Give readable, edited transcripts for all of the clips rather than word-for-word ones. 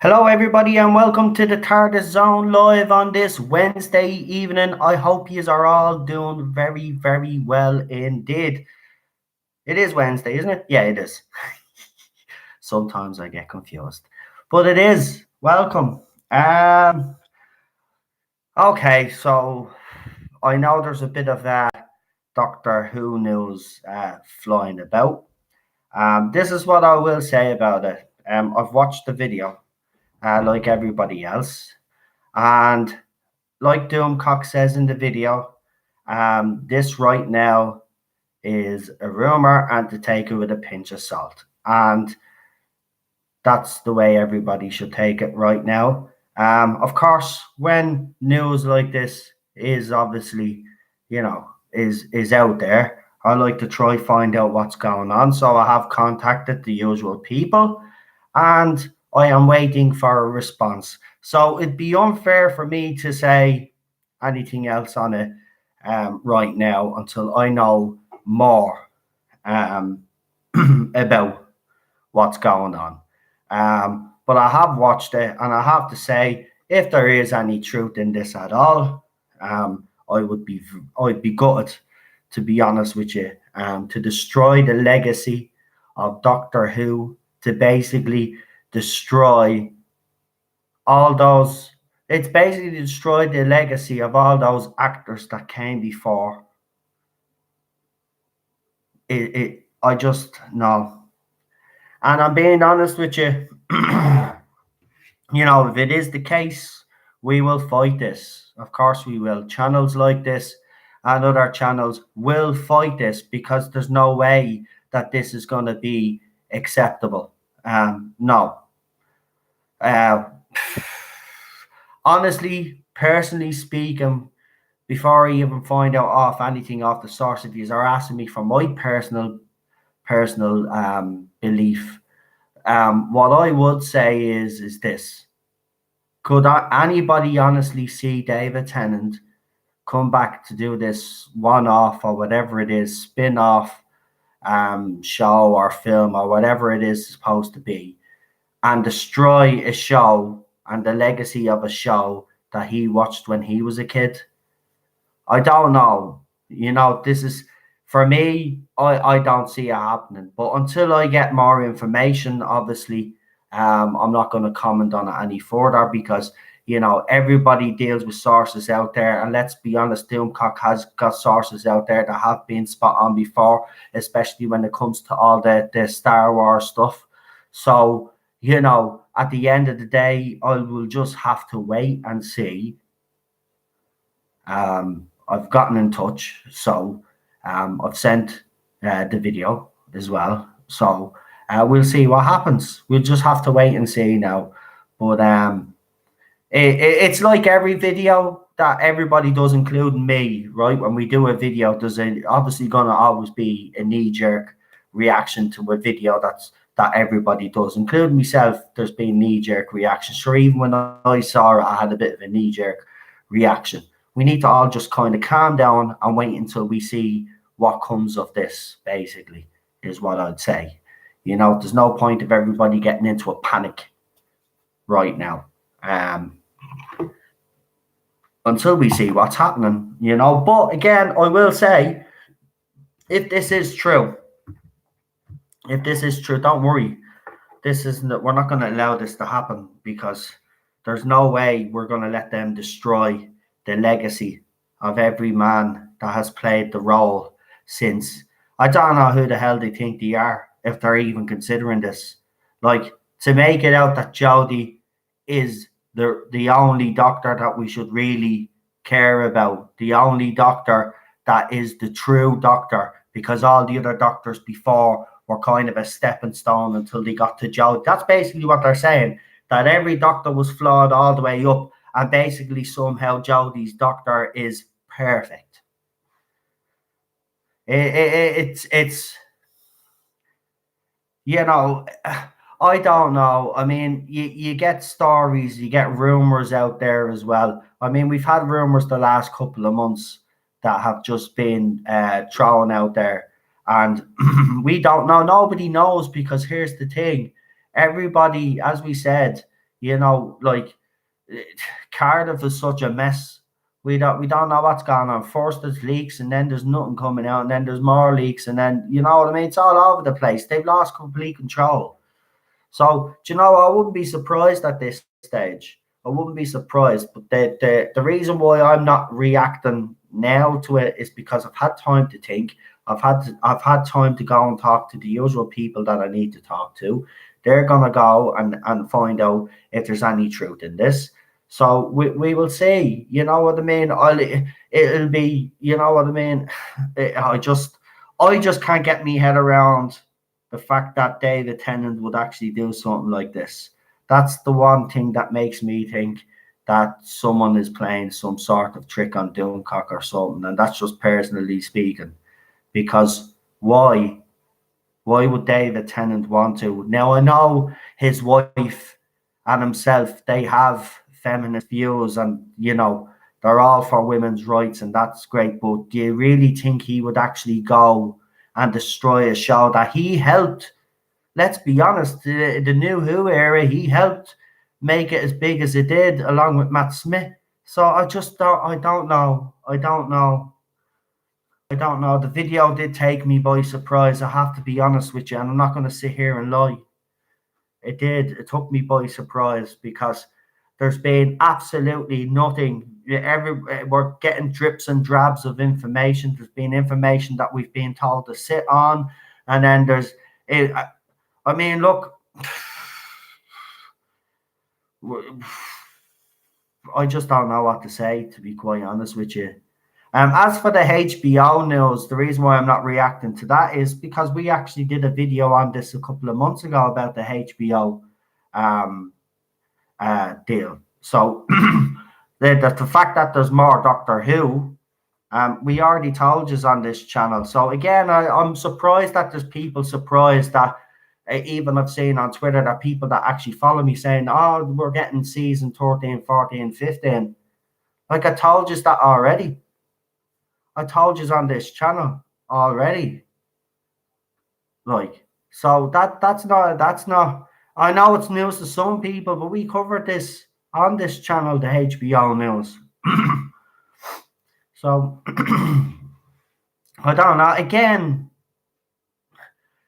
Hello, everybody, and welcome to the Tardis Zone live on this Wednesday evening. I hope you are all doing very, very well indeed. It is Wednesday, isn't it? Yeah, it is. Sometimes I get confused, but it is. Welcome. Um. Okay, so I know there's a bit of Doctor Who news flying about. This is what I will say about it. I've watched the video, like everybody else, and like Doomcock says in the video, this right now is a rumor and to take it with a pinch of salt. And that's the way everybody should take it right now. Of course, when news like this is obviously, is out there, I like to try find out what's going on. So I have contacted the usual people, and I am waiting for a response. So it'd be unfair for me to say anything else on it right now until I know more um, about what's going on. But I have watched it, and I have to say, if there is any truth in this at all, I'd be gutted, to be honest with you, to destroy the legacy of Doctor Who, to basically destroy all those. It's basically destroyed the legacy of all those actors that came before. I just no. And I'm being honest with you. If it is the case, we will fight this. Of course, we will. Channels like this and other channels will fight this because there's no way that this is going to be acceptable. No. Uh, Honestly, personally speaking, before I even find out off anything off the source, if you are asking me for my personal belief, what I would say is this: could anybody honestly see David Tennant come back to do this one-off or whatever it is, spin-off show or film or whatever it is supposed to be, and destroy a show and the legacy of a show that he watched when he was a kid? I don't know. This is for me. I don't see it happening. But until I get more information, obviously, I'm not going to comment on it any further because everybody deals with sources out there, and let's be honest, Doomcock has got sources out there that have been spot on before, especially when it comes to all the Star Wars stuff. So at the end of the day, I will just have to wait and see. I've gotten in touch, so I've sent the video as well. So we'll see what happens. We'll just have to wait and see now. But it's like every video that everybody does, including me, right? When we do a video, there's obviously going to always be a knee-jerk reaction to a video that everybody does, including myself. There's been knee-jerk reactions. Sure, even when I saw it, I had a bit of a knee-jerk reaction. We need to all just kind of calm down and wait until we see what comes of this, basically, is what I'd say. There's no point of everybody getting into a panic right now. Until we see what's happening, But again, I will say, if this is true, don't worry. We're not going to allow this to happen because there's no way we're going to let them destroy the legacy of every man that has played the role since. I don't know who the hell they think they are, if they're even considering this. Like, to make it out that Jodie is the only doctor that we should really care about, the only doctor that is the true doctor, because all the other doctors before were kind of a stepping stone until they got to Jodie. That's basically what they're saying, that every doctor was flawed all the way up, and basically somehow Jodie's doctor is perfect. It's I don't know. I mean, you get stories, you get rumors out there as well. I mean, we've had rumors the last couple of months that have just been thrown out there, and we don't know. Nobody knows, because here's the thing: everybody, as we said, Like Cardiff is such a mess. We don't know what's going on. First there's leaks, and then there's nothing coming out, and then there's more leaks, and then you know what I mean. It's all over the place. They've lost complete control. So I wouldn't be surprised at this stage. I wouldn't be surprised. But the reason why I'm not reacting now to it is because I've had time to think. I've had time to go and talk to the usual people that I need to talk to. They're gonna go and find out if there's any truth in this. So we will see. You know what I mean? It'll be. You know what I mean? I just can't get my head around the fact that David Tennant would actually do something like this. That's the one thing that makes me think that someone is playing some sort of trick on Doomcock or something, and that's just personally speaking. Because why? Why would David Tennant want to? Now I know his wife and himself, they have feminist views, and they're all for women's rights, and that's great. But do you really think he would actually go and destroy a show that he helped? Let's be honest, the New Who era, he helped make it as big as it did, along with Matt Smith. So I just don't. I don't know. I don't know. I don't know. The video did take me by surprise. I have to be honest with you, and I'm not going to sit here and lie. It did. It took me by surprise because there's been absolutely nothing. We're getting drips and drabs of information. There's been information that we've been told to sit on, and then there's. I mean, look. I just don't know what to say, to be quite honest with you. As for the HBO news, the reason why I'm not reacting to that is because we actually did a video on this a couple of months ago about the HBO deal. So the fact that there's more Doctor Who, we already told you on this channel. So again, I'm surprised that there's people surprised that even I've seen on Twitter that people that actually follow me saying, oh, we're getting season 13, 14, 15. Like I told you that already. I told you on this channel already. Like, so that's not. I know it's news to some people, but we covered this on this channel, the HBO news. So I don't know. Again,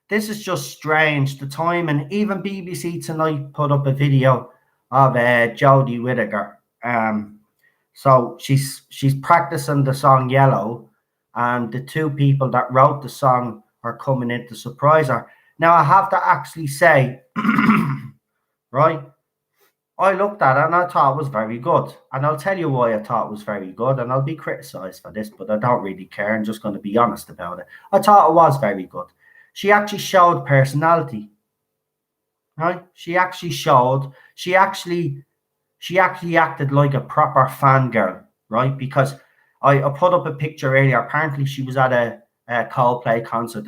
this is just strange. The time, and even BBC Tonight put up a video of Jodie Whittaker. So she's practicing the song Yellow, and the two people that wrote the song are coming in to surprise her. Now I have to actually say, right, I looked at it and I thought it was very good. And I'll tell you why I thought it was very good, and I'll be criticised for this, but I don't really care. I'm just going to be honest about it. I thought it was very good. She actually showed personality, right? She actually acted like a proper fangirl, right? Because I put up a picture earlier. Apparently, she was at a Coldplay concert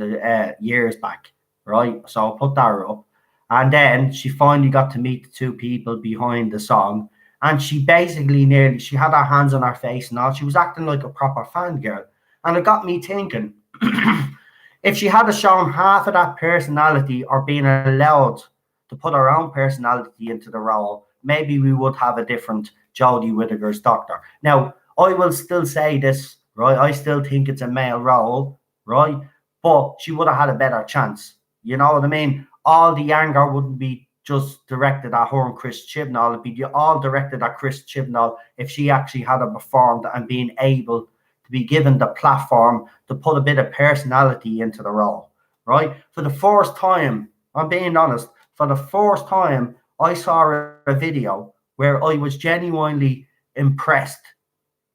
years back, right? So I put that up. And then she finally got to meet the two people behind the song. And she basically she had her hands on her face and all. She was acting like a proper fangirl. And it got me thinking, if she had shown half of that personality or been allowed to put her own personality into the role, maybe we would have a different Jodie Whittaker's Doctor. Now, I will still say this, right? I still think it's a male role, right? But she would have had a better chance. You know what I mean? All the anger wouldn't be just directed at her and Chris Chibnall. It'd be all directed at Chris Chibnall if she actually had performed and been able to be given the platform to put a bit of personality into the role, right? For the first time, I'm being honest, for the first time, I saw a video where I was genuinely impressed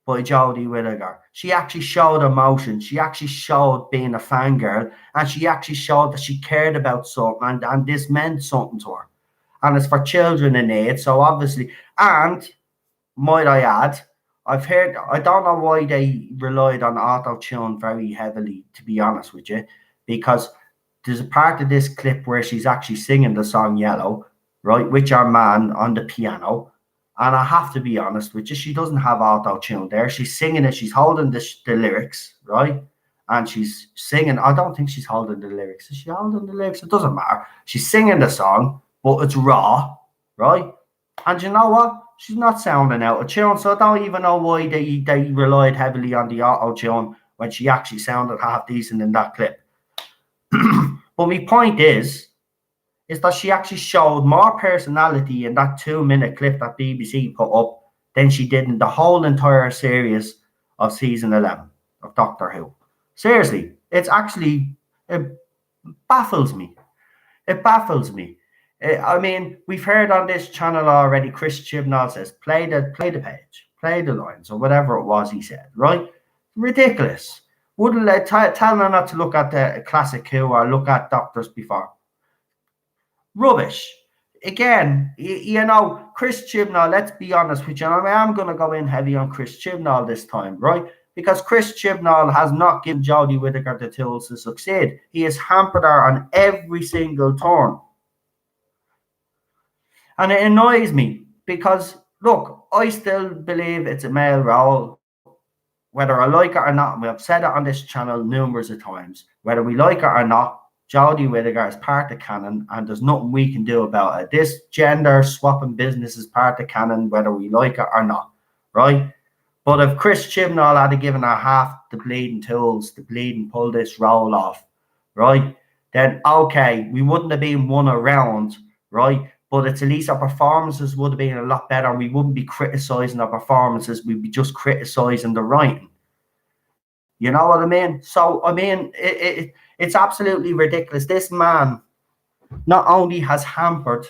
by Jodie Whittaker. She actually showed emotion. She actually showed being a fangirl, and she actually showed that she cared about something, and this meant something to her. And it's for children in need, so obviously. And might I add, I've heard, I don't know why they relied on auto-tune very heavily, to be honest with you, because there's a part of this clip where she's actually singing the song Yellow, right, with your man on the piano. And I have to be honest with you, she doesn't have auto-tune there. She's singing it, she's holding the lyrics, right? And she's singing. I don't think she's holding the lyrics. Is she holding the lyrics? It doesn't matter. She's singing the song, but it's raw, right? And you know what? She's not sounding out of tune, so I don't even know why they relied heavily on the auto tune when she actually sounded half decent in that clip. But my point is that she actually showed more personality in that 2 minute clip that BBC put up than she did in the whole entire series of season 11 of Doctor Who. Seriously, it baffles me. It baffles me. I mean, we've heard on this channel already. Chris Chibnall says, play the page, play the lines, or whatever it was he said. Right? Ridiculous. Wouldn't tell her not to look at the classic Who or look at Doctors before. Rubbish. Again, Chris Chibnall, let's be honest with you. I am going to go in heavy on Chris Chibnall this time, right? Because Chris Chibnall has not given Jodie Whittaker the tools to succeed. He has hampered her on every single turn. And it annoys me because, look, I still believe it's a male role, whether I like it or not. We have said it on this channel numerous of times. Whether we like it or not, Jodie Whittaker is part of canon, and there's nothing we can do about it. This gender swapping business is part of canon, whether we like it or not, right? But if Chris Chibnall had given her half the bleeding tools to bleed and pull this role off, right, then okay, we wouldn't have been won around, right? But it's at least our performances would have been a lot better. We wouldn't be criticising our performances. We'd be just criticising the writing. You know what I mean? So, I mean, it's absolutely ridiculous. This man not only has hampered,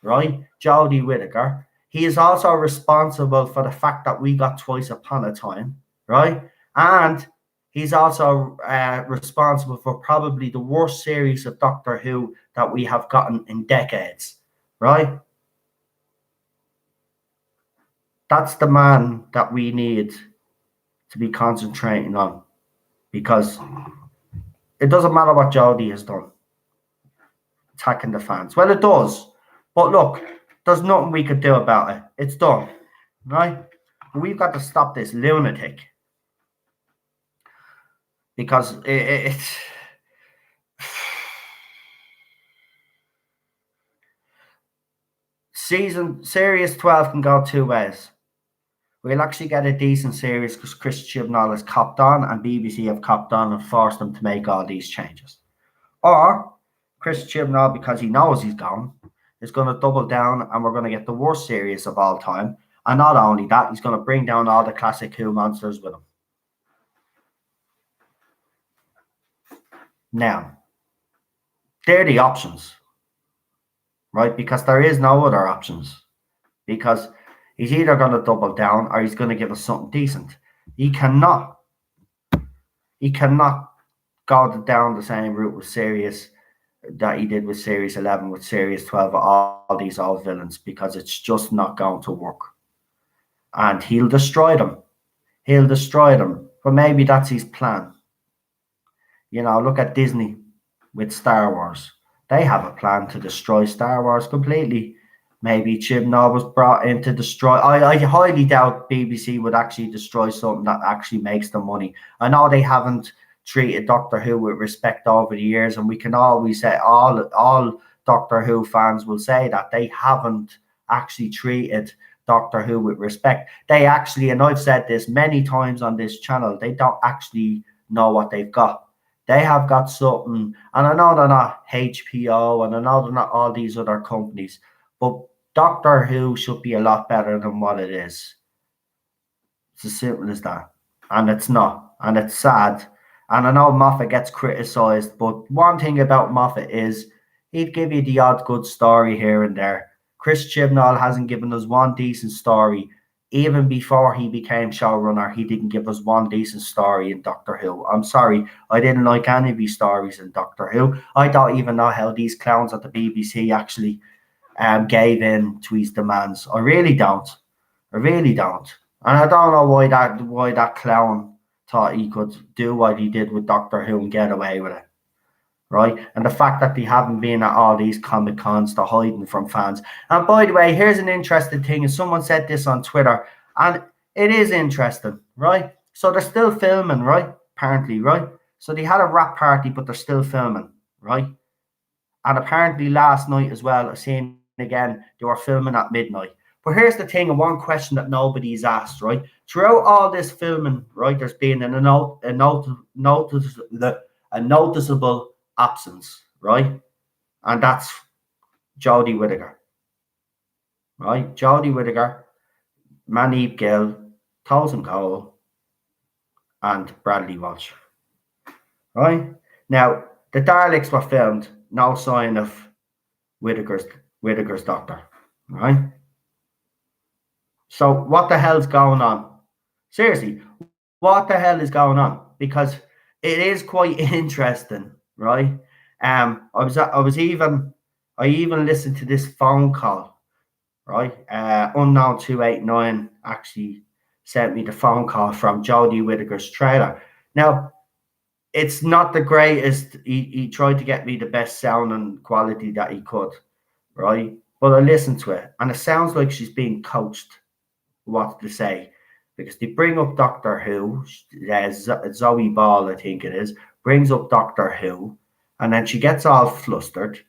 right, Jodie Whittaker, he is also responsible for the fact that we got Twice Upon a Time, right? And he's also responsible for probably the worst series of Doctor Who that we have gotten in decades, right? That's the man that we need to be concentrating on, because it doesn't matter what Jodie has done attacking the fans. Well, it does, but look, there's nothing we could do about it. It's done, right? We've got to stop this lunatic, because it's series 12 can go two ways. We'll actually get a decent series because Chris Chibnall has copped on and BBC have copped on and forced them to make all these changes. Or Chris Chibnall, because he knows he's gone, is going to double down and we're going to get the worst series of all time. And not only that, he's going to bring down all the classic Who monsters with him. Now, they're the options, right? Because there is no other options. Because he's either going to double down or he's going to give us something decent. He cannot go down the same route with series that he did with series 11, with series 12, all these old villains, because it's just not going to work. And he'll destroy them. But maybe that's his plan. Look at Disney with Star Wars. They have a plan to destroy Star Wars completely. Maybe Chibnall was brought in to destroy. I highly doubt BBC would actually destroy something that actually makes them money. I know they haven't treated Doctor Who with respect over the years, and we can always say all Doctor Who fans will say that they haven't actually treated Doctor Who with respect. They actually, and I've said this many times on this channel, they don't actually know what they've got. They have got something, and I know they're not HBO, and I know they're not all these other companies, but Doctor Who should be a lot better than what it is. It's as simple as that. And it's not. And it's sad. And I know Moffat gets criticised, but one thing about Moffat is he'd give you the odd good story here and there. Chris Chibnall hasn't given us one decent story. Even before he became showrunner, he didn't give us one decent story in Doctor Who. I'm sorry, I didn't like any of these stories in Doctor Who. I don't even know how these clowns at the BBC actually gave in to his demands. I really don't. And I don't know why that clown thought he could do what he did with Doctor Who and get away with it. Right? And the fact that they haven't been at all these Comic Cons, they're hiding from fans. And by the way, here's an interesting thing, and someone said this on Twitter, and it is interesting, right? So they're still filming, right? Apparently, right? So they had a wrap party, but they're still filming, right? And apparently last night as well, I seen again, they were filming at midnight. But here's the thing, and one question that nobody's asked, right? Throughout all this filming, right, there's been a noticeable absence, right? And that's Jodie Whittaker, right? Jodie Whittaker, Manib Gill, Tosin Cole, and Bradley Walsh, right? Now, the Daleks were filmed, no sign of Whittaker's doctor, right? So what the hell's going on? Seriously, what the hell is going on? Because it is quite interesting, right? I even listened to this phone call, right? Unknown 289 actually sent me the phone call from Jodie Whittaker's trailer. Now, it's not the greatest. He tried to get me the best sound and quality that he could, right? But I listened to it, and it sounds like she's being coached what to say, because they bring up Doctor Who. Zoe Ball, I think it is, brings up Doctor Who, and then she gets all flustered,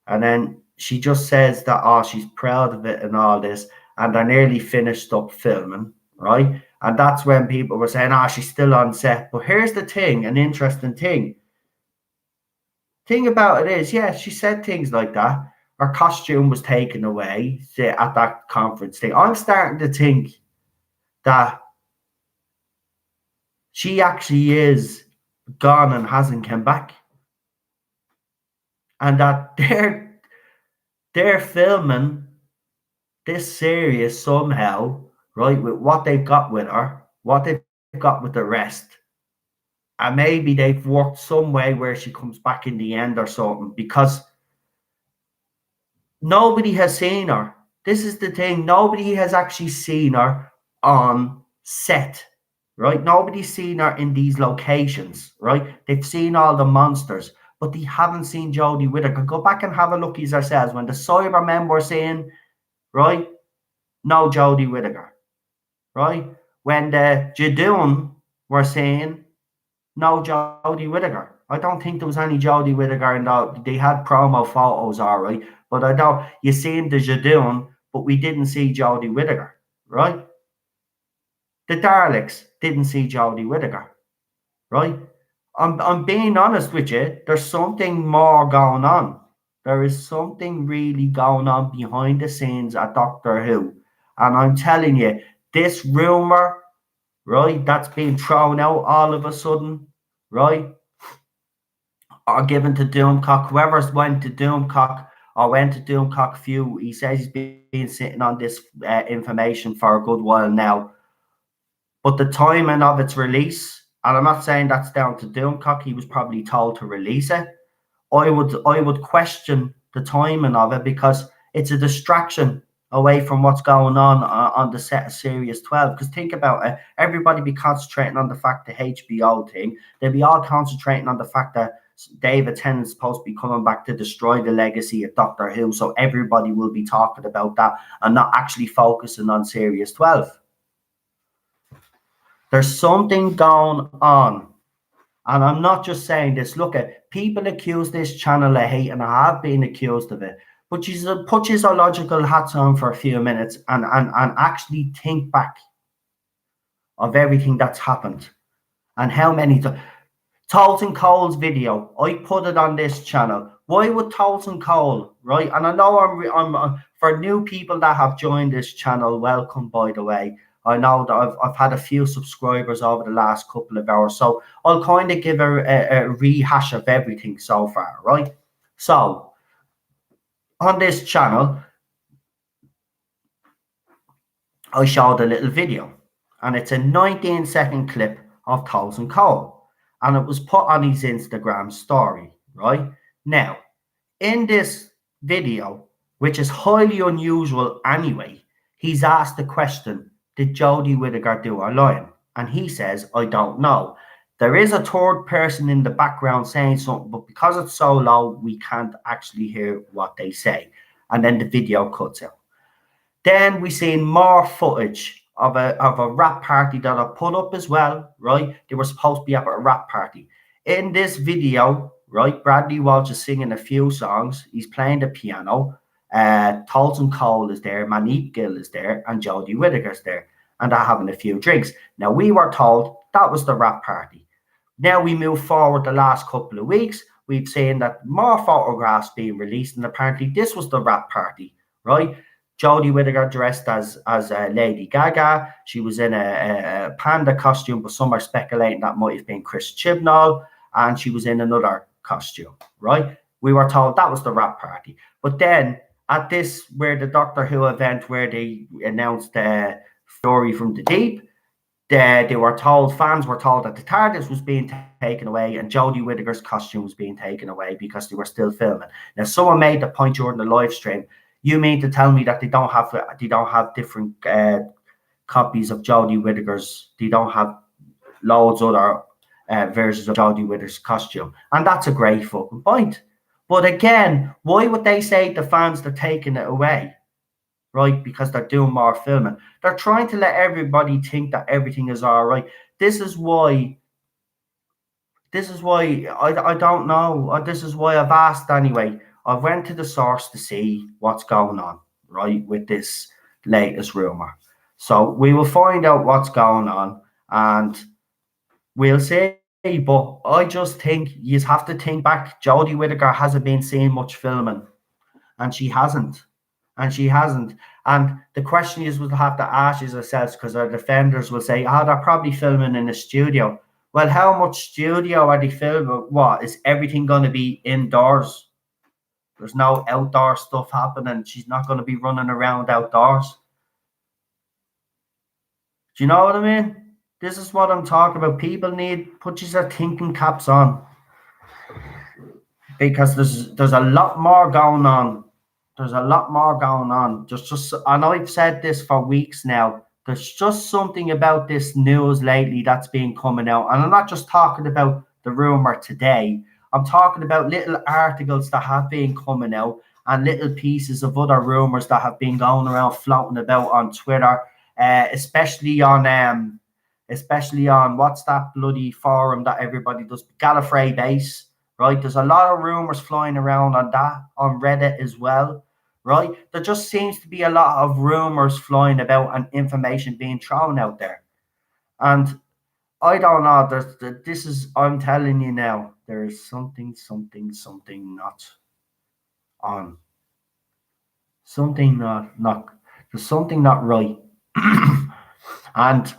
and then she just says that, oh, she's proud of it and all this, and they're nearly finished up filming, right? And that's when people were saying, oh, she's still on set. But here's the thing, an interesting thing about it is, yeah, she said things like that. Her costume was taken away at that conference thing. I'm starting to think that she actually is gone and hasn't come back, and that they're filming this series somehow, right, with what they've got with her, what they've got with the rest, and maybe they've worked some way where she comes back in the end or something, because nobody has seen her. This is the thing. Nobody has actually seen her on set, right? Nobody's seen her in these locations, right? They've seen all the monsters, but they haven't seen Jodie Whittaker. Go back and have a look at ourselves. When the Cybermen were saying, right, no Jodie Whittaker, right? When the Jadoon were saying, no Jodie Whittaker. I don't think there was any Jodie Whittaker in that. They had promo photos, all right, but I don't. You seen the Jadoon, but we didn't see Jodie Whittaker, right? The Daleks didn't see Jodie Whittaker, right? I'm being honest with you. There's something more going on. There is something really going on behind the scenes at Doctor Who, and I'm telling you, this rumor, right, that's being thrown out all of a sudden, right, or given to Doomcock, whoever's went to Doomcock or went to Doomcock Few, he says he's been sitting on this information for a good while now. But the timing of its release, and I'm not saying that's down to Doomcock, he was probably told to release it. I would question the timing of it, because it's a distraction away from what's going on the set of Series 12. Because think about it, everybody be concentrating on the fact the HBO thing. They'll be all concentrating on the fact that David Tennant's supposed to be coming back to destroy the legacy of Doctor Who. So everybody will be talking about that and not actually focusing on Series 12. There's something going on. And I'm not just saying this. Look, at people accuse this channel of hate, and I have been accused of it. But you put your logical hats on for a few minutes and actually think back of everything that's happened and how many times. Tosin Cole's video, I put it on this channel. Why would Tosin Cole, right? And I know I'm for new people that have joined this channel, welcome, by the way. I know that I've had a few subscribers over the last couple of hours, so I'll kind of give a rehash of everything so far, right? So, on this channel, I showed a little video, and it's a 19-second clip of Tosin Cole, and it was put on his Instagram story, right? Now, in this video, which is highly unusual anyway, he's asked the question, did Jodie Whittaker do a line? And he says, I don't know. There is a third person in the background saying something, but because it's so low, we can't actually hear what they say. And then the video cuts out. Then we seen more footage of a rap party that I put up as well, right? They were supposed to be at a rap party. In this video, right, Bradley Walsh is singing a few songs. He's playing the piano. Tolson Cole is there, Manip Gill is there, and Jodie Whittaker's there, and they're having a few drinks. Now, we were told that was the wrap party. Now we move forward the last couple of weeks, we've seen that more photographs being released, and apparently this was the wrap party, right? Jodie Whittaker dressed as Lady Gaga. She was in a panda costume, but some are speculating that might have been Chris Chibnall, and she was in another costume, right? We were told that was the wrap party. But then at this, where the Doctor Who event where they announced Fury from the Deep, fans were told that the TARDIS was being taken away and Jodie Whittaker's costume was being taken away because they were still filming. Now, someone made the point during the live stream. You mean to tell me that they don't have different copies of Jodie Whittaker's? They don't have loads of other versions of Jodie Whittaker's costume, and that's a great fucking point. But again, why would they say the fans are taking it away? Right, because they're doing more filming. They're trying to let everybody think that everything is all right. This is why I don't know. This is why I've asked anyway. I went to the source to see what's going on, right, with this latest rumor. So we will find out what's going on and we'll see. But I just think you have to think back. Jodie Whittaker hasn't been seeing much filming, and she hasn't. And the question is, we'll have to ask ourselves, because our defenders will say, they're probably filming in a studio. Well, how much studio are they filming? What, is everything going to be indoors? There's no outdoor stuff happening. She's not going to be running around outdoors. Do you know what I mean? This is what I'm talking about. People need, put your thinking caps on. Because there's a lot more going on. There's a lot more going on. Just, and I've said this for weeks now. There's just something about this news lately that's been coming out. And I'm not just talking about the rumor today. I'm talking about little articles that have been coming out and little pieces of other rumors that have been going around, floating about on Twitter, especially on what's that bloody forum that everybody does, Gallifrey Base, right? There's a lot of rumors flying around on that, on Reddit as well. Right, there just seems to be a lot of rumors flying about and information being thrown out there, and I don't know. I'm telling you now, there is something not on. Something not. There's something not right, and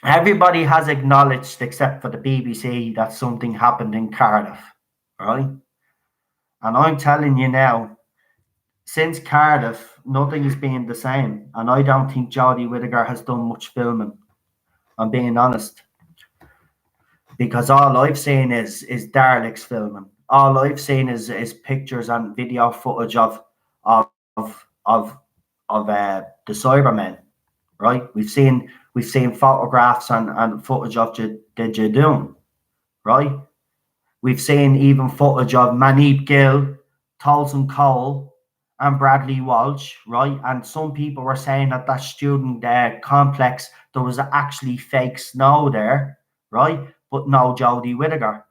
everybody has acknowledged, except for the BBC, that something happened in Cardiff, right? And I'm telling you now, since Cardiff, nothing has been the same. And I don't think Jodie Whittaker has done much filming. I'm being honest. Because all I've seen is Daleks filming. All I've seen is pictures and video footage of the Cybermen. Right? We've seen photographs and footage of the Jadoon. Right? We've seen even footage of Manip Gill, Tolson Cole, and Bradley Walsh, right? And some people were saying that student complex, there was actually fake snow there, right? But no Jodie Whittaker.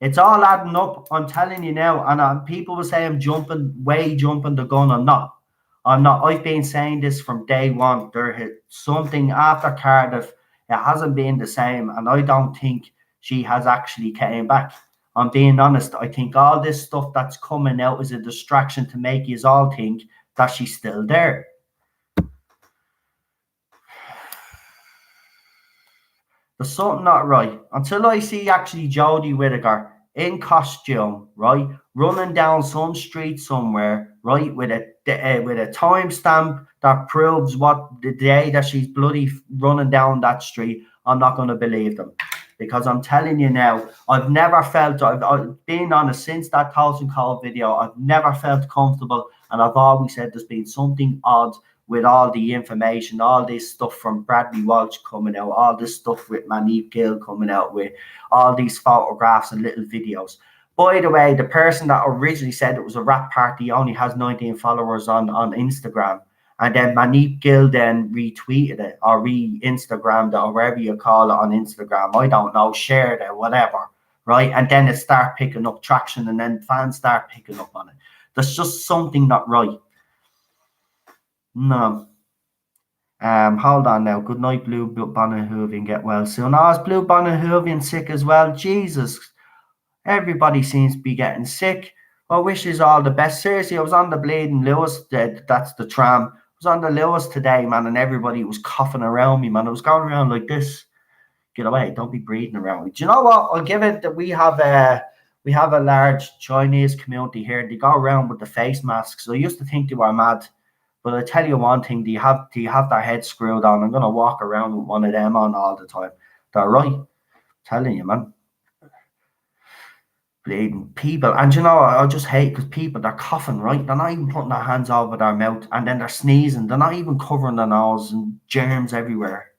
It's all adding up, I'm telling you now. And people will say I'm jumping the gun. I'm not. I've been saying this from day one. There something after Cardiff. It hasn't been the same. And I don't think she has actually came back. I'm being honest. I think all this stuff that's coming out is a distraction to make you all think that she's still there. There's something not right. Until I see actually Jodie Whittaker in costume, right, running down some street somewhere, right, with a timestamp that proves what the day that she's bloody running down that street, I'm not going to believe them. Because I'm telling you now, I've never felt, I've been honest, since that Tolson Cole video, I've never felt comfortable, and I've always said there's been something odd with all the information, all this stuff from Bradley Walsh coming out, all this stuff with Manip Gill coming out, with all these photographs and little videos. By the way, the person that originally said it was a rap party only has 19 followers on Instagram. And then Manip Gill then retweeted it or re-Instagrammed it or wherever you call it on Instagram. I don't know, shared it, whatever, right? And then it started picking up traction and then fans start picking up on it. There's just something not right. No. Hold on now. Good night, Blue Bonnet Hoovian. Get well soon. Oh, is Blue Bonnet Hoovian sick as well? Jesus. Everybody seems to be getting sick. I wish you all the best. Seriously, I was on the bleeding Lewis. That's the tram. I was on the Lewis today, man, and everybody was coughing around me, man. I was going around like this. Get away! Don't be breathing around me. Do you know what? I'll give it that we have a large Chinese community here. They go around with the face masks. I used to think they were mad, but I tell you one thing: do you have their head screwed on? I'm gonna walk around with one of them on all the time. They're right. I'm telling you, man. Bleeding people, and you know I just hate because people they're coughing, right? They're not even putting their hands over their mouth, and then they're sneezing. They're not even covering their nose, and germs everywhere.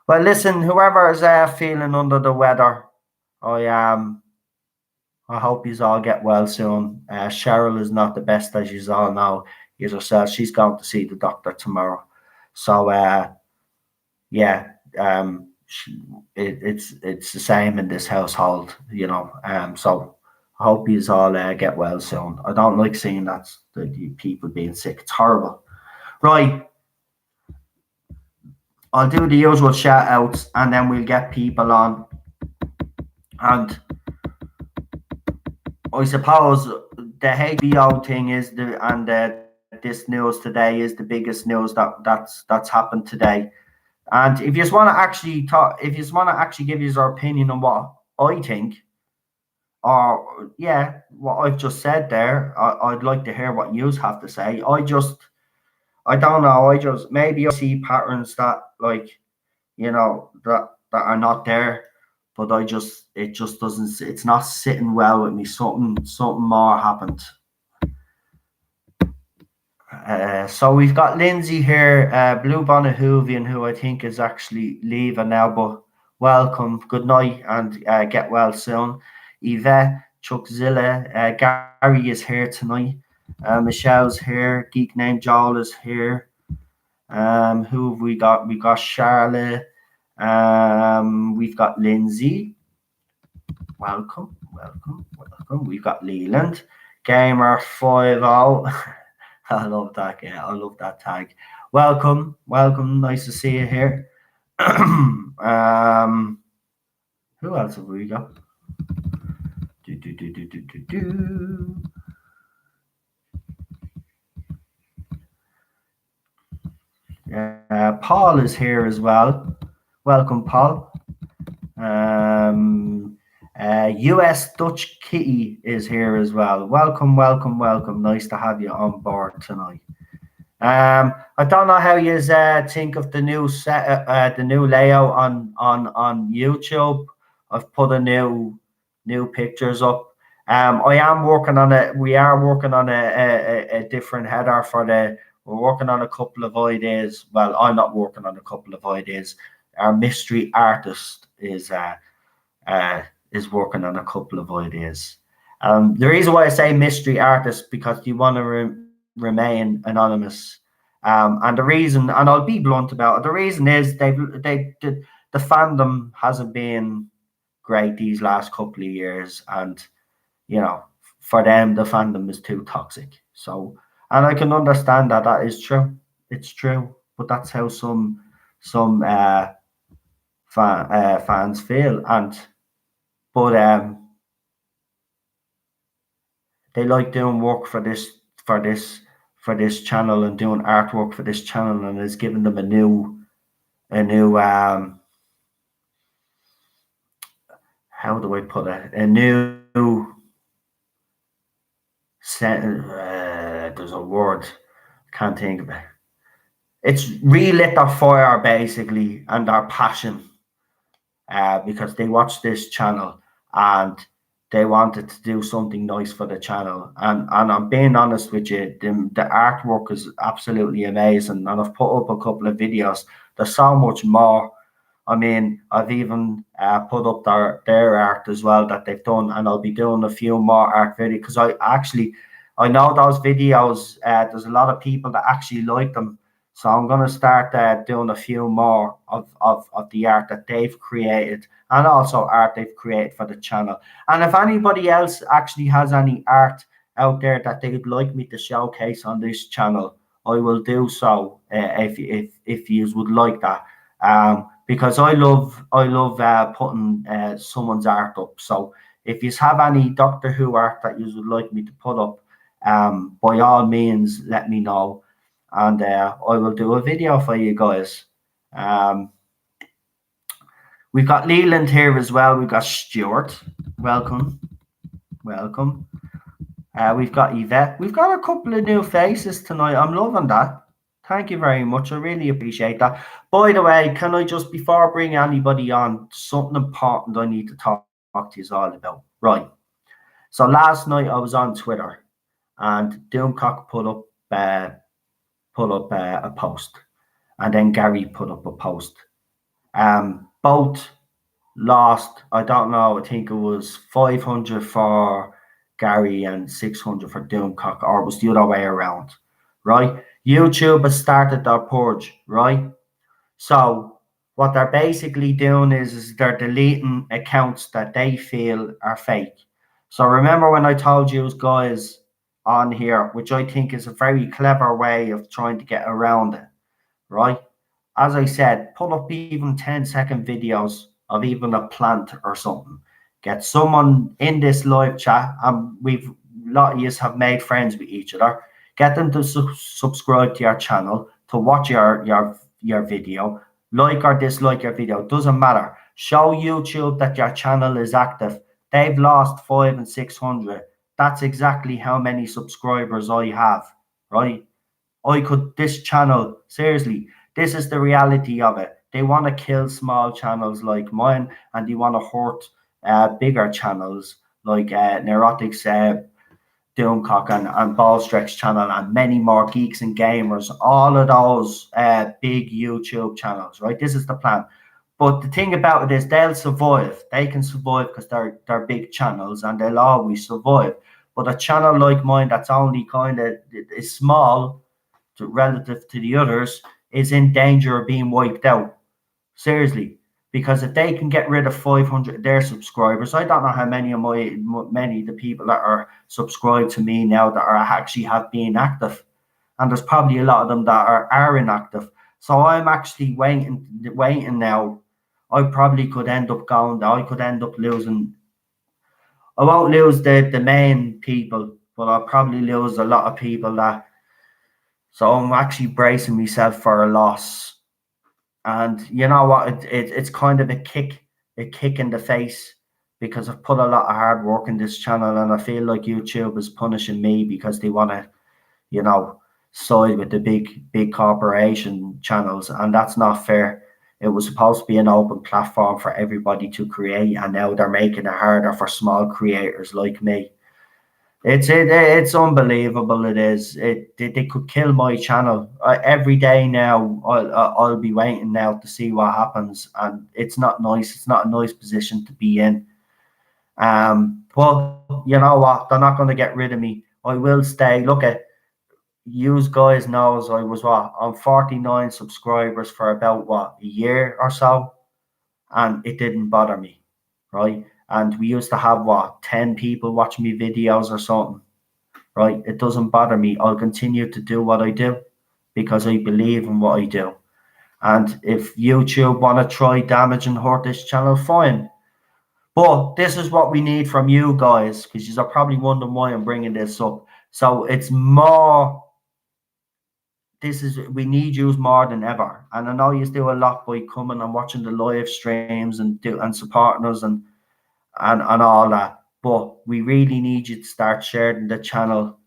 Well, listen, whoever is feeling under the weather, I hope you all get well soon. Cheryl is not the best, as you all know. As herself, she's going to see the doctor tomorrow. So yeah, it's the same in this household, you know. So I hope you all get well soon. I don't like seeing that the people being sick. It's horrible. Right. I'll do the usual shout outs and then we'll get people on. And I suppose the HBO thing is this news today is the biggest news that's happened today. And if you just want to actually talk, if you just want to actually give your opinion on what I think, or yeah, what I've just said there, I'd like to hear what you have to say. I don't know. Maybe I see patterns that that are not there, but it just doesn't. It's not sitting well with me. Something more happened. So we've got Lindsay here, Blue Bonnet Hoovian, who I think is actually leaving now, but welcome, good night, and get well soon. Yvette, Chuckzilla, Gary is here tonight. Michelle's here. Geek named Joel is here. Who have we got? We got Charlotte. We've got Lindsay. Welcome. We've got Leland. Gamer 50. I love that. Yeah, I love that tag. Welcome. Nice to see you here. Who else have we got? Paul is here as well. Welcome, Paul. US Dutch Kitty is here as well. Welcome. Nice to have you on board tonight. I don't know how you think of the new the new layout on YouTube. I've put a new pictures up. I am working on it. We are working on a different header for the. We're working on a couple of ideas. Well, I'm not working on a couple of ideas. Our mystery artist is working on a couple of ideas. The reason why I say mystery artist because you want to remain anonymous. And the reason, and I'll be blunt about it, the reason is the fandom hasn't been great these last couple of years, and you know, for them the fandom is too toxic. So, and I can understand that is true. It's true, but that's how some fans feel, but they like doing work for this channel and doing artwork for this channel, and it's giving them a new how do I put it? A new there's a word, can't think of it. It's relit their fire basically and their passion, because they watched this channel and they wanted to do something nice for the channel. And I'm being honest with you, the artwork is absolutely amazing. And I've put up a couple of videos. There's so much more. I mean, I've even put up their art as well that they've done, and I'll be doing a few more art videos because I know those videos. There's a lot of people that actually like them, so I'm going to start doing a few more of the art that they've created, and also art they've created for the channel. And if anybody else actually has any art out there that they'd like me to showcase on this channel, I will do so if you would like that. Because I love putting someone's art up. So if you have any Doctor Who art that you would like me to put up, by all means let me know, and I will do a video for you guys. Um, we've got Leland here as well. We've got Stuart. Welcome, welcome. We've got Yvette. We've got a couple of new faces tonight. I'm loving that. Thank you very much. I really appreciate that. By the way, can I just, before I bring anybody on, something important I need to talk to you all about. Right. So last night I was on Twitter and Doomcock put up a post, and then Gary put up a post. Both lost. I don't know. I think it was 500 for Gary and 600 for Doomcock, or it was the other way around, right? YouTube has started their purge, right? So what they're basically doing is they're deleting accounts that they feel are fake. So remember when I told you guys on here, which I think is a very clever way of trying to get around it, right? As I said, put up even 10-second videos of even a plant or something. Get someone in this live chat, and a lot of you have made friends with each other. Get them to subscribe to your channel, to watch your video, like or dislike your video. Doesn't matter. Show YouTube that your channel is active. They've lost 500 and 600. That's exactly how many subscribers I have, right? This channel, seriously, this is the reality of it. They want to kill small channels like mine, and they want to hurt bigger channels like Neurotics, Doomcock, and Ballstreck's channel, and many more Geeks and Gamers, all of those big YouTube channels, right? This is the plan. But the thing about it is they'll survive. They can survive because they're big channels, and they'll always survive. But a channel like mine that's only kind of is small relative to the others is in danger of being wiped out. Seriously. Because if they can get rid of 500 of their subscribers, I don't know how many of the people that are subscribed to me now that are actually have been active, and there's probably a lot of them that are inactive. So I'm actually waiting now. I probably could end up going. I could end up losing. I won't lose the main people, but I'll probably lose a lot of people that. So I'm actually bracing myself for a loss. And you know what? It's kind of a kick in the face, because I've put a lot of hard work in this channel, and I feel like YouTube is punishing me because they want to, you know, side with the big corporation channels, and that's not fair. It was supposed to be an open platform for everybody to create, and now they're making it harder for small creators like me. It's unbelievable. It is. They could kill my channel every day now. I'll be waiting now to see what happens, and it's not nice. It's not a nice position to be in. But you know what? They're not going to get rid of me. I will stay. Look at you guys knows I was on 49 subscribers for about a year or so, and it didn't bother me, right? And we used to have 10 people watching me videos or something, right? It doesn't bother me. I'll continue to do what I do because I believe in what I do. And if YouTube want to try damage and hurt this channel, fine. But this is what we need from you guys, because you're probably wondering why I'm bringing this up. So it's more. We need you more than ever. And I know you do a lot by coming and watching the live streams and supporting us and all that. But we really need you to start sharing the channel,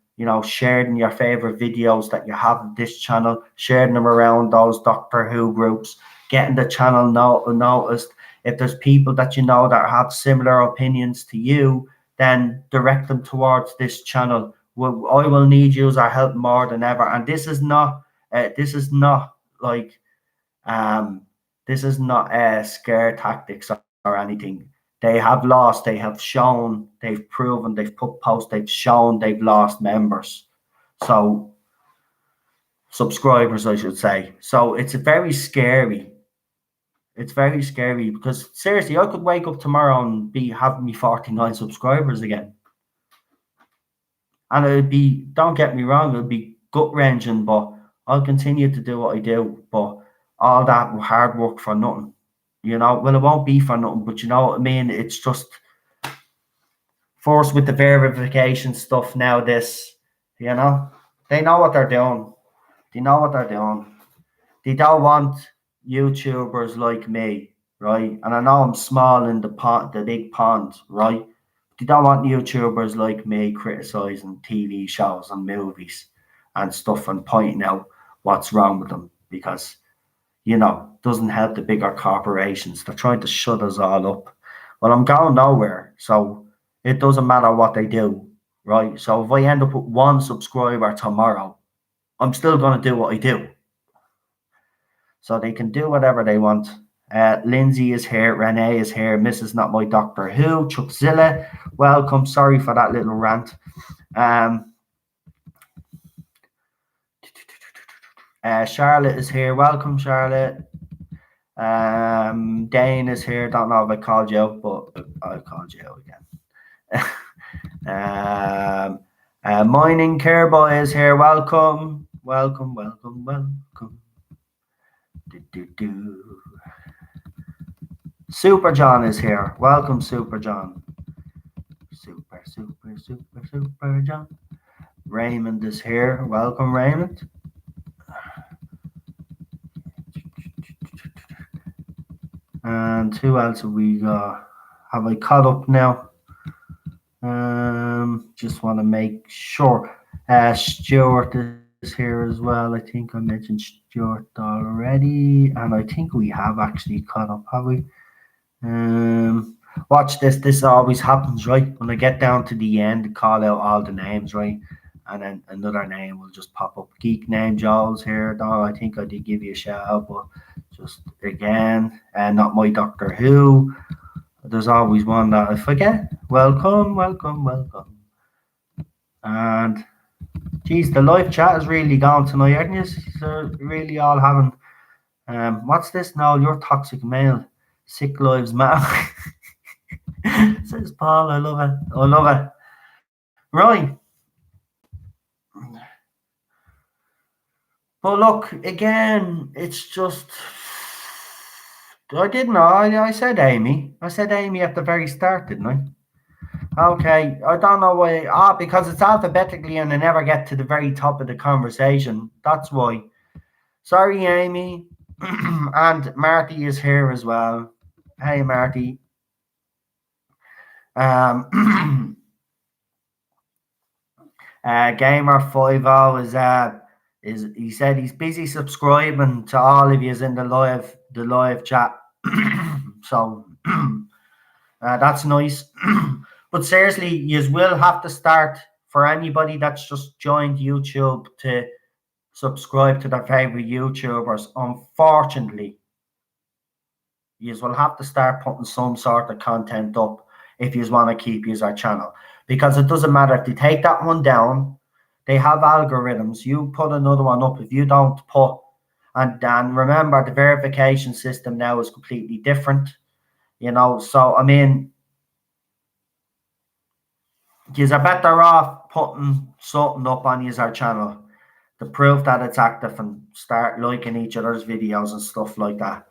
sharing your favorite videos that you have of this channel, sharing them around those Doctor Who groups, getting the channel noticed. If there's people that you know that have similar opinions to you, then direct them towards this channel. I will need our help more than ever. And this is not like this is not scare tactics or anything. They have lost. They have shown. They've proven. They've put posts. They've shown. They've lost members. So subscribers, I should say. So it's very scary. It's very scary because seriously, I could wake up tomorrow and be having me 49 subscribers again. And it would be, don't get me wrong, it would be gut wrenching, but I'll continue to do what I do. But all that hard work for nothing, well, it won't be for nothing, but you know what I mean? It's just forced with the verification stuff now, they know what they're doing. They know what they're doing. They don't want YouTubers like me, right? And I know I'm small in the big pond, right? They don't want YouTubers like me criticizing TV shows and movies and stuff and pointing out what's wrong with them because, doesn't help the bigger corporations. They're trying to shut us all up. Well, I'm going nowhere, so it doesn't matter what they do, right? So if I end up with one subscriber tomorrow, I'm still going to do what I do. So they can do whatever they want. Lindsay is here, Renee is here, Mrs. Not My Doctor Who, Chuckzilla, welcome. Sorry for that little rant. Charlotte is here, welcome, Charlotte. Dane is here. Don't know if I called you out, but I called you out again. Mining Careboy is here, welcome. Super John is here. Welcome, Super John. Super John. Raymond is here. Welcome, Raymond. And who else have we got? Have I caught up now? Just want to make sure. Stuart is here as well. I think I mentioned Stuart already. And I think we have actually caught up, have we? Watch this. This always happens, right? When I get down to the end, call out all the names, right? And then another name will just pop up. Geek name Joel's here. No, I think I did give you a shout out, but just again, Not My Doctor Who. There's always one that I forget. Welcome. And geez, the live chat is really gone tonight, aren't you? They're really all having what's this now? You're toxic male. Sick lives matter. Says Paul, I love it. Right. But look, again, it's just I didn't know. I said Amy. I said Amy at the very start, didn't I? Okay, I don't know why. Because it's alphabetically and I never get to the very top of the conversation. That's why. Sorry, Amy. And Marty is here as well. Hey, Marty. Gamer50 is he said he's busy subscribing to all of you in the live chat. So that's nice. But seriously, you will have to start, for anybody that's just joined YouTube, to subscribe to their favorite YouTubers. Unfortunately, you will have to start putting some sort of content up if you want to keep our channel, because it doesn't matter if they take that one down. They have algorithms. You put another one up. If you don't put, and remember, the verification system now is completely different. So I mean, you're better off putting something up on our channel to prove that it's active and start liking each other's videos and stuff like that.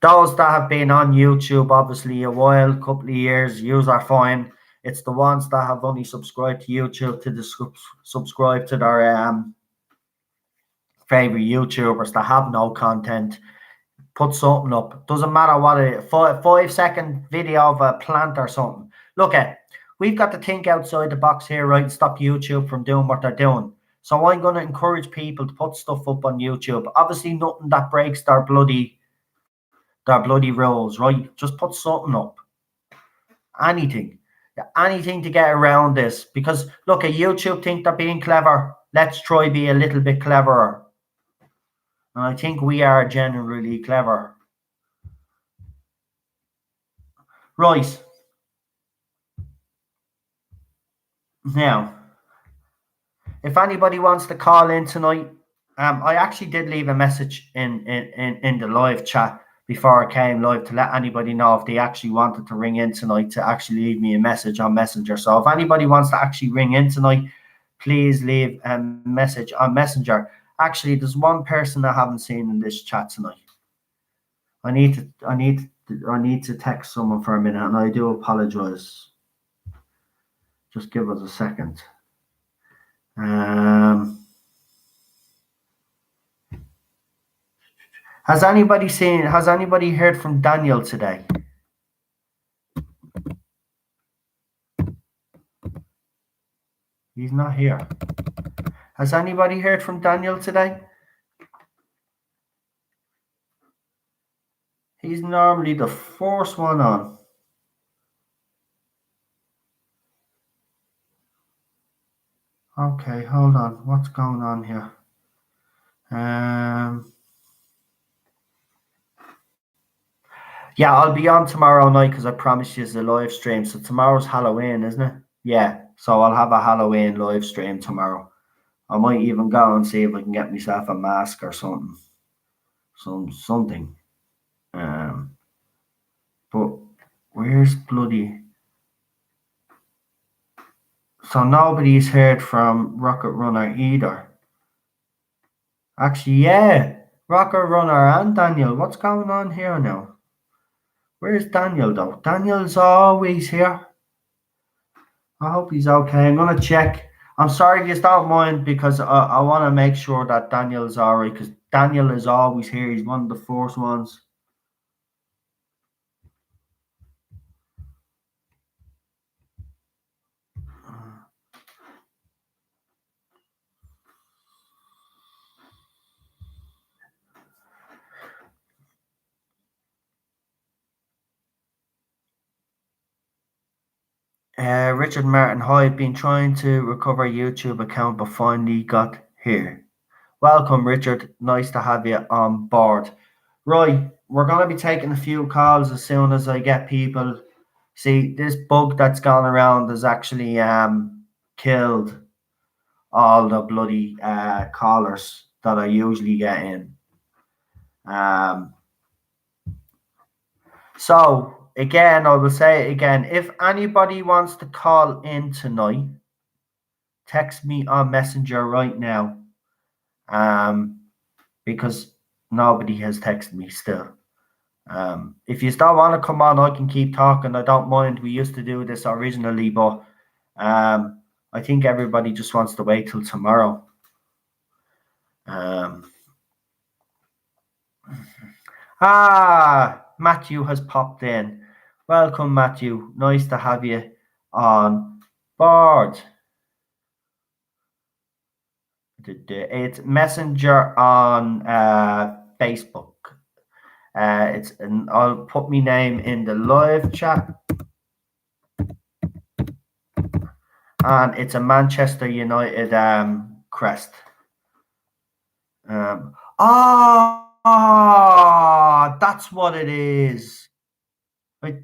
Those that have been on YouTube obviously a while, couple of years, use are fine. It's the ones that have only subscribed to YouTube to subscribe to their favorite YouTubers that have no content. Put something up. Doesn't matter what it is. 5-second video of a plant or something. Look we've got to think outside the box here, right, and stop YouTube from doing what they're doing. So I'm going to encourage people to put stuff up on YouTube. Obviously, nothing that breaks their bloody rules, right? Just put something up. Anything to get around this. Because look, YouTube think they're being clever. Let's try be a little bit cleverer. And I think we are generally clever. Right. Now, if anybody wants to call in tonight, I actually did leave a message in the live chat before I came live to let anybody know if they actually wanted to ring in tonight to actually leave me a message on Messenger. So if anybody wants to actually ring in tonight, please leave a message on Messenger. Actually, there's one person I haven't seen in this chat tonight. I need to text someone for a minute, and I do apologize. Just give us a second. Has anybody heard from Daniel today? He's not here. Has anybody heard from Daniel today? He's normally the first one on. Okay, hold on. What's going on here? Yeah, I'll be on tomorrow night because I promised you a live stream. So tomorrow's Halloween, isn't it? Yeah, so I'll have a Halloween live stream tomorrow. I might even go and see if I can get myself a mask or something. Something. But where's bloody... So nobody's heard from Rocket Runner either. Actually, yeah. Rocket Runner and Daniel. What's going on here now? Where's Daniel though? Daniel's always here. I hope he's okay. I'm going to check. I'm sorry if you don't mind because I want to make sure that Daniel's alright because Daniel is always here. He's one of the first ones. Richard Martin, hi, I've been trying to recover YouTube account but finally got here. Welcome, Richard. Nice to have you on board. Right, we're going to be taking a few calls as soon as I get people. See, this bug that's gone around has actually killed all the bloody callers that I usually get in. So, again, I will say it again. If anybody wants to call in tonight, text me on Messenger right now. Because nobody has texted me still. If you still want to come on, I can keep talking. I don't mind. We used to do this originally, but I think everybody just wants to wait till tomorrow. Matthew has popped in. Welcome, Matthew. Nice to have you on board. It's Messenger on Facebook. I'll put my name in the live chat. And it's a Manchester United crest. That's what it is. I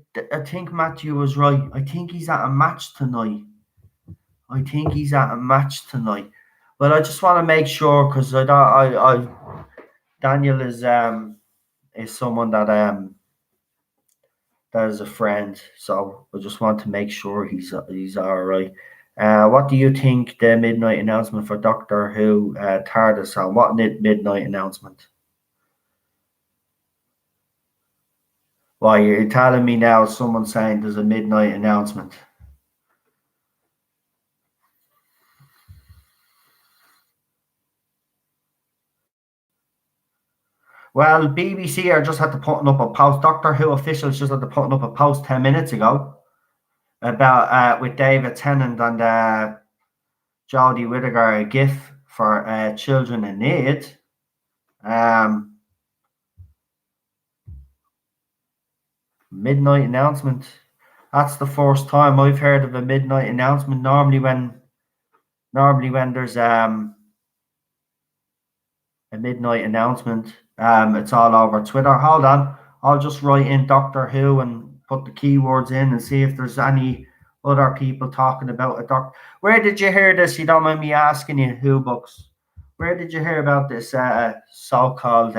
think Matthew was right. I think he's at a match tonight. Well, I just want to make sure because Daniel is someone that is a friend, so I just want to make sure he's all right. What do you think the midnight announcement for Doctor Who Tardis on? What midnight announcement? Why, you're telling me now someone saying there's a midnight announcement? Well, BBC are just had to putting up a post. Doctor Who officials just had to putting up a post 10 minutes ago about with David Tennant and Jodie Whittaker, a GIF for children in need. Midnight announcement. That's the first time I've heard of a midnight announcement. Normally when there's a midnight announcement, it's all over Twitter. Hold on, I'll just write in Doctor Who and put the keywords in and see if there's any other people talking about a doctor. Where did you hear this? You don't mind me asking you, Who books. Where did you hear about this so-called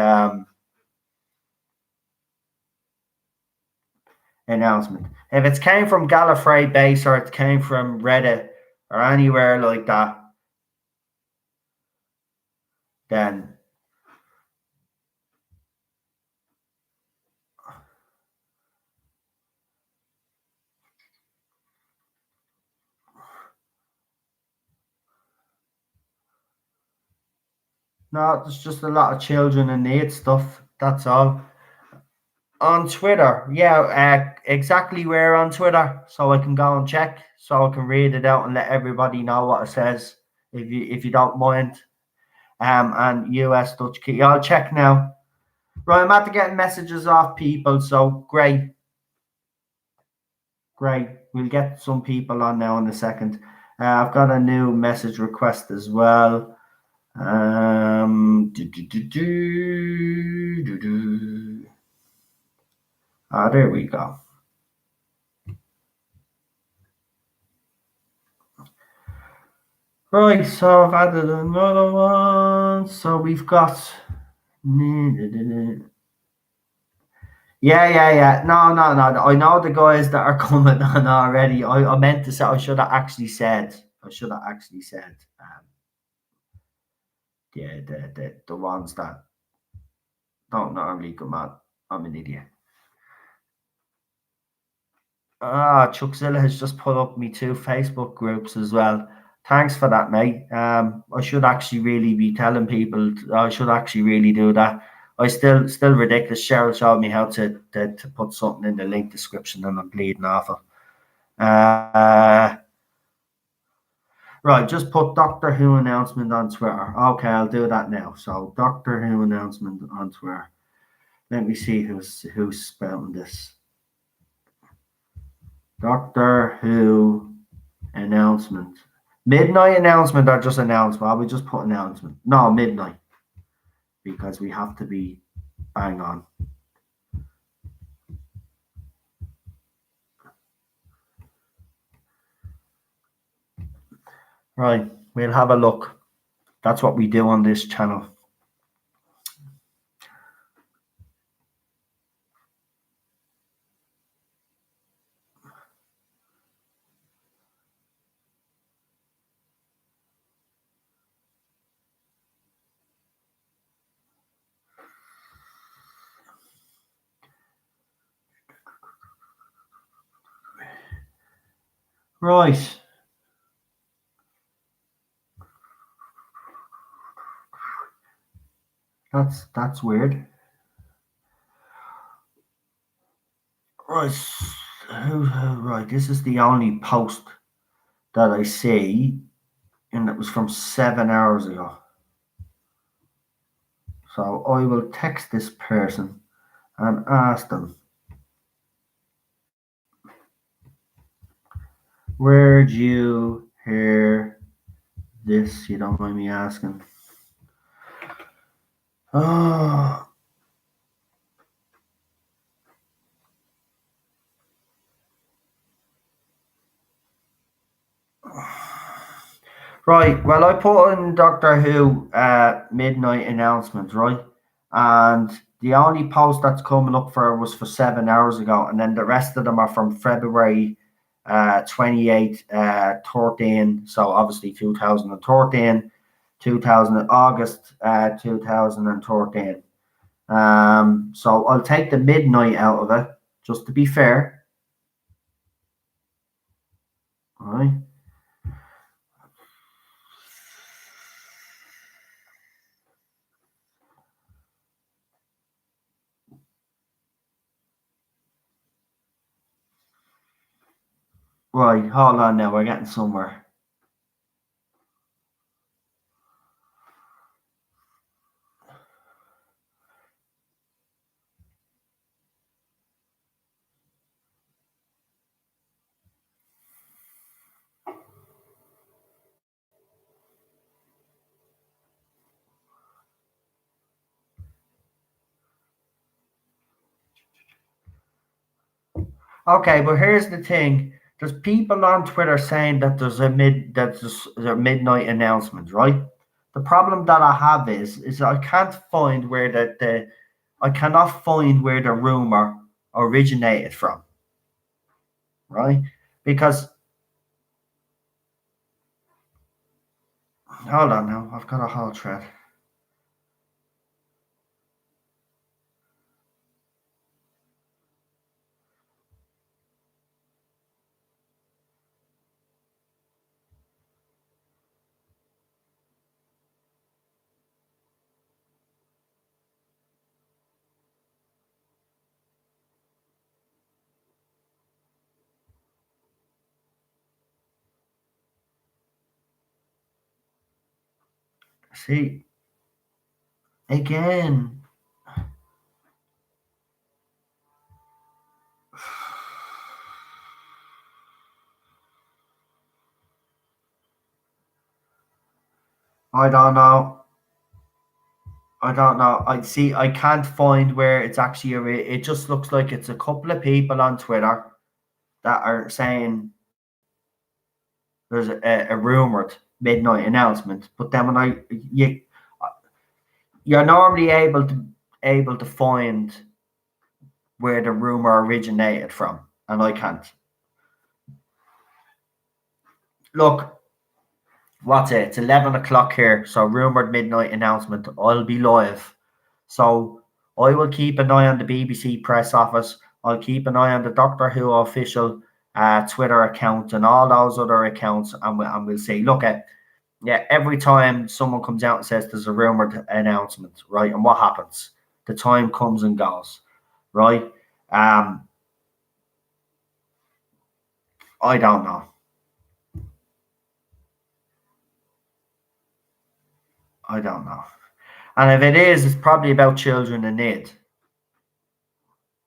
announcement. If it's came from Gallifrey base or it came from Reddit or anywhere like that, then no, there's just a lot of children in need stuff. That's all. On Twitter, yeah, exactly where on Twitter, so I can go and check, so I can read it out and let everybody know what it says, if you don't mind. And US Dutch key. I'll check now. Right, I'm after getting messages off people, so great. Great. We'll get some people on now in a second. I've got a new message request as well. There we go. Right, so I've added another one. So we've got. Yeah. No. I know the guys that are coming on already. I meant to say, I should have actually said. Yeah, the ones that don't normally come on. I'm an idiot. Chuckzilla has just put up me 2 Facebook groups as well. Thanks for that, mate. I should actually really be telling people. I should actually really do that. I still ridiculous. Cheryl showed me how to put something in the link description, and I'm bleeding awful. Right, just put Doctor Who announcement on Twitter. Okay, I'll do that now. So Doctor Who announcement on Twitter. Let me see who's spelling this. Doctor Who announcement. Midnight announcement or just announcement? Well, we just put announcement. No, midnight. Because we have to be bang on. Right, we'll have a look. That's what we do on this channel. Right. That's weird. Right. Right. This is the only post that I see, and it was from 7 hours ago. So I will text this person and ask them, where'd you hear this? You don't mind me asking. Oh. Right, well, I put in Doctor Who midnight announcements, right? And the only post that's coming up for was for 7 hours ago, and then the rest of them are from February 28, 13. So obviously 2013, 2000 August 2013. So I'll take the midnight out of it, just to be fair. All right. Right, hold on now, we're getting somewhere. Okay, but here's the thing. There's people on Twitter saying that there's a midnight announcement, right? The problem that I have is I can't find where I cannot find where the rumor originated from. right? Because hold on now, I've got a whole thread. See, again, I don't know. I don't know. I see. I can't find where it's actually. It just looks like it's a couple of people on Twitter that are saying there's a rumored midnight announcement. But then when you're normally able to find where the rumor originated from, and I can't. Look, what's it? It's 11 o'clock here, so rumored midnight announcement. I'll be live, so I will keep an eye on the BBC press office. I'll keep an eye on the Doctor Who official Twitter account and all those other accounts, and we'll see. Look at every time someone comes out and says there's a rumored announcement, right? And what happens? The time comes and goes, right? I don't know. I don't know. And if it is, it's probably about children in need.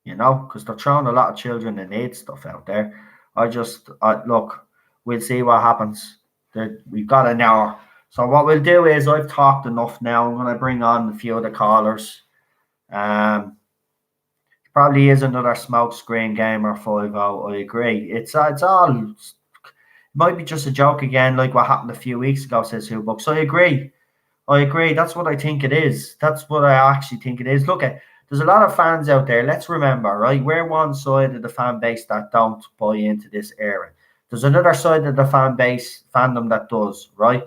Because they're throwing a lot of children in need stuff out there. Look, we'll see what happens. We've got an hour. So what we'll do is I've talked enough now. I'm going to bring on a few of the callers. Probably is another smoke screen game or 5-0. I agree. It's all. It might be just a joke again, like what happened a few weeks ago, says Who Books. I agree. That's what I think it is. That's what I actually think it is. Look, there's a lot of fans out there. Let's remember, right? We're one side of the fan base that don't buy into this era. There's another side of the fandom that does, right?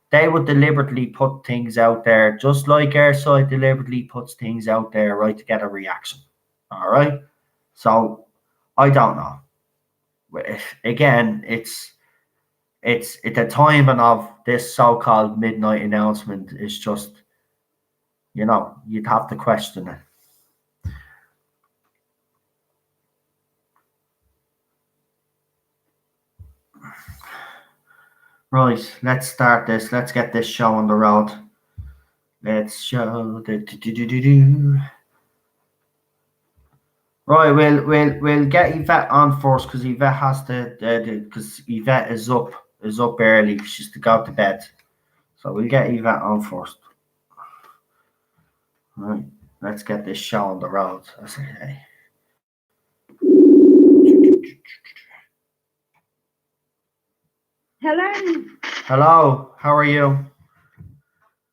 They would deliberately put things out there, just like our side deliberately puts things out there, right, to get a reaction. All right. So I don't know. Again, it's the timing of this so-called midnight announcement is just, you'd have to question it. Right, let's start this. Let's get this show on the road. Let's show the Right, we'll get Yvette on first because Yvette has to because Yvette is up early. She's to go to bed. So we'll get Yvette on first. Right, let's get this show on the road. Okay. Hello. Hello, how are you?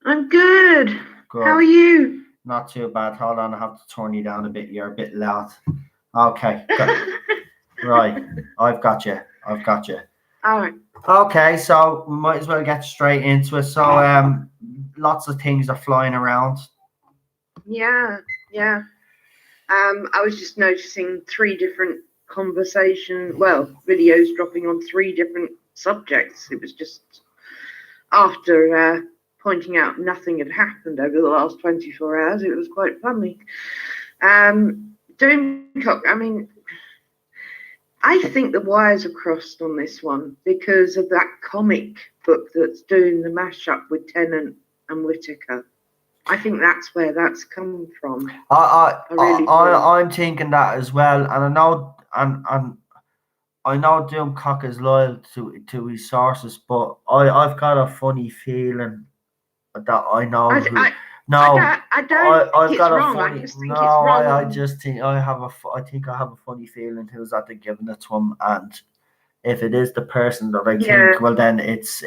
I'm good. How are you? Not too bad. Hold on, I have to turn you down a bit. You're a bit loud. Okay, right. I've got you. All right. Okay, so we might as well get straight into it. So, lots of things are flying around. Yeah. I was just noticing 3 different videos dropping on 3 different subjects. It was just after pointing out nothing had happened over the last 24 hours. It was quite funny. Doomcock, I mean, I think the wires are crossed on this one because of that comic book that's doing the mashup with Tennant and Whittaker. I think that's where that's come from. I'm thinking that as well, and I know, I know Doomcock is loyal to his sources, but I've got a funny feeling that I know. I don't think it's wrong. I just think it's wrong. I just think I have a funny feeling who's at the giving it to him, and if it is the person that I think, well then it's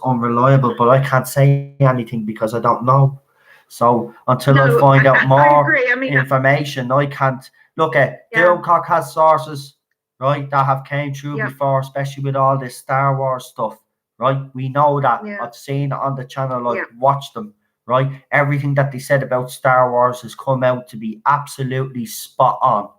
unreliable. But I can't say anything because I don't know. So until I find out more information, I can't look at Doomcock has sources. right, that have came through Yeah. before, especially with all this Star Wars stuff, right? We know that. Yeah. I've seen it on the channel, I've Yeah. watched them, right? Everything that they said about Star Wars has come out to be absolutely spot on,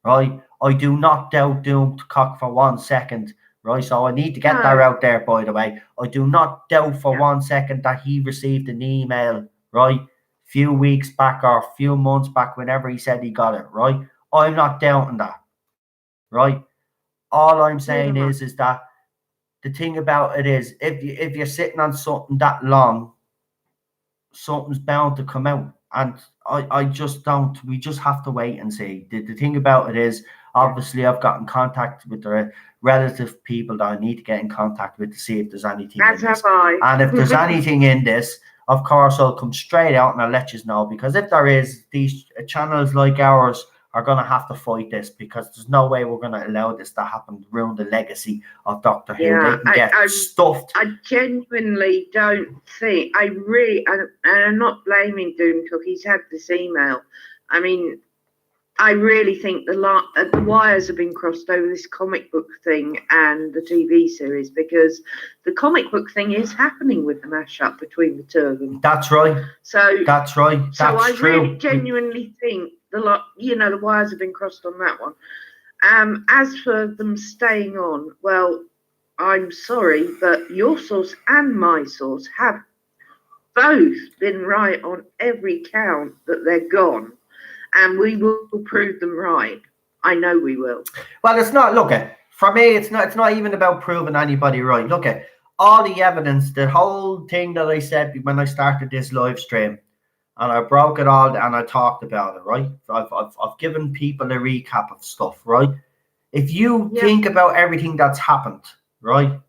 right? I do not doubt Doomcock for 1 second, right? So I need to get that No. out there, by the way. I do not doubt for Yeah. 1 second that he received an email, right? Few weeks back or a few months back, whenever he said he got it, right? I'm not doubting that, right? All I'm Neither saying am I. is that the thing about it is, if you're sitting on something that long, something's bound to come out. And I just don't. We just have to wait and see. The thing about it is, obviously, I've got in contact with the relative people that I need to get in contact with to see if there's anything As in have this. I. And if there's anything in this, of course, I'll come straight out and I'll let you know. Because if there is, these channels like ours are going to have to fight this, because there's no way we're going to allow this to happen, ruin the legacy of Doctor Who. They Yeah, can get stuffed. I genuinely don't think, and I'm not blaming Doomcock, he's had this email. I mean, I really think the wires have been crossed over this comic book thing and the TV series, because the comic book thing is happening with the mashup between the two of them. That's right. So that's right. So That's I true. really genuinely think the wires have been crossed on that one. As for them staying on, well, I'm sorry, but your source and my source have both been right on every count that they're gone, and we will prove them right. I know we will. Well, it's not. Look at, for me, it's not. It's not even about proving anybody right. Look at all the evidence. The whole thing that I said when I started this live stream, and I broke it all and I talked about it. Right. I've given people a recap of stuff. Right. If you think about everything that's happened, right,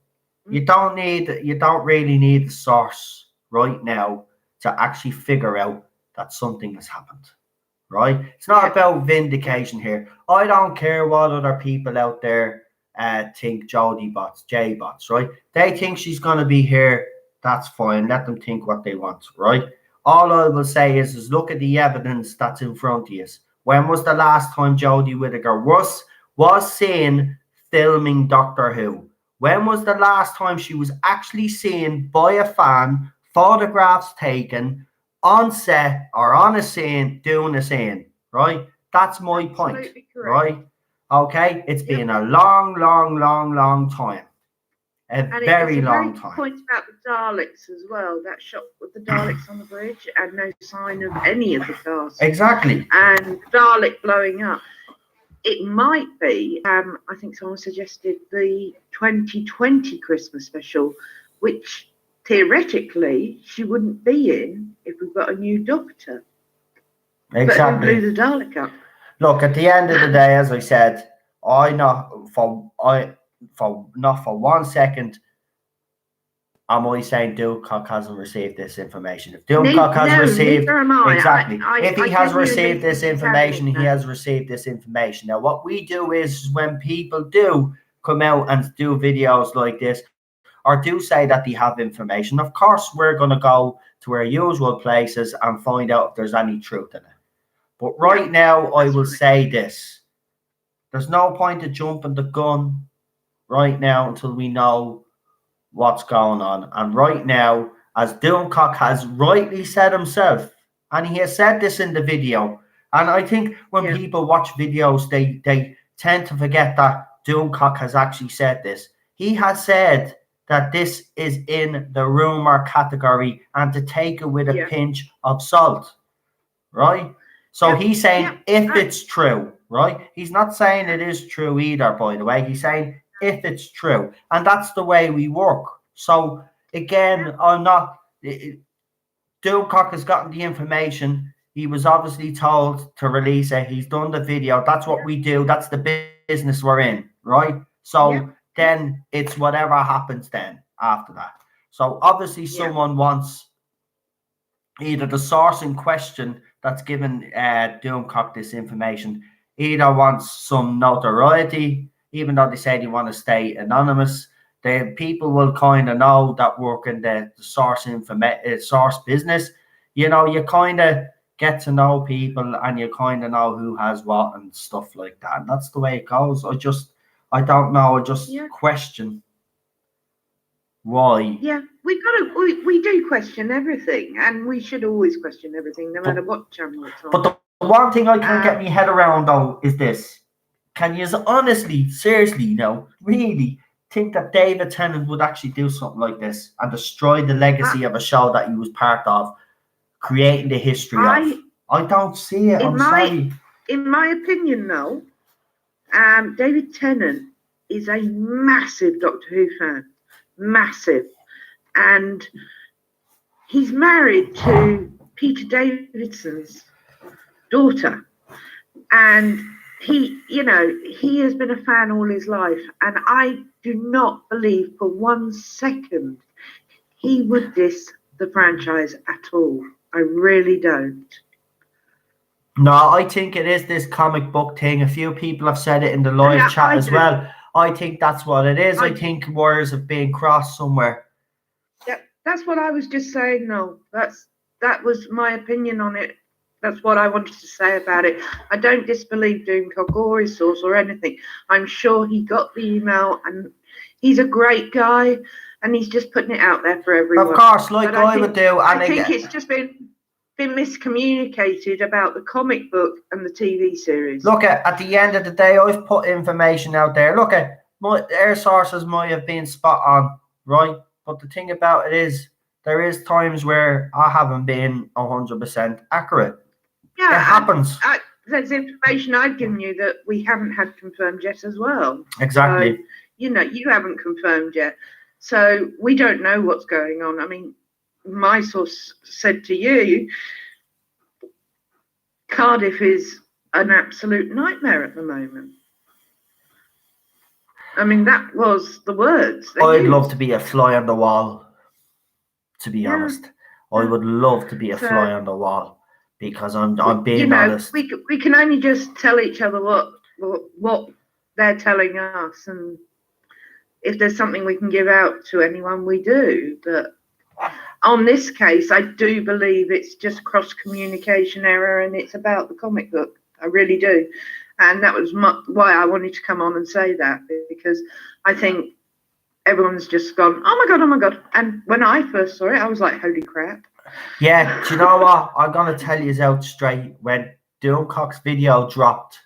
you don't really need the source right now to actually figure out that something has happened. Right? It's not about vindication here. I don't care what other people out there think J bots, right? They think she's going to be here. That's fine. Let them think what they want, right? All I will say is look at the evidence that's in front of you. When was the last time Jodie Whittaker was seen filming Doctor Who? When was the last time she was actually seen by a fan, photographs taken, on set or on a scene, doing a scene, right? That's my point, right? Okay, it's been a long time, very long time. Point about the Daleks as well. That shot with the Daleks on the bridge and no sign of any of the cast. Exactly. And Dalek blowing up. It might be. I think someone suggested the 2020 Christmas special, which theoretically she wouldn't be in if we've got a new Doctor. Exactly. But blew the Dalek up. Look, at the end of the day, as I said, not for 1 second am I saying Doomcock hasn't received this information. If Doomcock has received, exactly, if he has received this information, he has received this information. Now, what we do is when people do come out and do videos like this, or do say that they have information, of course, we're going to go to our usual places and find out if there's any truth in it. But right now, I will say this. There's no point of jumping the gun right now until we know what's going on. And right now, as Doomcock has rightly said himself, and he has said this in the video, and I think when people watch videos, they tend to forget that Doomcock has actually said this. He has said that this is in the rumor category and to take it with a pinch of salt, right? So he's saying if it's true, right? He's not saying it is true either, by the way. He's saying if it's true. And that's the way we work. So again, I'm not. Doomcock has gotten the information. He was obviously told to release it. He's done the video. That's what we do. That's the business we're in, right? So then it's whatever happens then after that. So obviously someone wants either the source in question that's given Doomcock this information either wants some notoriety, even though they say they want to stay anonymous. The people will kind of know that work in the source source business. You know, you kind of get to know people and you kind of know who has what and stuff like that. And that's the way it goes. I don't know. I just Yeah. question why. Yeah, we do question everything, and we should always question everything, no matter what channel it's on. But the one thing I can't get my head around though is this: can you honestly, seriously, really think that David Tennant would actually do something like this and destroy the legacy of a show that he was part of, creating the history of? I don't see it. I'm sorry. In my opinion, though, David Tennant is a massive Doctor Who fan, massive, and he's married to Peter Davidson's daughter, and he has been a fan all his life, and I do not believe for 1 second he would diss the franchise at all. I really don't. No, I think it is this comic book thing. A few people have said it in the live chat as well. I think that's what it is. I think wires have been crossed somewhere. Yeah, that's what I was just saying. No, that was my opinion on it. That's what I wanted to say about it. I don't disbelieve Doomcock or his source or anything. I'm sure he got the email, and he's a great guy, and he's just putting it out there for everyone. Of course, like I would do. I think it's just been miscommunicated about the comic book and the TV series. Look, at the end of the day, I've put information out there. Look, air sources might have been spot on, right? But the thing about it is, there is times where I haven't been 100% accurate. Yeah, it happens. There's information I've given you that we haven't had confirmed yet as well. Exactly. So, you haven't confirmed yet. So we don't know what's going on. I mean, my source said to you, Cardiff is an absolute nightmare at the moment. I mean, that was the words. I'd love to be a fly on the wall, to be honest. I would love to be a fly on the wall, because I'm being honest. We can only just tell each other what they're telling us, and if there's something we can give out to anyone, we do. But on this case, I do believe it's just cross-communication error, and it's about the comic book. I really do. And that was why I wanted to come on and say that, because I think everyone's just gone, oh my God. And when I first saw it, I was like, holy crap. Yeah, do you know what? I'm going to tell you out straight. When Doomcock's video dropped,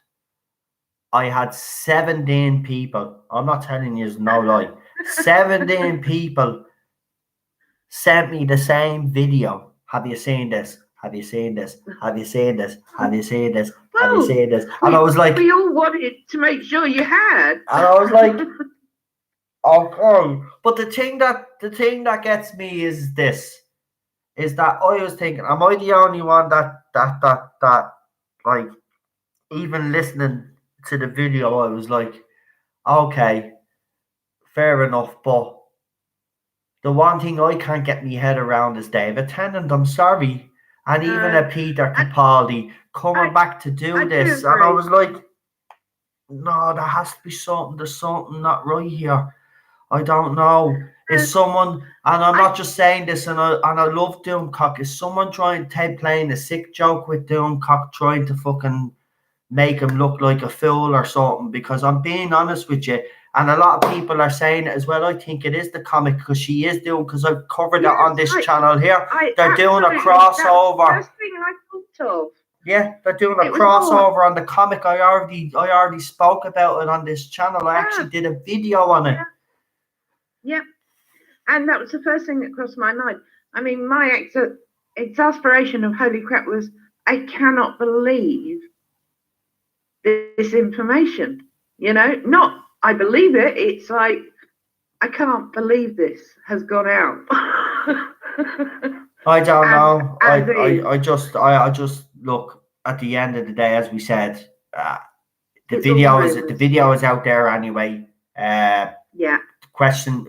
I had 17 people. I'm not telling you, no lie. 17 people sent me the same video. Have you seen this? Have you seen this? Have you seen this? Have you seen this? Have you seen this? And I was like, we all wanted to make sure you had. And I was like, okay. But the thing that gets me is this: is that I was thinking, am I the only one that like, even listening to the video, I was like, okay, fair enough, but the one thing I can't get my head around is David Tennant. I'm sorry. And even a Peter Capaldi coming back to do this. And I was like, no, there has to be something. There's something not right here. I don't know. Is someone, and I'm not just saying this, and I love Doomcock, is someone playing a sick joke with Doomcock, trying to fucking make him look like a fool or something? Because I'm being honest with you, and a lot of people are saying it as well. I think it is the comic, because she is doing, because I've covered it on this channel here. They're doing a crossover. That's the first thing I thought of. Yeah, they're doing a crossover on the comic. I already spoke about it on this channel. I actually did a video on it. Yeah. And that was the first thing that crossed my mind. I mean, my exasperation of holy crap was, I cannot believe this information. Not I believe it. It's like, I can't believe this has gone out. I don't know. I just look, at the end of the day, as we said, the video is out there anyway. The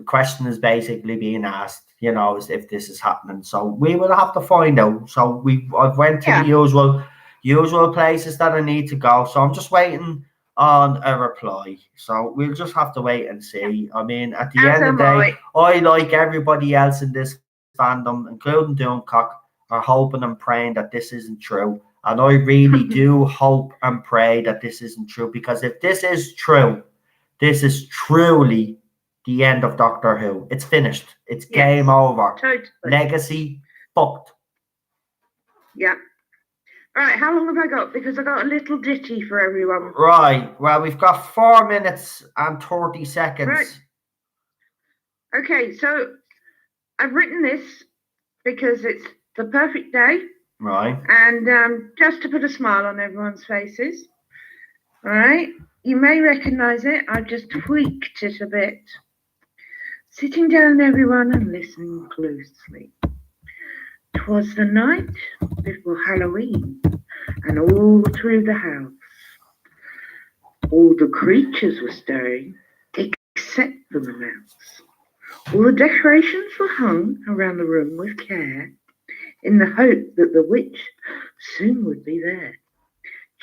question is basically being asked, is if this is happening. So we will have to find out. So I've went to the usual places that I need to go. So I'm just waiting on a reply. So we'll just have to wait and see. I mean, at the end of the day, I, like everybody else in this fandom, including Doomcock, are hoping and praying that this isn't true. And I really do hope and pray that this isn't true, because if this is true, This is truly the end of Doctor Who. It's finished. It's game over. Totally. Legacy fucked. Yeah. Right, how long have I got? Because I got a little ditty for everyone. Right. Well, we've got 4 minutes and 30 seconds. Right. Okay, so I've written this because it's the perfect day. Right. And just to put a smile on everyone's faces. All right. You may recognise it. I've just tweaked it a bit. Sitting down, everyone, and listening closely. 'Twas the night before Halloween, and all through the house, all the creatures were stirring, except for the mouse. All the decorations were hung around the room with care, in the hope that the witch soon would be there.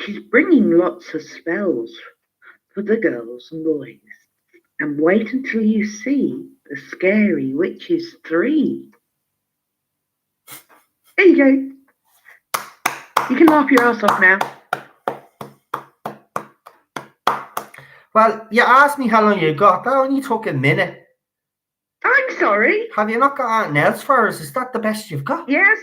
She's bringing lots of spells for the girls and boys. And wait until you see the scary witches 3. There you go. You can laugh your ass off now. Well, you asked me how long you got. That only took a minute. I'm sorry. Have you not got anything else for us? Is that the best you've got? Yes.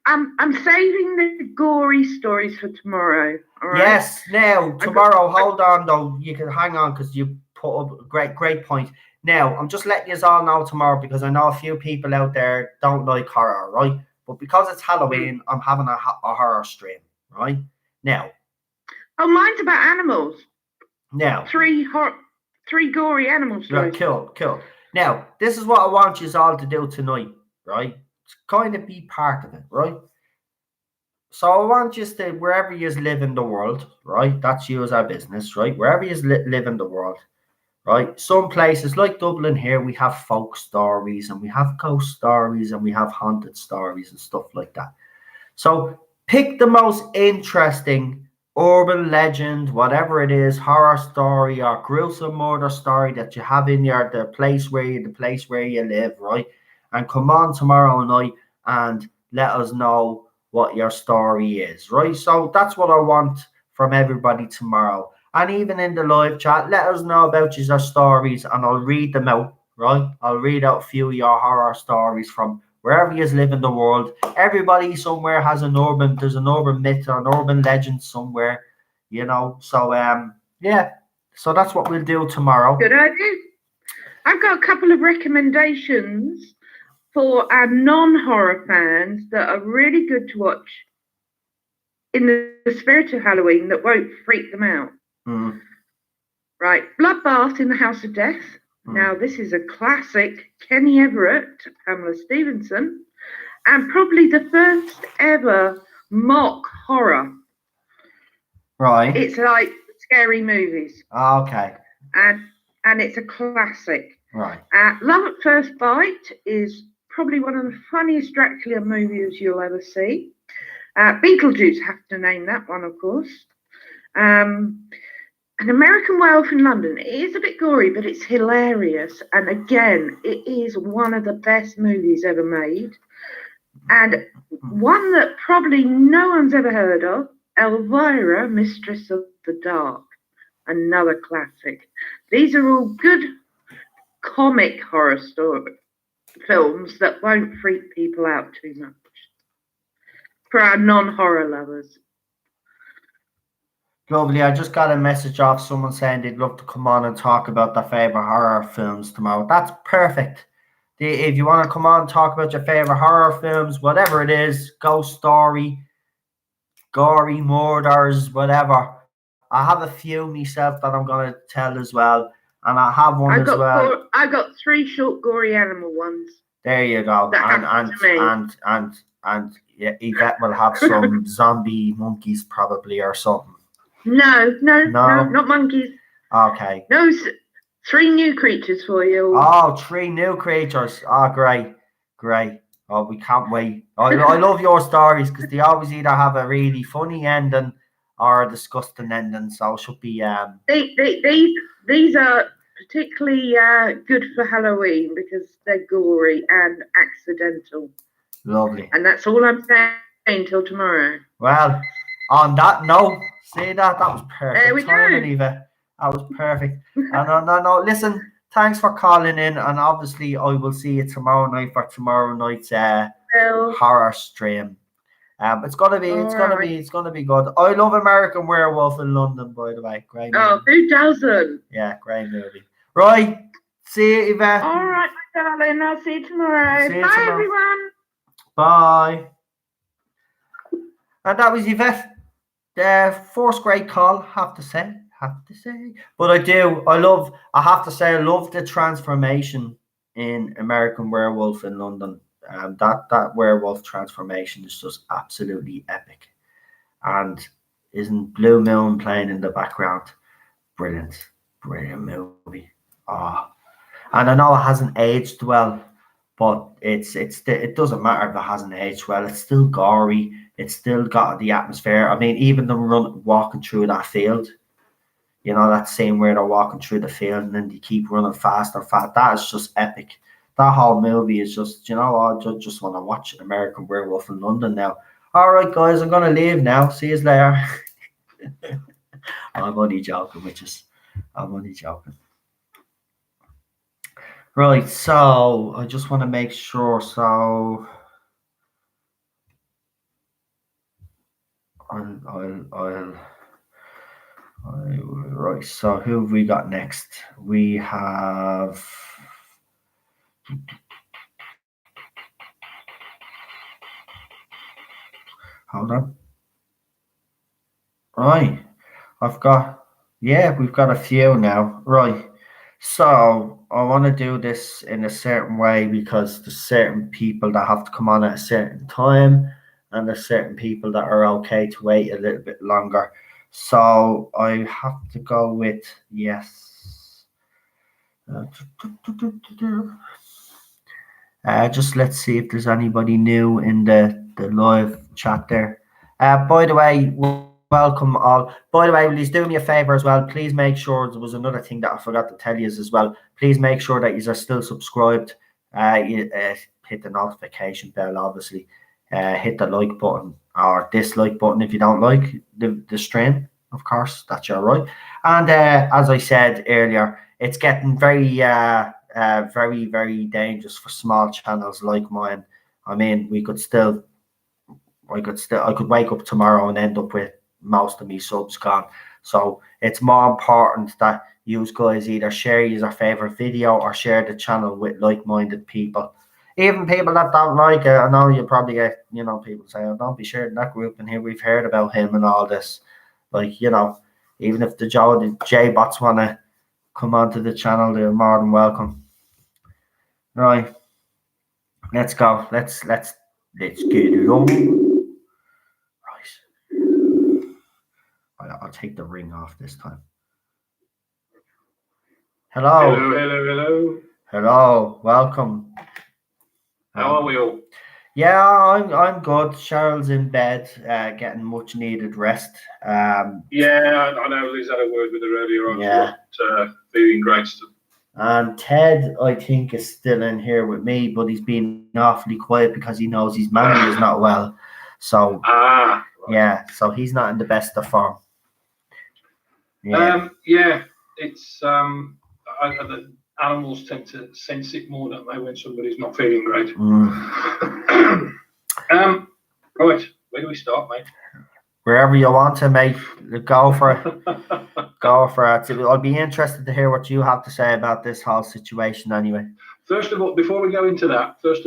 I'm saving the gory stories for tomorrow. All right? Yes. Now, tomorrow, hold on though. You can hang on because you put up a great point. Now, I'm just letting you all know tomorrow because I know a few people out there don't like horror, right? But because it's Halloween, I'm having a horror stream, right? Now. Oh, mine's about animals. Now. 3 gory animal stories. Right, cool. Now, this is what I want you all to do tonight, right? It's kind of be part of it, right? So I want you to, wherever you live in the world, right? That's you as our business, right? Wherever you live in the world, right? Some places like Dublin here, we have folk stories and we have ghost stories and we have haunted stories and stuff like that. So pick the most interesting urban legend, whatever it is, horror story or gruesome murder story that you have in the place where you live, right? And come on tomorrow night and let us know what your story is, right? So that's what I want from everybody tomorrow. And even in the live chat, let us know about your stories and I'll read them out, right? I'll read out a few of your horror stories from wherever you live in the world. Everybody somewhere has there's an urban myth or an urban legend somewhere, you know. So yeah. So that's what we'll do tomorrow. Good idea. I've got a couple of recommendations for our non-horror fans that are really good to watch in the spirit of Halloween that won't freak them out. Mm. Right. Bloodbath in the House of Death. Now, this is a classic, Kenny Everett, Pamela Stevenson, and probably the first ever mock horror. Right. It's like scary movies. Oh, okay. And it's a classic. Right. Love at First Bite is probably one of the funniest Dracula movies you'll ever see. Beetlejuice, have to name that one, of course. An American Werewolf in London. It is a bit gory, but it's hilarious. And again, it is one of the best movies ever made. And one that probably no one's ever heard of, Elvira, Mistress of the Dark. Another classic. These are all good comic horror films that won't freak people out too much. For our non-horror lovers. Lovely. I just got a message off someone saying they'd love to come on and talk about their favorite horror films tomorrow. That's perfect. If you want to come on and talk about your favorite horror films, whatever it is, ghost story, gory murders, whatever. I have a few myself that I'm going to tell as well. And I have one as well. I got 3 short gory animal ones. There you go. And yeah, Yvette will have some zombie monkeys probably or something. No, not monkeys. Okay. No, 3 new creatures for you. Oh, 3 new creatures. Oh, great. Oh, we can't wait. I love your stories because they always either have a really funny ending or a disgusting ending. So it should be. These are particularly good for Halloween because they're gory and accidental. Lovely. And that's all I'm saying till tomorrow. Well, on that note, see that was perfect. There we go. Eva. That was perfect. And no. Listen, thanks for calling in, and obviously I will see you tomorrow night for tomorrow night's Well, horror stream. It's gonna be good. I love American Werewolf in London, by the way. Great movie. oh, who doesn't? Yeah, great movie. Right, see you, Yvette. All right, my darling. I'll see you tomorrow. See you Bye, tomorrow. everyone. Bye. And that was Yvette. First great call, have to say. But I have to say, I love the transformation in American Werewolf in London. That werewolf transformation is just absolutely epic. And isn't Blue Moon playing in the background? Brilliant movie. Ah, and I know it hasn't aged well, but it doesn't matter if it hasn't aged well. It's still gory. It's still got the atmosphere. I mean, even them walking through that field, that scene where they're walking through the field and then they keep running faster. That is just epic. That whole movie is just, I just want to watch American Werewolf in London now. All right, guys, I'm gonna leave now. See you later. I'm only joking, I'm only joking. Right, so I just want to make sure. So right. So who have we got next? We have. Hold on. Right, we've got a few now. Right. So I want to do this in a certain way because there's certain people that have to come on at a certain time, and there's certain people that are okay to wait a little bit longer. So I have to go with yes. Just let's see if there's anybody new in the live chat there. By the way, welcome all. By the way, please do me a favor as well. Please make sure there was another thing that I forgot to tell you as well. Please make sure that you are still subscribed. Hit the notification bell, obviously. Hit the like button or dislike button if you don't like the stream. Of course, that's your right. And as I said earlier, it's getting very, very dangerous for small channels like mine. I mean, I could wake up tomorrow and end up with most of me subs gone. So it's more important that you guys either share your favorite video or share the channel with like-minded people. Even people that don't like it. I know you probably get, people say, oh, don't be sharing that group in here. We've heard about him and all this. Like, even if the J-bots want to come onto the channel, they're more than welcome. Right. Let's go. Let's get it on. I'll take the ring off this time. Hello. Hello. Welcome. How are we all? Yeah, I'm good. Cheryl's in bed, getting much needed rest. Yeah, I know Liz had a word with her earlier on. Yeah. Feeling great stuff. And Ted, I think, is still in here with me, but he's been awfully quiet because he knows his mammy is not well. So right. Yeah, so he's not in the best of form. Yeah, it's the animals tend to sense it more, don't they, when somebody's not feeling great. Right, where do we start, mate? Wherever you want to, mate. Go for it. Go for it. I'll be interested to hear what you have to say about this whole situation anyway. First of all, before we go into that, I'm just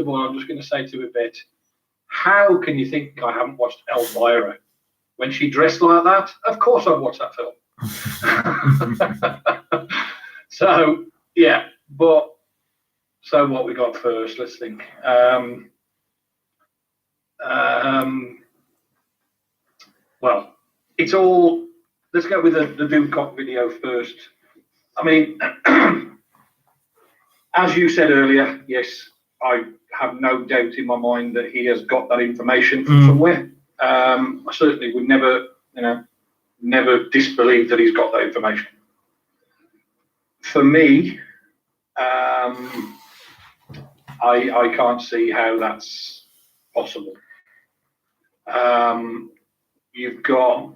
going to say to Yvette, how can you think I haven't watched Elvira? When she dressed like that, of course I've watched that film. So, yeah, so what we got first, let's think. Well, it's all, let's go with the Doomcock video first. I mean, as you said earlier, yes, I have no doubt in my mind that he has got that information from somewhere. I certainly would never disbelieve that he's got that information. For me, I can't see how that's possible. You've got,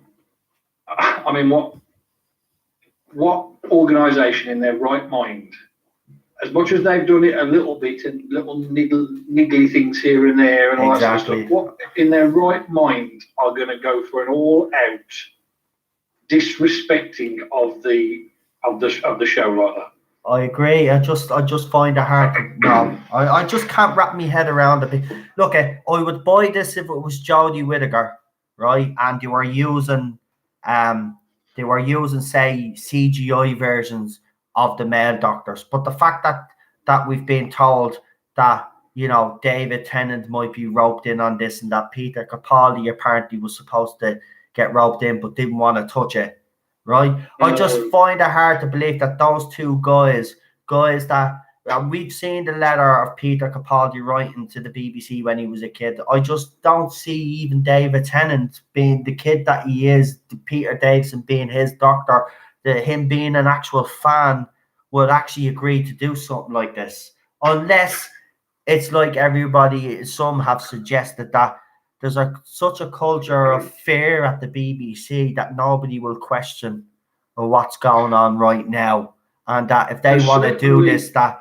I mean, what organisation in their right mind, as much as they've done it a little bit and little niggly things here and there and all that sort of stuff, what in their right mind are going to go for an all-out disrespecting of the show like that? I agree. I just find it hard to no. I just can't wrap my head around it. Look, I would buy this if it was Jodie Whittaker, right? And they were using say CGI versions of the male doctors. But the fact that we've been told that, you know, David Tennant might be roped in on this and that Peter Capaldi apparently was supposed to get roped in but didn't want to touch it. Right, I just find it hard to believe that those two guys that we've seen the letter of Peter Capaldi writing to the BBC when he was a kid. I just don't see even David Tennant being the kid that he is, Peter Davison being his doctor, him being an actual fan would actually agree to do something like this, unless it's like some have suggested that there's such a culture of fear at the BBC that nobody will question what's going on right now, and that if they want to do this, that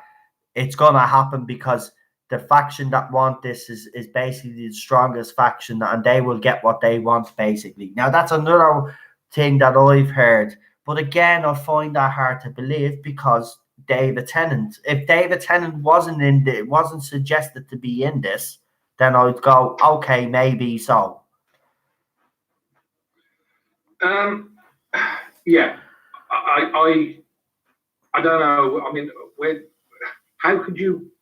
it's going to happen because the faction that want this is basically the strongest faction, and they will get what they want basically. Now that's another thing that I've heard, but again I find that hard to believe because David Tennant. If David Tennant wasn't suggested to be in this, then I'd go, okay, maybe so. Yeah, I don't know. I mean, how could you?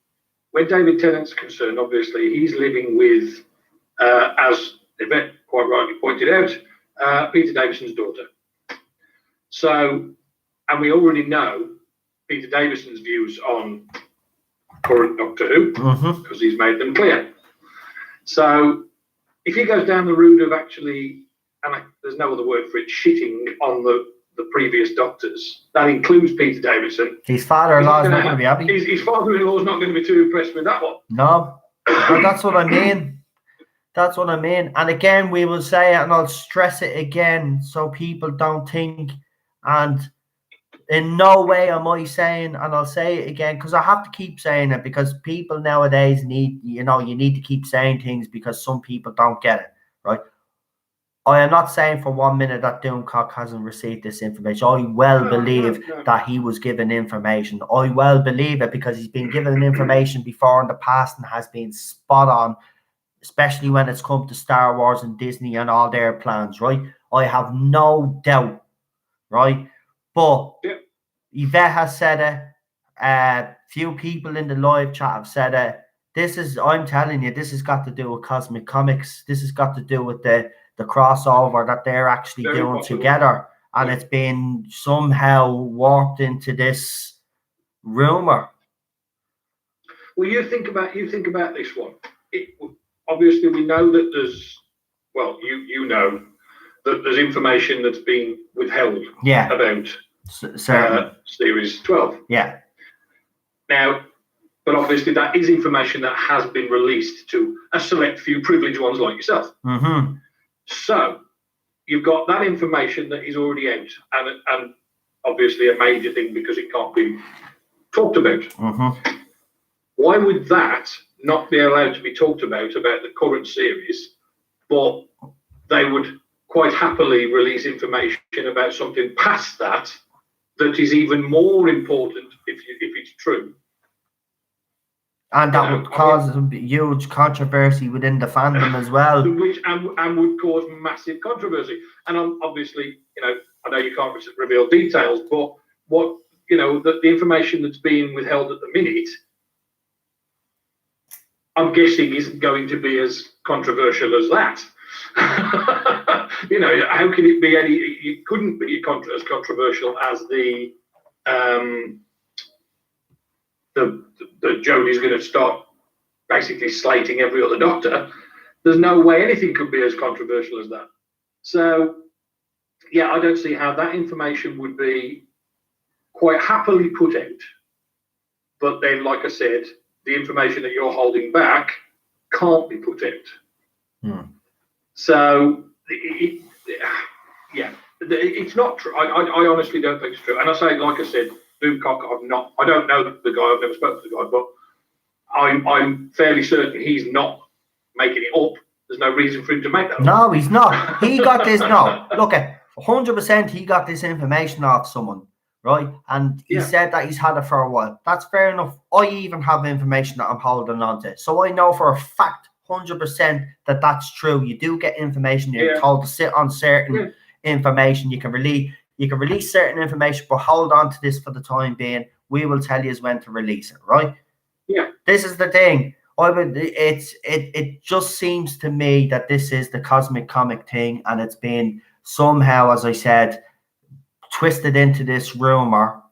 Where David Tennant's concerned, obviously, he's living with, as Yvette quite rightly pointed out, Peter Davison's daughter. So, and we already know Peter Davison's views on current Doctor Who because he's made them clear. So if he goes down the route of actually, and there's no other word for it, shitting on the previous doctors, that includes Peter Davison. His father-in-law is not going to be happy. His father-in-law is not going to be too impressed with that one. No, that's what I mean. That's what I mean. And again, we will say it, and I'll stress it again so people don't think, and in no way am I saying, and I'll say it again because I have to keep saying it because people nowadays you need to keep saying things because some people don't get it, right? I am not saying for 1 minute that Doomcock hasn't received this information. I believe that he was given information. I well believe it because he's been given information before in the past and has been spot on, especially when it's come to Star Wars and Disney and all their plans, right? I have no doubt, right? But Yvette has said it. Few people in the live chat have said it. I'm telling you, this has got to do with Cosmic Comics. This has got to do with the crossover that they're actually doing together. And it's been somehow warped into this rumor. Well, you think about this one. Obviously, we know that there's, well, you know that there's information that's been withheld about Series 12. Yeah. Now, but obviously that is information that has been released to a select few privileged ones like yourself. So you've got that information that is already out, and obviously a major thing because it can't be talked about. Why would that not be allowed to be talked about the current series, but they would quite happily release information about something past that is even more important if it's true? And that would cause a huge controversy within the fandom as well. Which and would cause massive controversy. And obviously, I know you can't reveal details, but what, the information that's being withheld at the minute, I'm guessing isn't going to be as controversial as that. How can it be it couldn't be as controversial as the Jodie's going to start basically slating every other doctor. There's no way anything could be as controversial as that. So, yeah, I don't see how that information would be quite happily put out. But then, like I said, the information that you're holding back can't be put out. So, It's not true. I honestly don't think it's true. And I say, like I said, Doomcock, I don't know the guy. I've never spoken to the guy, but I'm fairly certain he's not making it up. There's no reason for him to make that up. No, he's not. He got this. No, look at 100%. He got this information off someone, right? And he said that he's had it for a while. That's fair enough. I even have information that I'm holding on to, so I know for a fact, 100%, that that's true. You do get information. You're told to sit on certain information. You can release certain information, but hold on to this for the time being. We will tell you when to release it, right? Yeah. This is the thing. It just seems to me that this is the cosmic comic thing, and it's been somehow, as I said, twisted into this rumor,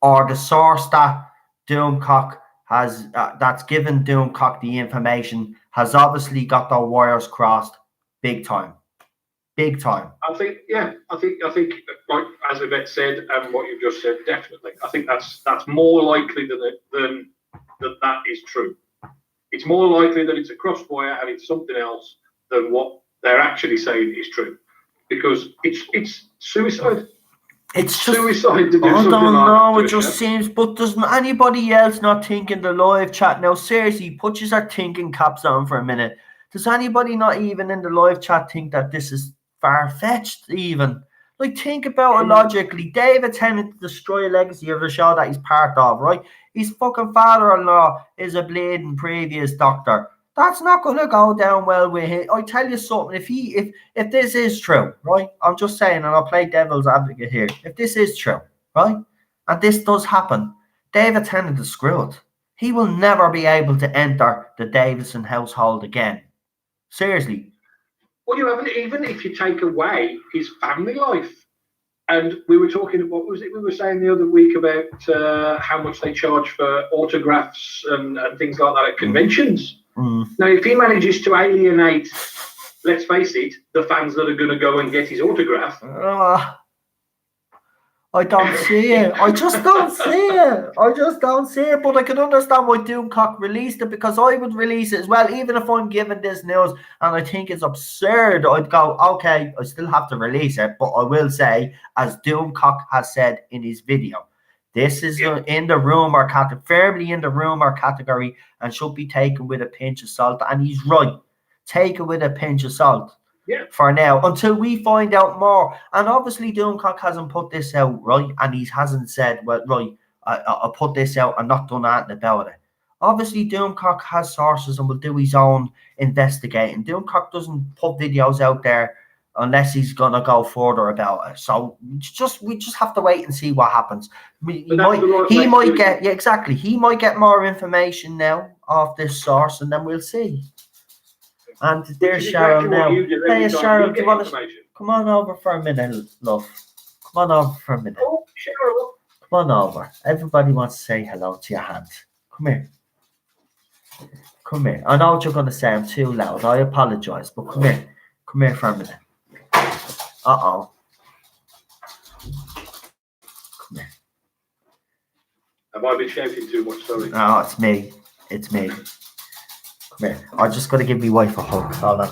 or the source that Doomcock has that's given Doomcock the information has obviously got the wires crossed, big time. I think, like as Yvette said, and what you've just said, definitely. I think that's more likely than that is true. It's more likely that it's a crosswire and it's something else than what they're actually saying is true, because it's suicide. It's suicide to do I something don't like know. that. It just seems. But doesn't anybody else not think in the live chat now? Seriously, put your thinking caps on for a minute. Does anybody not even in the live chat think that this is far fetched? Even like think about it logically. David Tennant to destroy a legacy of the show that he's part of, right? His fucking father-in-law is a bleeding previous doctor. That's not going to go down well with him. I tell you something. If this is true, right? I'm just saying, and I'll play devil's advocate here. If this is true, right, and this does happen, David Tennant is screwed. He will never be able to enter the Davidson household again. Seriously. Well, you haven't, even if you take away his family life. And we were talking, what was it we were saying the other week about how much they charge for autographs and things like that at conventions. Now, if he manages to alienate, let's face it, the fans that are going to go and get his autograph. I don't see it. I just don't see it. But I can understand why Doomcock released it, because I would release it as well. Even if I'm given this news and I think it's absurd, I'd go, okay, I still have to release it. But I will say, as Doomcock has said in his video, this is in the rumor category, firmly in the rumor category, and should be taken with a pinch of salt. And he's right. Take it with a pinch of salt. Yeah. For now, until we find out more. And obviously Doomcock hasn't put this out, right? And he hasn't said, well, right, I'll put this out and not done anything about it. Obviously Doomcock has sources and will do his own investigating. Doomcock doesn't put videos out there unless he's going to go further about it. So we just have to wait and see what happens. He might get more information now off this source, and then we'll see. And there's Cheryl now. Hey, Cheryl, do you want to come on over for a minute, love? Come on over for a minute. Oh, Cheryl. Come on over. Everybody wants to say hello to your hand. Come here. Come here. I know what you're going to say. I'm too loud. I apologize, but come here. Come here for a minute. Uh-oh. Come here. Have I been shouting too much? Sorry. No, it's me. It's me. Come here. I'm just going to give my wife a hug. Hold on.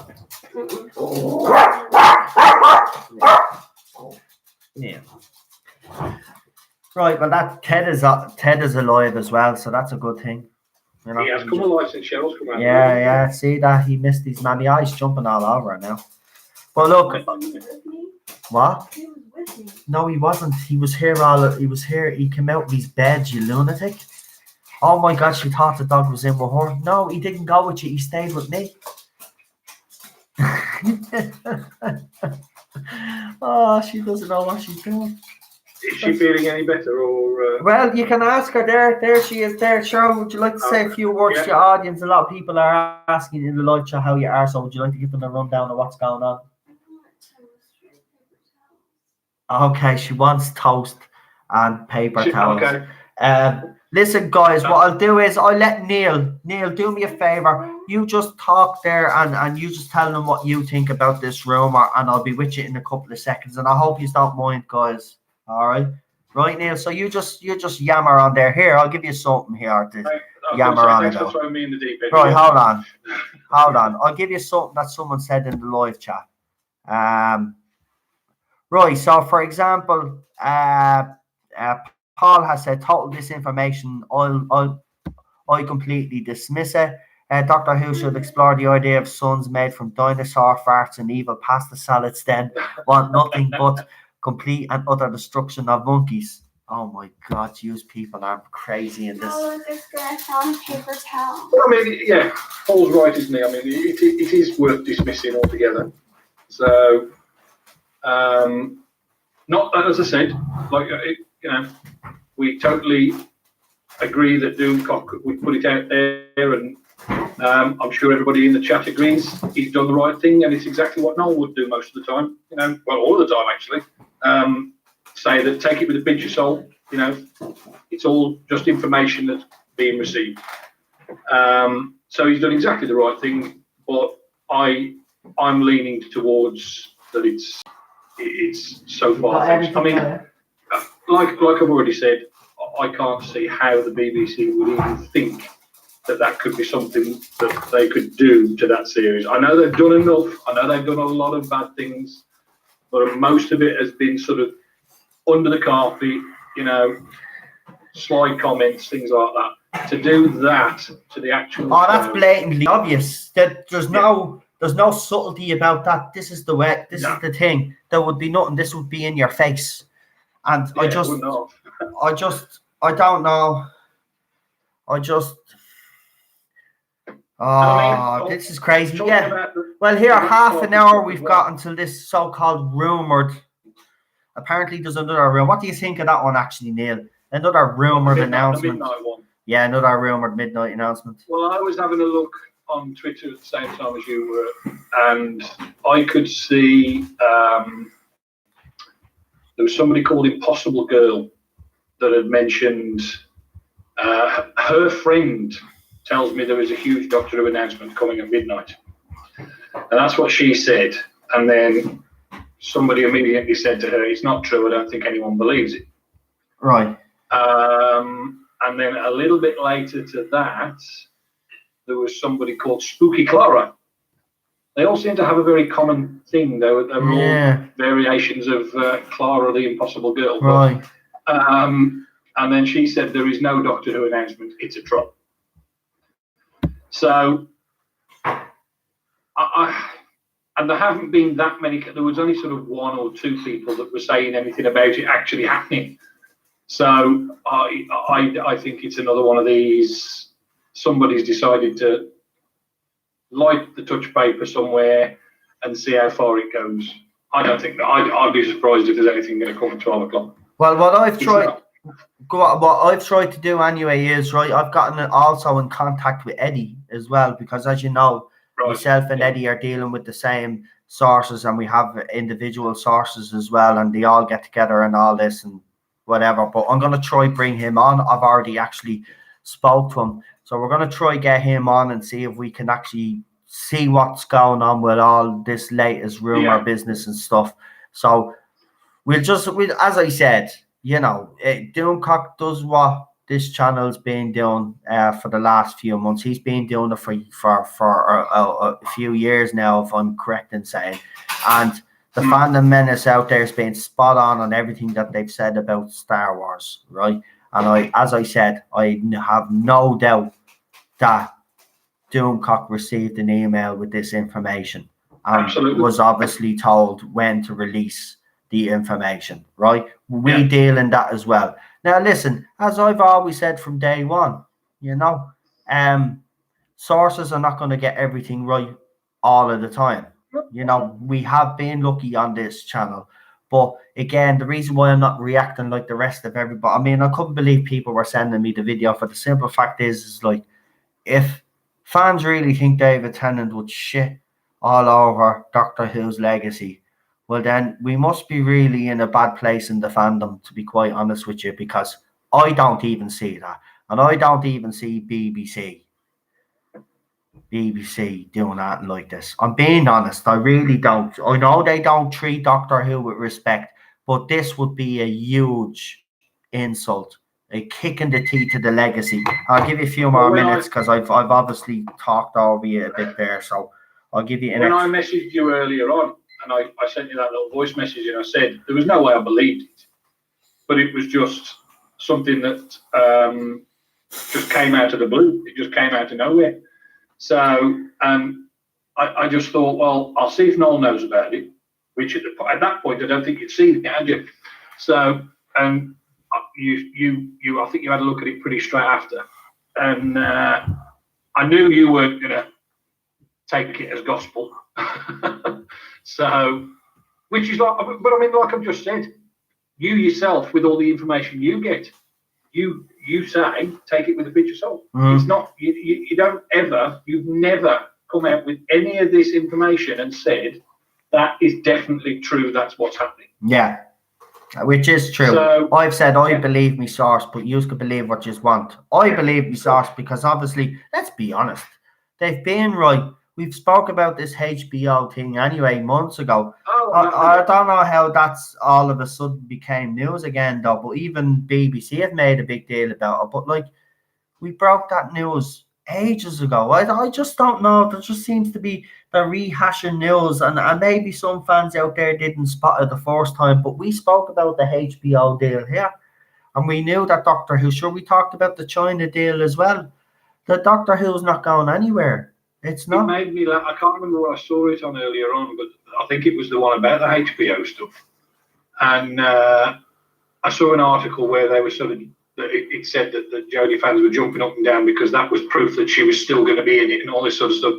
Yeah. Right, well, that Ted is alive as well, so that's a good thing. You know, he has come alive since Cheryl's come out. Yeah. See that? He missed his mammy eyes jumping all over her now. But look, what? He was with me. No, he wasn't. He was here. He came out of his bed, you lunatic. Oh my God, she thought the dog was in with her. No, he didn't go with you. He stayed with me. Oh, she doesn't know what she's doing. Is she feeling any better, or? Well, you can ask her there. There she is. There, Cheryl. Would you like to say a few words to your audience? A lot of people are asking in the live chat how you are. So, would you like to give them a rundown of what's going on? Okay, she wants toast and paper towels. Okay. Listen, guys, what I'll do is I'll let Neil, do me a favor. You just talk there and you just tell them what you think about this rumor, and I'll be with you in a couple of seconds. And I hope you don't mind, guys. All right. Right, Neil. So you just yammer on there. Here, I'll give you something here to yammer on it. Thanks for throwing me in the deep end. Right, hold on. I'll give you something that someone said in the live chat. Right. So, for example, Paul has said total disinformation. I completely dismiss it. Doctor Who should explore the idea of suns made from dinosaur farts and evil pasta salads. Then want nothing but complete and utter destruction of monkeys. Oh my God, you people are crazy in this. Oh, look, this guy found a paper towel. Well, I mean, yeah, Paul's right, isn't he? I mean, it is worth dismissing altogether. So, not as I said, like we totally agree that Doomcock would put it out there, and I'm sure everybody in the chat agrees he's done the right thing, and it's exactly what Noel would do most of the time. Well, all of the time actually. Say that, take it with a pinch of salt. It's all just information that's being received. So he's done exactly the right thing, but I'm leaning towards that it's so far-fetched. I mean, like I've already said, I can't see how the BBC would even think that could be something that they could do to that series. I know they've done enough. I know they've done a lot of bad things, but most of it has been sort of under the carpet, slide comments, things like that. To do that to the actual that's blatantly obvious. That there's no subtlety about that. This is the way. This is the thing. There would be nothing. This would be in your face. And I don't know. This is crazy. Yeah. Well, here, half an hour we've got until this so-called rumored. Apparently, there's another rumor. What do you think of that one, actually, Neil? Another rumored announcement. The midnight one. Yeah, another rumored midnight announcement. Well, I was having a look on Twitter at the same time as you were, and I could see there was somebody called Impossible Girl that had mentioned her friend tells me there is a huge Doctor Who announcement coming at midnight. And that's what she said. And then somebody immediately said to her, it's not true, I don't think anyone believes it. Right. And then a little bit later to that, there was somebody called Spooky Clara. They all seem to have a very common thing. They were all variations of Clara the Impossible Girl. Right. And then she said there is no Doctor Who announcement, it's a troll. So, and there haven't been that many, there was only sort of one or two people that were saying anything about it actually happening. So I think it's another one of these, somebody's decided to light the touch paper somewhere and see how far it goes. I don't think that, I'd be surprised if there's anything going to come at 12 o'clock. Well, what I've tried to do anyway is, right, I've gotten also in contact with Eddie as well, because as you know, myself and Eddie are dealing with the same sources, and we have individual sources as well, and they all get together and all this and whatever. But I'm going to try bring him on. I've already actually spoke to him, so we're going to try get him on and see if we can actually see what's going on with all this latest rumor business and stuff. So we'll as I said, Doomcock does what this channel's been doing for the last few months. He's been doing it for a few years now, if I'm correct in saying. And the fandom menace out there has been spot on everything that they've said about Star Wars, right? And as I said, I have no doubt that Doomcock received an email with this information and was obviously told when to release the information, right? We deal in that as well. Now, listen, as I've always said from day one, sources are not going to get everything right all of the time. We have been lucky on this channel. But again, the reason why I'm not reacting like the rest of everybody, I mean, I couldn't believe people were sending me the video. For the simple fact is like, if fans really think David Tennant would shit all over Doctor Who's legacy, well, then we must be really in a bad place in the fandom, to be quite honest with you, because I don't even see that. And I don't even see BBC doing that like this. I'm being honest, I really don't. I know they don't treat Doctor Who with respect, but this would be a huge insult, a kick in the teeth to the legacy. I'll give you a few more minutes because I've obviously talked over you a bit there, so I'll give you an I messaged you earlier on, and I sent you that little voice message, and I said there was no way I believed it, but it was just something that just came out of the blue. It just came out of nowhere. So I just thought, well, I'll see if Noel knows about it, which at that point I don't think you'd seen it, had you? So you I think you had a look at it pretty straight after, and I knew you weren't going to take it as gospel. So, which is like, but I mean, like I've just said, you yourself, with all the information you get, you say take it with a pinch of salt. It's not you don't ever, you've never come out with any of this information and said that is definitely true. That's what's happening. Yeah. Which is true. So, I've said I believe me source, but you can believe what you want. I believe me source because obviously, let's be honest, they've been right. We've spoke about this HBO thing anyway months ago. I don't know how that's all of a sudden became news again, though. But even BBC have made a big deal about it. But like, we broke that news ages ago. I just don't know. There just seems to be the rehashing news, and maybe some fans out there didn't spot it the first time. But we spoke about the HBO deal here, and we knew that Doctor Who. Sure, we talked about the China deal as well. The Doctor Who's not going anywhere. It's not. It made me laugh. I can't remember where I saw it on earlier on, but I think it was the one about the HBO stuff. And I saw an article where they were sort of, it said that the Jodie fans were jumping up and down because that was proof that she was still going to be in it and all this sort of stuff.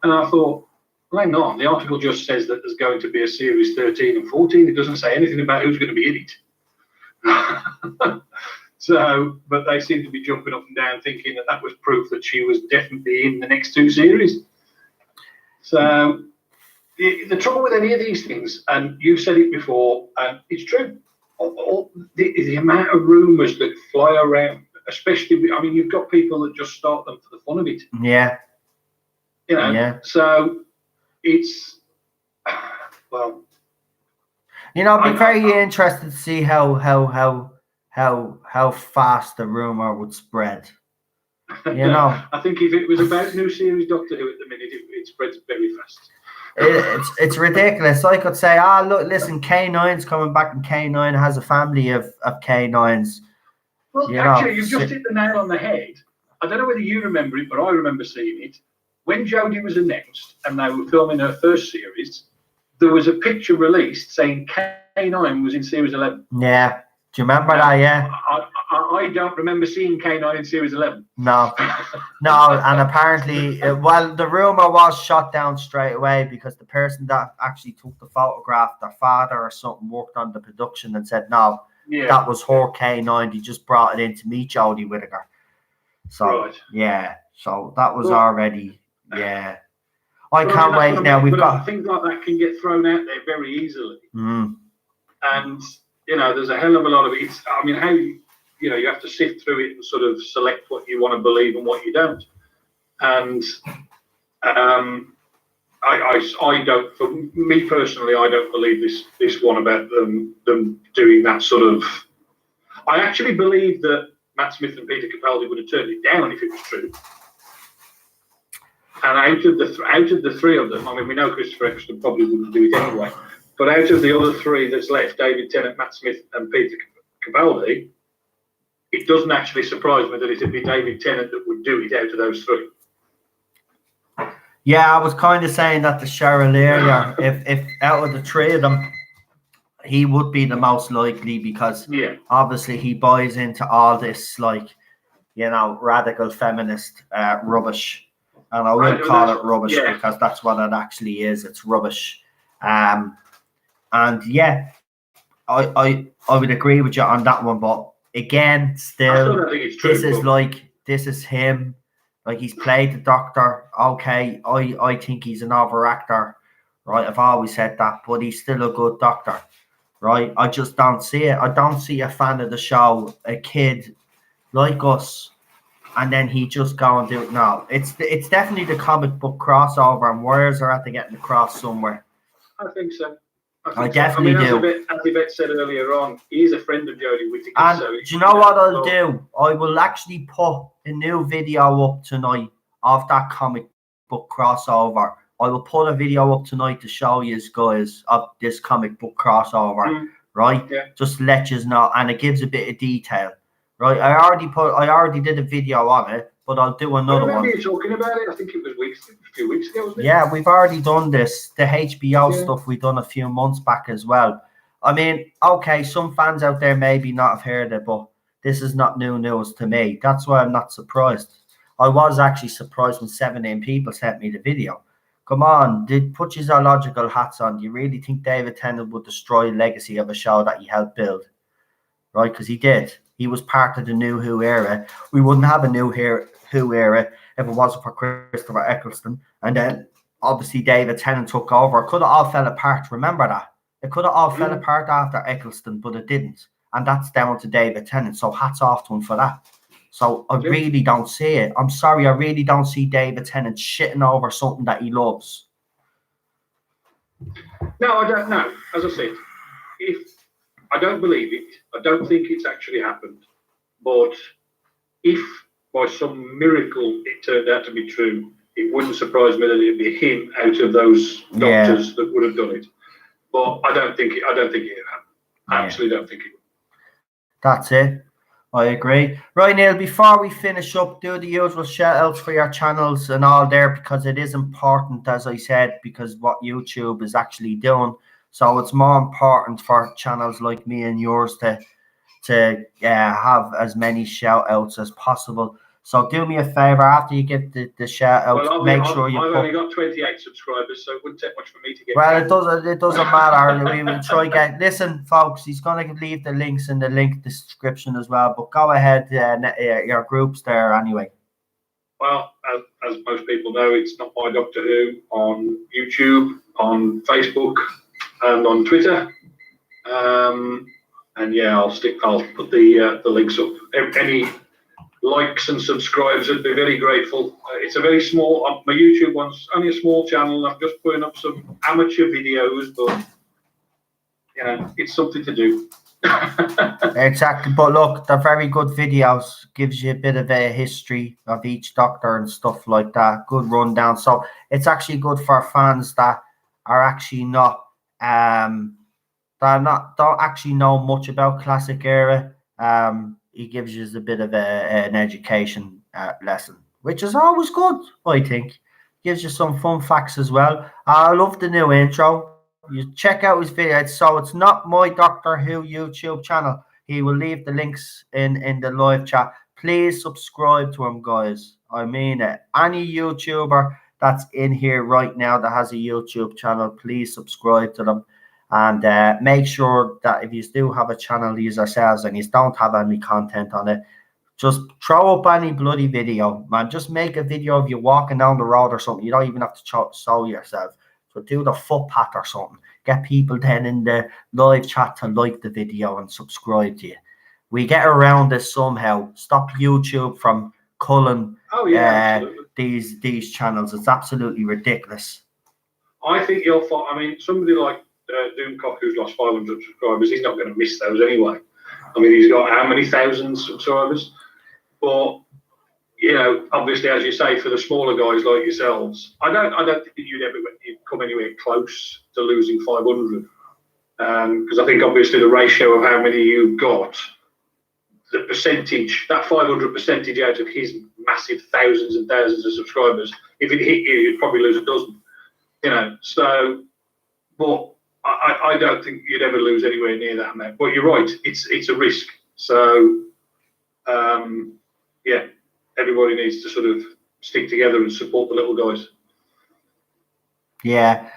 And I thought, well, hang on, the article just says that there's going to be a series 13 and 14. It doesn't say anything about who's going to be in it. So, but they seem to be jumping up and down thinking that was proof that she was definitely in the next two series. So, the trouble with any of these things, and you've said it before, and it's true, the amount of rumours that fly around, especially, I mean, you've got people that just start them for the fun of it. Yeah. You know, yeah. So it's, well. You know, I'd be very interested to see how fast the rumor would spread. You know, I think if it was about new series Doctor Who at the minute, it spreads very fast. It's ridiculous. I could say, look, listen, K9's coming back, and K9 has a family of K9s. Well, actually, you've just hit the nail on the head. I don't know whether you remember it, but I remember seeing it when Jodie was announced and they were filming her first series. There was a picture released saying K9 was in series 11. Yeah. Do you remember that? Yeah. I don't remember seeing K9 in series 11. No. And apparently, the rumor was shot down straight away because the person that actually took the photograph, their father or something, worked on the production and said, no, that was her K9. He just brought it in to meet Jodie Whittaker. So, yeah. So that was already, yeah. I can't wait now. We've got things like that can get thrown out there very easily. Mm. And, you know, there's a hell of a lot of it. I mean, how you have to sift through it and sort of select what you want to believe and what you don't. And I don't, for me personally, I don't believe this one about them doing that sort of. I actually believe that Matt Smith and Peter Capaldi would have turned it down if it was true. And out of the three of them, I mean, we know Christopher Eccleston probably wouldn't do it anyway. But out of the other three that's left, David Tennant, Matt Smith, and Peter Capaldi, it doesn't actually surprise me that it'd be David Tennant that would do it out of those three. Yeah, I was kind of saying that to Cheryl earlier. If out of the three of them, he would be the most likely because obviously he buys into all this, like, you know, radical feminist rubbish. And I will call it rubbish because that's what it actually is. It's rubbish. And yeah, I would agree with you on that one. But again, still this is him. Like, he's played the Doctor. Okay, I think he's an overactor, right? I've always said that, but he's still a good Doctor, right? I just don't see it. I don't see a fan of the show, a kid like us, and then he just go and do it. No, it's definitely the comic book crossover, and wires are at to getting across somewhere. I think so. I definitely do. As Yvette said earlier on, he's a friend of Jodie Whittaker. And so do you know what I'll do? I will actually put a new video up tonight of that comic book crossover I will put a video up tonight to show you guys of this comic book crossover, right? Yeah. Just to let you know, and it gives a bit of detail, right? I already did a video of it, but I'll do I another remember one. you talking about it. I think it was a few weeks ago, wasn't it? Yeah, we've already done this. The HBO Yeah. stuff we done a few months back as well. I mean, okay, some fans out there maybe not have heard it, but this is not new news to me. That's why I'm not surprised. I was actually surprised when 17 people sent me the video. Come on, put your zoological hats on. Do you really think David Tennant would destroy the legacy of a show that he helped build? Right, because he did. He was part of the New Who era. We wouldn't have a New Who era if it wasn't for Christopher Eccleston. And then obviously David Tennant took over. It could have all fell apart. Remember that? It could have all fell apart after Eccleston, but it didn't. And that's down to David Tennant. So hats off to him for that. So I really don't see it. I'm sorry, I really don't see David Tennant shitting over something that he loves. No, I don't know. As I said, I don't believe it. I don't think it's actually happened. But if by some miracle it turned out to be true, it wouldn't surprise me that it'd be him out of those doctors that would have done it. But I don't think it happened. I absolutely don't think it would. That's it. I agree. Right, Neil, before we finish up, do the usual shout outs for your channels and all there, because it is important, as I said, because what YouTube is actually doing. So it's more important for channels like me and yours to have as many shout outs as possible. So do me a favor, after you give the shout outs, make sure you I've only got 28 subscribers, so it wouldn't take much for me to get. Well, it doesn't matter. We will try get. Listen, folks, he's gonna leave the links in the link description as well. But go ahead, your groups there anyway. Well, as most people know, it's Not My Doctor Who on YouTube, on Facebook, and on Twitter. And yeah, I'll put the links up. Any likes and subscribes, I'd be very grateful. It's a very small, my YouTube one's only a small channel. I'm just putting up some amateur videos, but you know, it's something to do. Exactly, but look, they're very good videos. Gives you a bit of a history of each doctor and stuff like that. Good rundown. So it's actually good for fans that are actually not don't actually know much about classic era. He gives you a bit of an education lesson, which is always good, I think. Gives you some fun facts as well. I love the new intro. You check out his video. So it's Not My Doctor Who YouTube channel. He will leave the links in the live chat. Please subscribe to him, guys. I mean it. Any YouTuber that's in here right now that has a YouTube channel, please subscribe to them. And make sure that if you do have a channel yourselves and you don't have any content on it, just throw up any bloody video, man. Just make a video of you walking down the road or something. You don't even have to show yourself. So do the footpath or something. Get people then in the live chat to like the video and subscribe to you. We get around this somehow. Stop YouTube from culling these channels. It's absolutely ridiculous. I think you'll find, I mean, somebody like Doomcock, who's lost 500 subscribers, he's not going to miss those anyway. I mean, he's got how many thousands subscribers? But, you know, obviously, as you say, for the smaller guys like yourselves, I don't think you'd come anywhere close to losing 500. Because I think, obviously, the ratio of how many you've got, the percentage, that 500 percentage out of his massive thousands and thousands of subscribers, if it hit you, you'd probably lose a dozen. You know, so, but I don't think you'd ever lose anywhere near that amount. But you're right, it's a risk. So, yeah, everybody needs to sort of stick together and support the little guys. Yeah.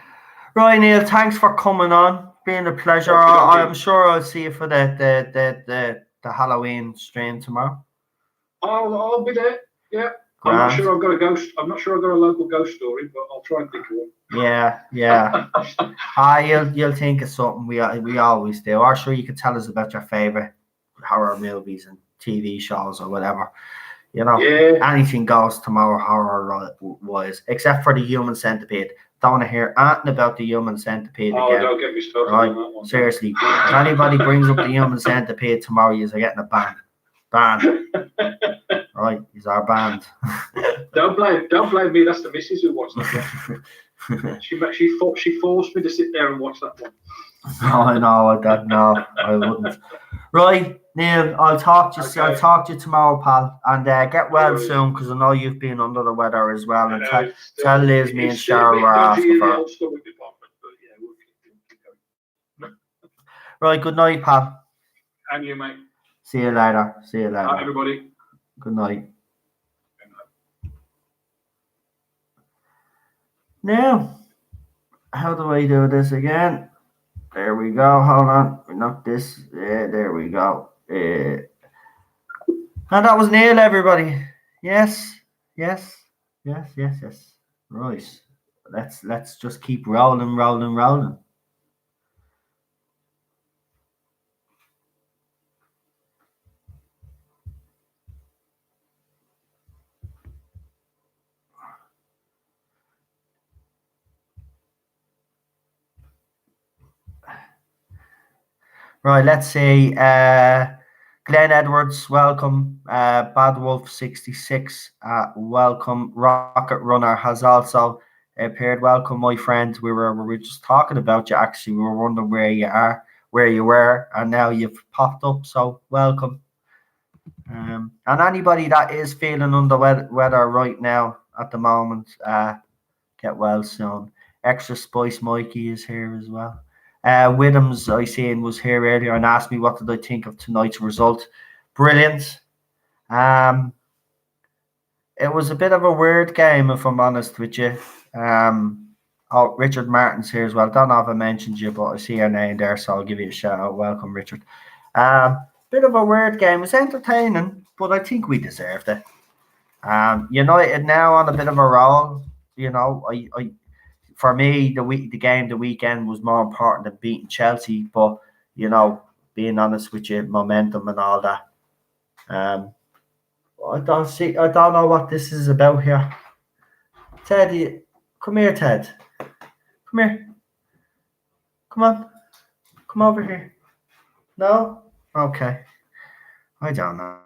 Right, Neil, thanks for coming on. Been a pleasure. I'm sure I'll see you for the Halloween stream tomorrow. I'll be there. Yeah. I'm not sure I've got a ghost. I'm not sure I've got a local ghost story, but I'll try and think of one. Yeah. You'll think of something. We always do. Or sure, you could tell us about your favorite horror movies and TV shows or whatever. You know, anything goes tomorrow horror wise, except for the Human Centipede. Don't want to hear anything about the Human Centipede again. Oh, don't get me started on that one. Seriously, if anybody brings up the Human Centipede tomorrow, you're getting a ban. Right, he's our band. Don't blame me. That's the missus who watched that one. She forced me to sit there and watch that one. No, I wouldn't. Right, Neil, I'll talk to you. Okay. I'll talk to you tomorrow, pal, and get well worries. soon because I know you've been under the weather as well. And It's tell still- Liz me and it's still a Cheryl bit were dodgy asking in for the her. old stomach department, but yeah, we'll keep going. Right, good night, pal. And you, mate. See you later. Bye, everybody. Good night. Now, how do I do this again? There we go. Hold on. Not this. Yeah, there we go. And that was Neil, everybody. Yes. Right. Let's just keep rolling. Right, let's see. Glenn Edwards, welcome. Bad Wolf 66, welcome. Rocket Runner has also appeared. Welcome, my friend. We were just talking about you. Actually, we were wondering where you were, and now you've popped up. So welcome. And anybody that is feeling under weather right now at the moment, get well soon. Extra Spice Mikey is here as well. Widhams, I seen, was here earlier and asked me what did I think of tonight's result. Brilliant. It was a bit of a weird game, if I'm honest with you. Richard Martin's here as well. Don't know if I mentioned you, but I see your name there, so I'll give you a shout out. Welcome, Richard. Bit of a weird game. It was entertaining, but I think we deserved it. United now on a bit of a roll. You know, for me, the weekend was more important than beating Chelsea. But being honest with you, momentum and all that. I don't know what this is about here. Ted, come here, Ted. Come here. Come on. Come over here. No? Okay. I don't know.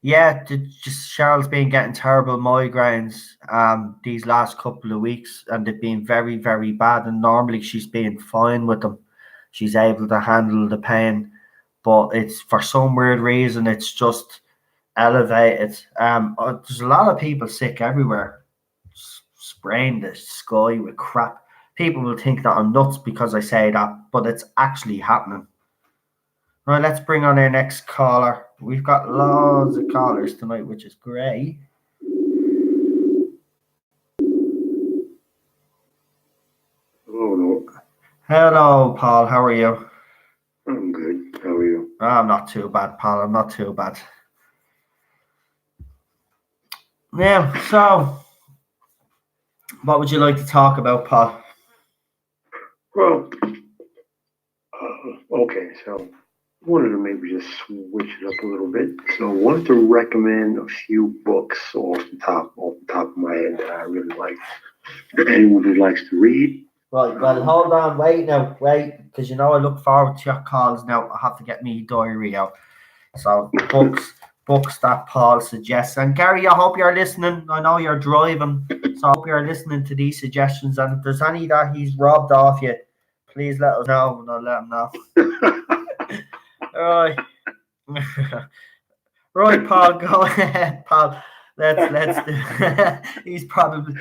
Yeah, just Cheryl's been getting terrible migraines these last couple of weeks, and they've been very, very bad. And normally she's been fine with them. She's able to handle the pain, but it's for some weird reason it's just elevated. There's a lot of people sick everywhere, spraying the sky with crap. People will think that I'm nuts because I say that, but it's actually happening. Right, let's bring on our next caller. We've got loads of callers tonight, which is great. Hello, Paul. How are you? I'm good. How are you? I'm not too bad, Paul. I'm not too bad. Yeah, so what would you like to talk about, Paul? Well, okay, so I wanted to maybe just switch it up a little bit. So I wanted to recommend a few books off the top of my head that I really like. Anyone who likes to read. Right, well, hold on, wait, because I look forward to your calls now. I have to get me diary out. So books that Paul suggests. And Gary, I hope you're listening. I know you're driving, so I hope you're listening to these suggestions. And if there's any that he's robbed off you, please let us know and I'll let him know. All right. Right, Paul, go ahead, Paul. Let's do he's probably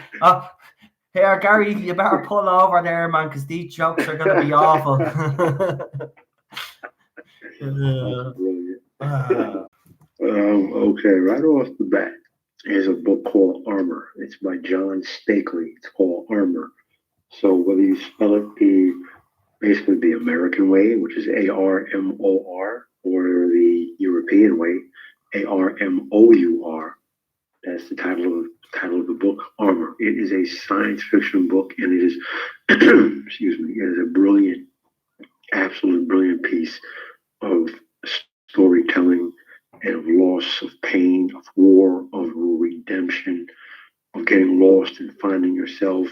here, Gary, you better pull over there, man, because these jokes are gonna be awful. Okay, right off the bat, here's a book called Armor. It's by John Stakely. It's called Armor. So whether you spell it basically the American way, which is ARMOR, or the European way, ARMOUR, that's the title of the book, Armor. It is a science fiction book, and it is, excuse me, it is a brilliant, absolutely brilliant piece of storytelling and of loss, of pain, of war, of redemption, of getting lost and finding yourself.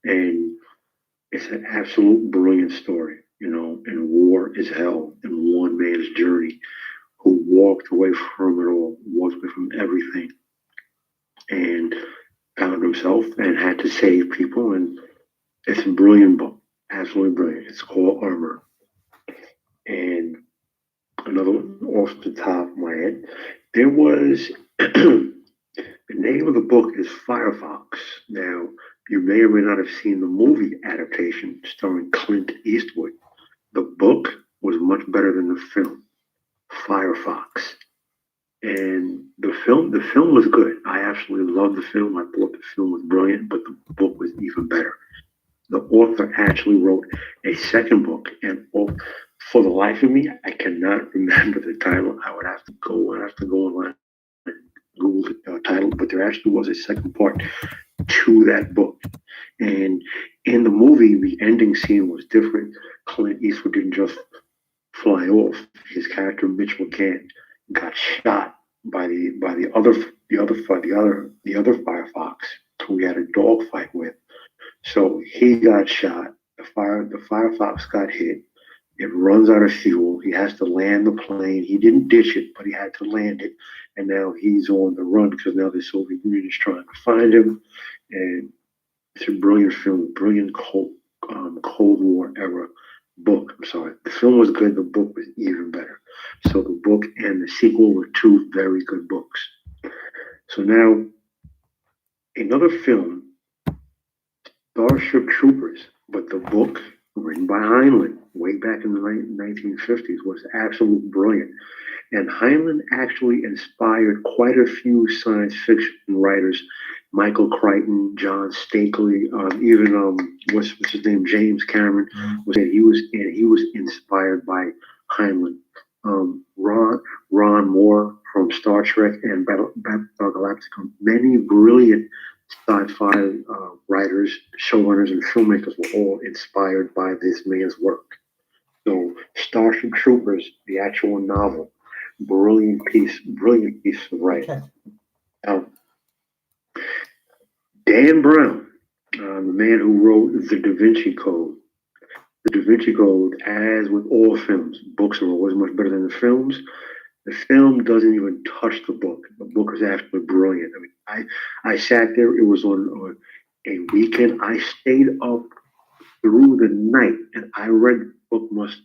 And It's an absolute brilliant story, and war is hell and one man's journey who walked away from it all, walked away from everything, and found himself and had to save people. And it's a brilliant book, absolutely brilliant. It's called Armor. And another one off the top of my head, there was the name of the book is Firefox. Now, you may or may not have seen the movie adaptation starring Clint Eastwood. The book was much better than the film, Firefox. And the film was good. I absolutely loved the film. I thought the film was brilliant, but the book was even better. The author actually wrote a second book, and for the life of me, I cannot remember the title. I have to go online and Google the title, but there actually was a second part to that book. And in the movie, the ending scene was different. Clint Eastwood didn't just fly off. His character Mitch McCann got shot by the other Firefox who he had a dogfight with. So he got shot. The Firefox got hit. It runs out of fuel. He has to land the plane. He didn't ditch it, but he had to land it. And now he's on the run because now the Soviet Union is trying to find him. And it's a brilliant film, brilliant Cold War era book. I'm sorry. The film was good. The book was even better. So the book and the sequel were two very good books. So now another film, Starship Troopers, but the book written by Heinlein way back in the 1950s was absolutely brilliant. And Heinlein actually inspired quite a few science fiction writers, Michael Crichton, John Stakely, even what's his name, James Cameron, was that he was inspired by Heinlein. Ron Moore from Star Trek and Battlestar Galactica, many brilliant sci-fi writers, showrunners, and filmmakers were all inspired by this man's work. So, Starship Troopers, the actual novel, brilliant piece of writing. Okay. Now, Dan Brown, the man who wrote The Da Vinci Code. The Da Vinci Code, as with all films, books are always much better than the films. The film doesn't even touch the book. The book is absolutely brilliant. I mean, I sat there. It was on a weekend. I stayed up through the night and I read the book must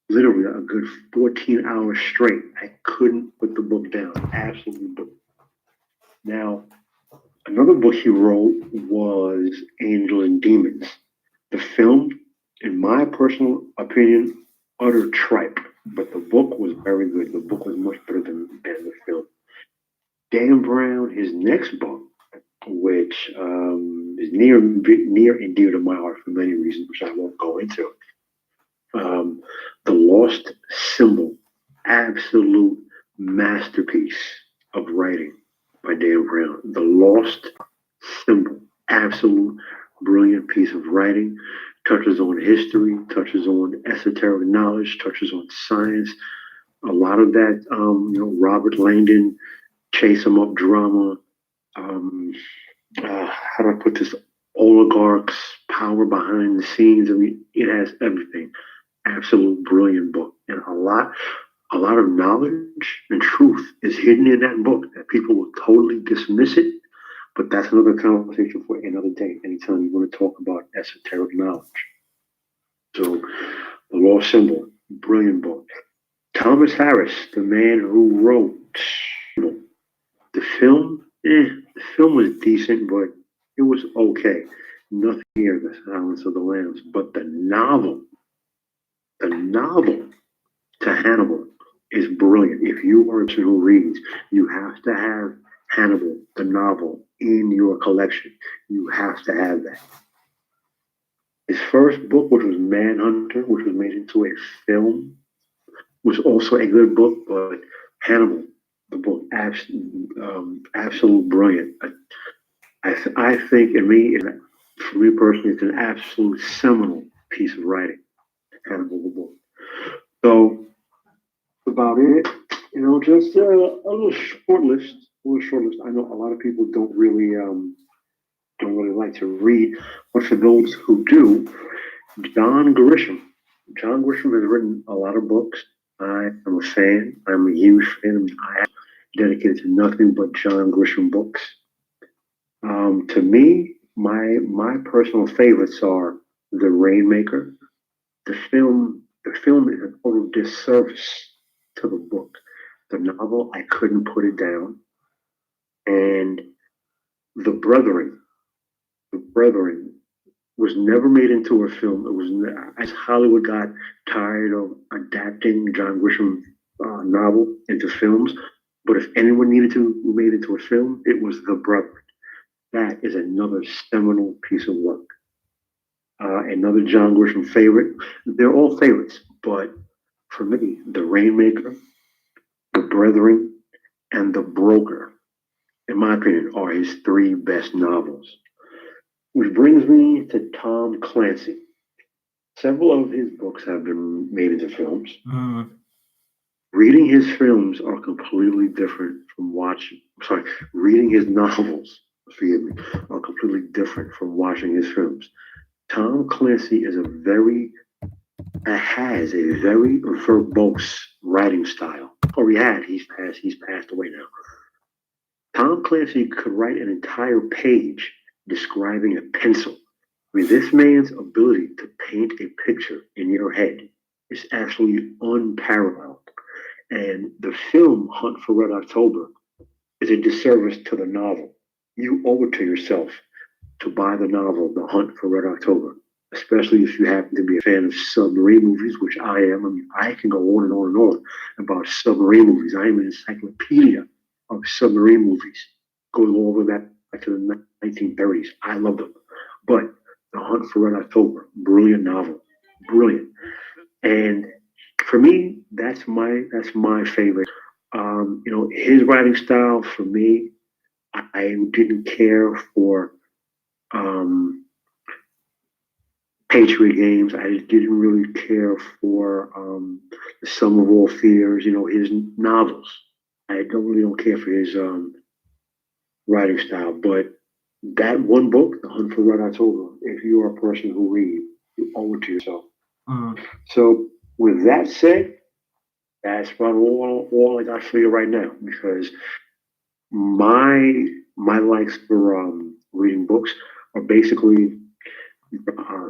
literally a good 14 hours straight. I couldn't put the book down. Absolutely brilliant. Now, another book he wrote was Angel and Demons. The film, in my personal opinion, utter tripe. But the book was very good. The book was much better than the film. Dan Brown, his next book, which is near and dear to my heart for many reasons, which I won't go into. The Lost Symbol, absolute masterpiece of writing by Dan Brown. The Lost Symbol, absolute brilliant piece of writing. Touches on history, touches on esoteric knowledge, touches on science. A lot of that, Robert Langdon, chase 'em up drama. How do I put this? Oligarchs, power behind the scenes. I mean, it has everything. Absolute brilliant book, and a lot of knowledge and truth is hidden in that book that people will totally dismiss it. But that's another conversation for another day. Anytime you want to talk about esoteric knowledge. So, The Lost Symbol, brilliant book. Thomas Harris, the man who wrote the film. The film was decent, but it was okay. Nothing near The Silence of the Lambs. But the novel to Hannibal is brilliant. If you are a person who reads, you have to have Hannibal, the novel, in your collection. You have to have that. His first book, which was Manhunter, which was made into a film, was also a good book, but Hannibal, the book, absolute brilliant. I think, for me personally, it's an absolute seminal piece of writing, Hannibal, the book. So, about it, just a little short list. I know a lot of people don't really don't really like to read, but for those who do, John Grisham. John Grisham has written a lot of books. I am a fan. I'm a huge fan. I am dedicated to nothing but John Grisham books. To me, my personal favorites are The Rainmaker. The film is a total disservice to the book. The novel, I couldn't put it down. And The Brethren. The Brethren was never made into a film. It was as Hollywood got tired of adapting John Grisham novel into films. But if anyone needed to be made into a film, it was The Brethren. That is another seminal piece of work. Another John Grisham favorite. They're all favorites, but for me, The Rainmaker, The Brethren, and The Broker, in my opinion, are his three best novels. Which brings me to Tom Clancy. Several of his books have been made into films. Mm. Reading his films are completely different from watching. Sorry, reading his novels, forgive me, are completely different from watching his films. Tom Clancy has a very verbose writing style. Or he's passed away now. Tom Clancy could write an entire page describing a pencil. I mean, this man's ability to paint a picture in your head is absolutely unparalleled. And the film Hunt for Red October is a disservice to the novel. You owe it to yourself to buy the novel, The Hunt for Red October, especially if you happen to be a fan of submarine movies, which I am. I mean, I can go on and on and on about submarine movies. I am an encyclopedia of submarine movies, going all the way back to the 1930s. I love them. But The Hunt for Red October, brilliant novel, brilliant. And for me, that's my favorite. His writing style for me, I didn't care for Patriot Games. I didn't really care for The Sum of All Fears. His novels. I don't care for his writing style. But that one book, The Hunt for Red October, if you are a person who reads, you owe it to yourself. Mm. So with that said, that's about all I got for you right now because my likes for reading books are basically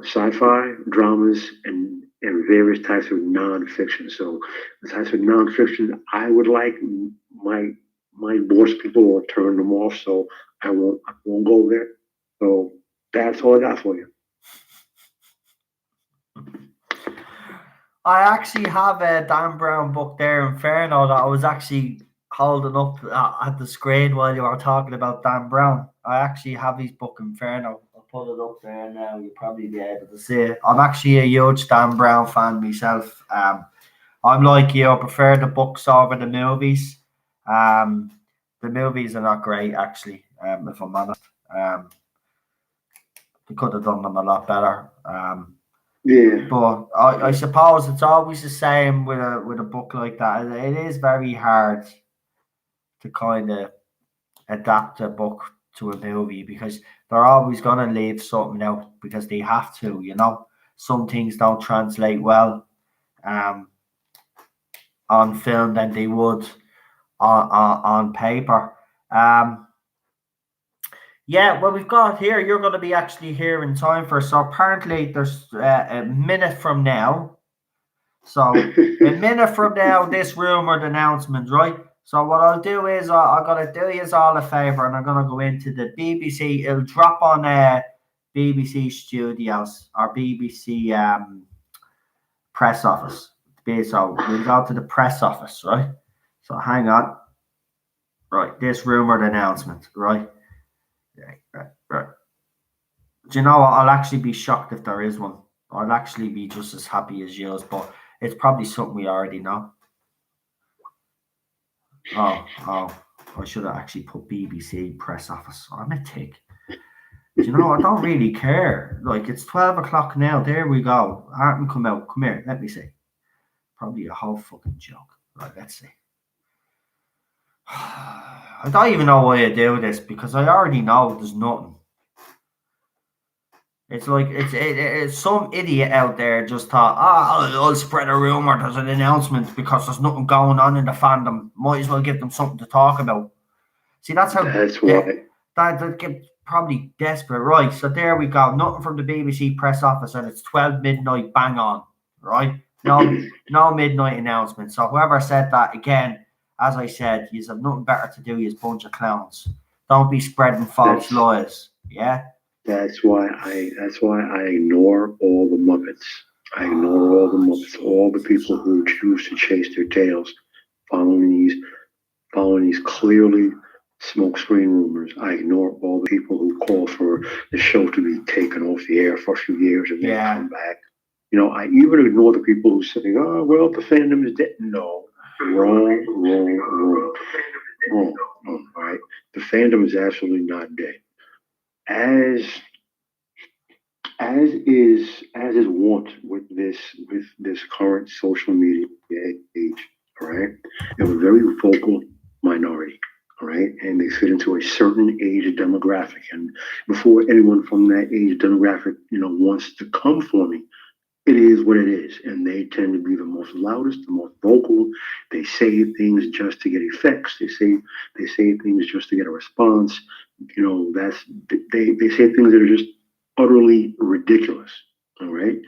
sci-fi, dramas, and various types of nonfiction. So the types of nonfiction I would like might bore people or turn them off. So I won't go there. So that's all I got for you. I actually have a Dan Brown book there, Inferno, that I was actually holding up at the screen while you were talking about Dan Brown. I actually have his book, Inferno. I'll put it up there now. You'll probably be able to see it. I'm actually a huge Dan Brown fan myself. I'm like you, I prefer the books over the movies. The movies are not great, actually, if I'm honest. They could have done them a lot better. Yeah. But I suppose it's always the same with a book like that. It is very hard to kind of adapt a book to a movie because they're always going to leave something out because they have to. Some things don't translate well on film than they would on paper. Yeah, well, we've got here. You're going to be actually here in time for. So apparently, there's a minute from now. So a minute from now, this rumored announcement, right? So what I'll do is I'm gonna do you all a favor, and I'm gonna go into the BBC. It'll drop on BBC Studios or BBC press office. So we'll go to the press office, right? So hang on, right? This rumored announcement, right? Right. Do you know what? I'll actually be shocked if there is one. I'll actually be just as happy as yours, but it's probably something we already know. Oh, I should have actually put BBC press office. I'm a tick. Do you know, I don't really care. Like, it's 12 o'clock now. There we go. Arton, come out. Come here. Let me see. Probably a whole fucking joke. Right, let's see. I don't even know why I do this because I already know there's nothing. It's like it's some idiot out there just thought, I'll spread a rumor. There's an announcement because there's nothing going on in the fandom. Might as well give them something to talk about. See, that's how That's why. that get probably desperate, right? So there we go. Nothing from the BBC press office, and it's 12 midnight, bang on, right? No midnight announcement. So whoever said that again, as I said, you have nothing better to do. You bunch of clowns. Don't be spreading false That's lies. Yeah. that's why I ignore all the Muppets. I ignore all the Muppets, all the people who choose to chase their tails, following these clearly smokescreen rumors. I ignore all the people who call for the show to be taken off the air for a few years and then Yeah. come back. I even ignore the people who say, "Oh, well, the fandom is dead." No, wrong, wrong, wrong, wrong. All right, the fandom is absolutely not dead. As as is wont with this current social media age, all right, you have a very vocal minority, all right, and they fit into a certain age demographic. And before anyone from that age demographic, wants to come for me, it is what it is, and they tend to be the most loudest, the most vocal. They say things just to get effects. They say things just to get a response. That's they say things that are just utterly ridiculous. All right,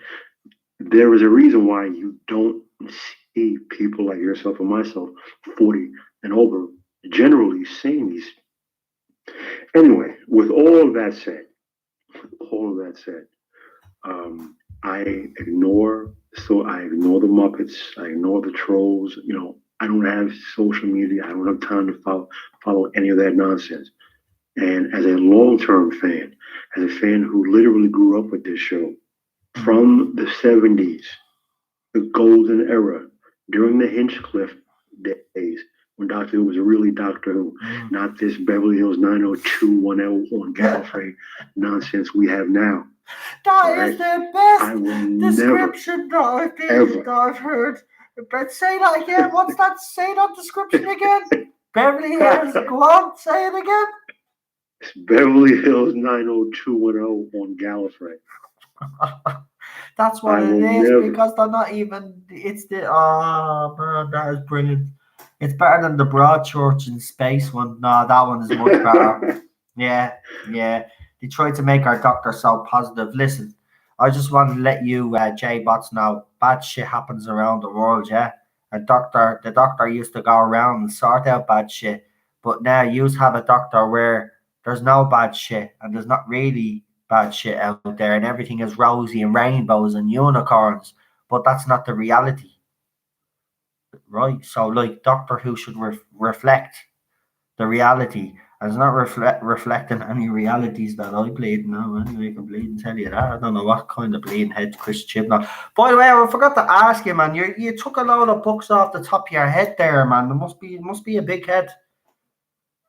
there is a reason why you don't see people like yourself and myself, 40 and over, generally saying these. Anyway, with all of that said, um, I I ignore the Muppets. I ignore the trolls. I don't have social media. I don't have time to follow any of that nonsense. And as a long term fan, as a fan who literally grew up with this show from the 70s, the golden era, during the Hinchcliffe days, when Doctor Who was really Doctor Who, not this Beverly Hills 90210 on Gallifrey nonsense we have now. That is the best Never, description that ever. I've heard. But say that again. What's that? Say that description again. Beverly Hills. Go on. Say it again. It's Beverly Hills 90210 on Gallifrey. That's what I it will is never. because they're not even. It's the oh man, that is brilliant. It's better than the Broadchurch in space one. No, that one is much better. Yeah, yeah. They tried to make our doctor so positive. Listen, I just want to let you, J Bots, know bad shit happens around the world. Yeah, the doctor used to go around and sort out bad shit, but now you have a doctor where there's no bad shit and there's not really bad shit out there, and everything is rosy and rainbows and unicorns. But that's not the reality, right? So, like, Doctor Who should reflect the reality. And it's not reflecting any realities that I bleed now. Anyway, I can bleed and tell you that. I don't know what kind of bleeding head Chris Chibnall. By the way, I forgot to ask you, man. You took a load of books off the top of your head there, man. It must be a big head.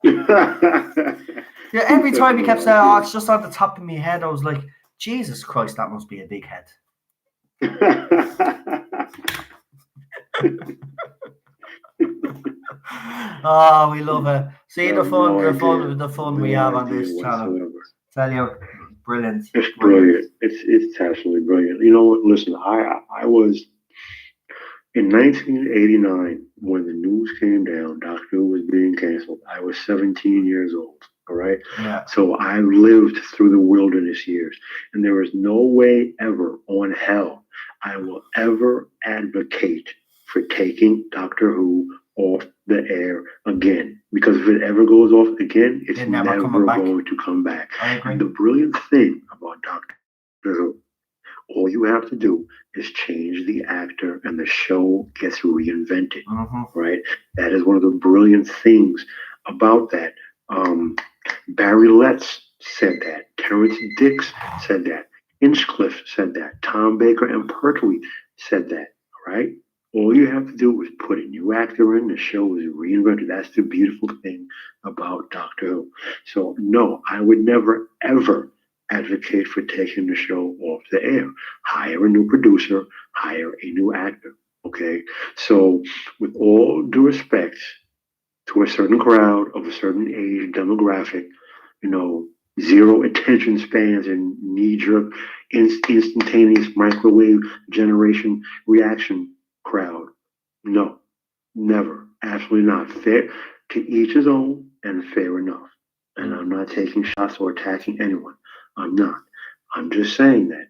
Yeah, every time you kept saying, "Oh, it's just on the top of my head," I was like, Jesus Christ, that must be a big head. Oh, we love it. See the fun, the fun we have on this channel. Whatsoever. Tell you, brilliant. It's brilliant. It's absolutely brilliant. You know what? Listen, I was in 1989 when the news came down. Doctor Who was being canceled. I was 17 years old. All right. Yeah. So I lived through the wilderness years, and there is no way ever on hell I will ever advocate for taking Doctor Who off the air again. Because if it ever goes off again, it's It never never coming back. going to come back. I agree. And the brilliant thing about Doctor Who, all you have to do is change the actor, and the show gets reinvented. Right? That is one of the brilliant things about that. Barry Letts said that. Terrence Dix said that. Hinchcliffe said that. Tom Baker and Pertwee said that. Right? All you have to do is put a new actor in. The show is reinvented. That's the beautiful thing about Doctor Who. So no, I would never ever advocate for taking the show off the air. Hire a new producer. Hire a new actor. Okay. So with all due respect to a certain crowd of a certain age demographic, zero attention spans and knee-jerk, instantaneous microwave generation reaction crowd. No, never, absolutely not. Fair to each his own, and fair enough. And I'm not taking shots or attacking anyone. I'm not. I'm just saying that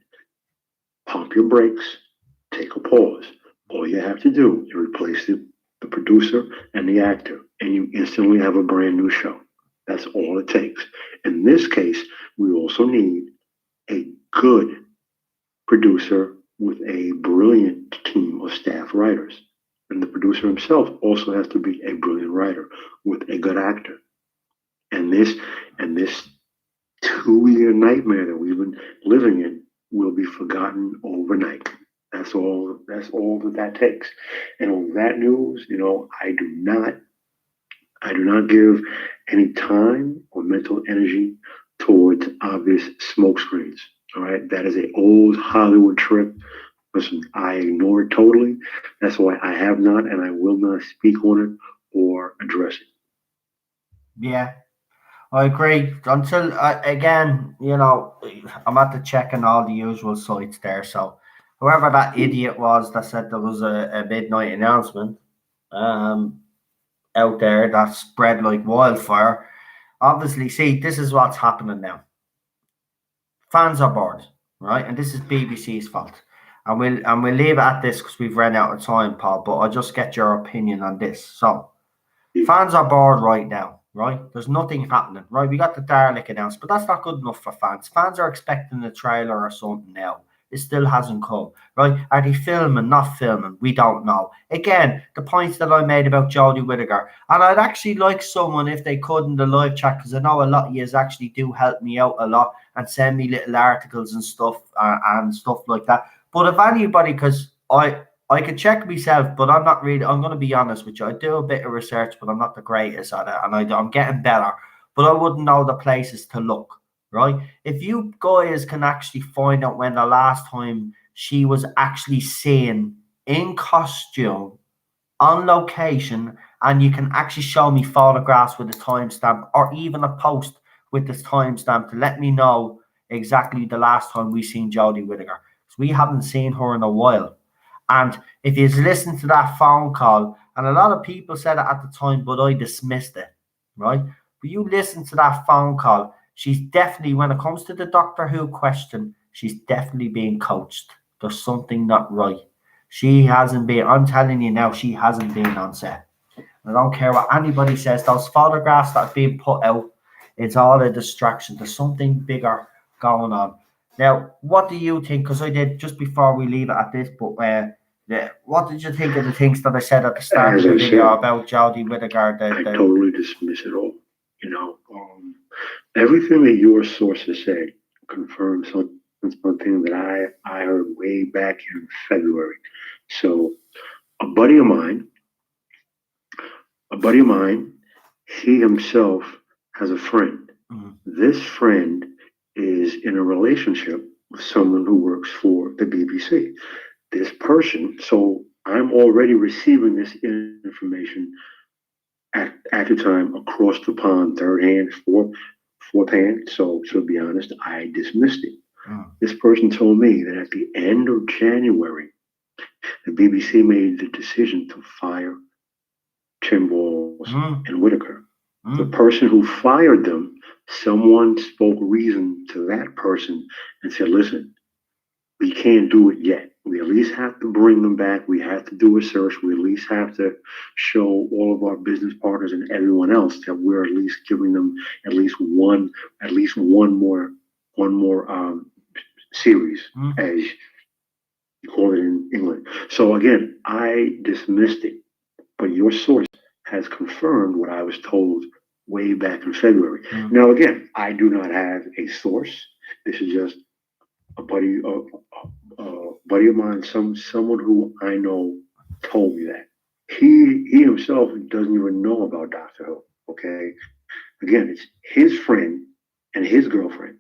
pump your brakes, take a pause. All you have to do is replace the producer and the actor, and you instantly have a brand new show. That's all it takes. In this case, we also need a good producer with a brilliant team of staff writers. And the producer himself also has to be a brilliant writer with a good actor. And this 2 year nightmare that we've been living in will be forgotten overnight. That's all that takes. And on that news, I do not give any time or mental energy towards obvious smoke screens. All right. That is an old Hollywood trick. Listen, I ignore it totally. That's why I have not and I will not speak on it or address it. Yeah, I agree. Until again, I'm at the checking all the usual sites there. So whoever that idiot was that said there was a midnight announcement um, out there that spread like wildfire. Obviously, see, this is what's happening now. Fans are bored, right? And this is BBC's fault. And we'll leave it at this because we've run out of time, Paul. But I'll just get your opinion on this. So fans are bored right now, right? There's nothing happening, right? We got the Dalek announced, but that's not good enough for fans. Fans are expecting a trailer or something now. It still hasn't come, right? Are they filming, not filming? We don't know. Again, the points that I made about Jodie Whittaker, and I'd actually like someone, if they could, in the live chat, because I know a lot of you actually do help me out a lot and send me little articles and stuff like that. But if anybody, because I could check myself, but I'm not really. I'm going to be honest with you. I do a bit of research, but I'm not the greatest at it, and I'm getting better. But I wouldn't know the places to look, right? If you guys can actually find out when the last time she was actually seen in costume on location, and you can actually show me photographs with a timestamp or even a post with this timestamp to let me know exactly the last time we seen Jodie Whittaker. Because we haven't seen her in a while. And if you listen to that phone call, and a lot of people said it at the time, but I dismissed it, right? But you listen to that phone call, she's definitely, when it comes to the Doctor Who question, she's definitely being coached. There's something not right. She hasn't been, I'm telling you now, she hasn't been on set. I don't care what anybody says, those photographs that are being put out, it's all a distraction. There's something bigger going on. Now, what do you think? Because I did just before we leave it at this, but what did you think of the things that I said at the start As of the I video said, about Jodie Whittaker? I totally dismiss it all. Everything that your sources say confirms something that I heard way back in February. So a buddy of mine, a buddy of mine, he himself has a friend. Mhm. This friend is in a relationship with someone who works for the BBC. This person, so I'm already receiving this information at the time across the pond, third hand, fourth hand. So to be honest, I dismissed it. Mm. This person told me that at the end of January, the BBC made the decision to fire Tim Balls and Whitaker. The person who fired them, someone spoke reason to that person and said, listen, we can't do it yet. We at least have to bring them back. We have to do a search. We at least have to show all of our business partners and everyone else that we're at least giving them at least one more series, as you call it in England. So again, I dismissed it, but your source has confirmed what I was told way back in February. Now again, I do not have a source. This is just a buddy of mine, someone who I know told me that. He himself doesn't even know about Doctor Who. Okay, again, it's his friend and his girlfriend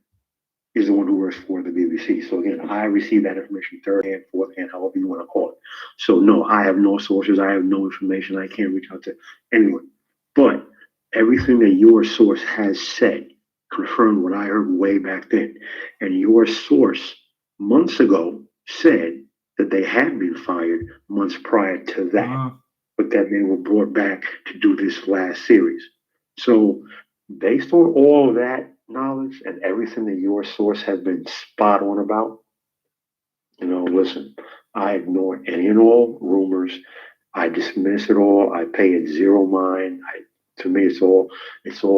is the one who works for the BBC. So again, I received that information third hand, fourth hand, however you want to call it. So no, I have no sources. I have no information. I can't reach out to anyone. But everything that your source has said confirmed what I heard way back then. And your source months ago said that they had been fired months prior to that, but that they were brought back to do this last series. So, based on all of that knowledge and everything that your source has been spot on about, listen, I ignore any and all rumors. I dismiss it all. I pay it zero mind. To me, it's all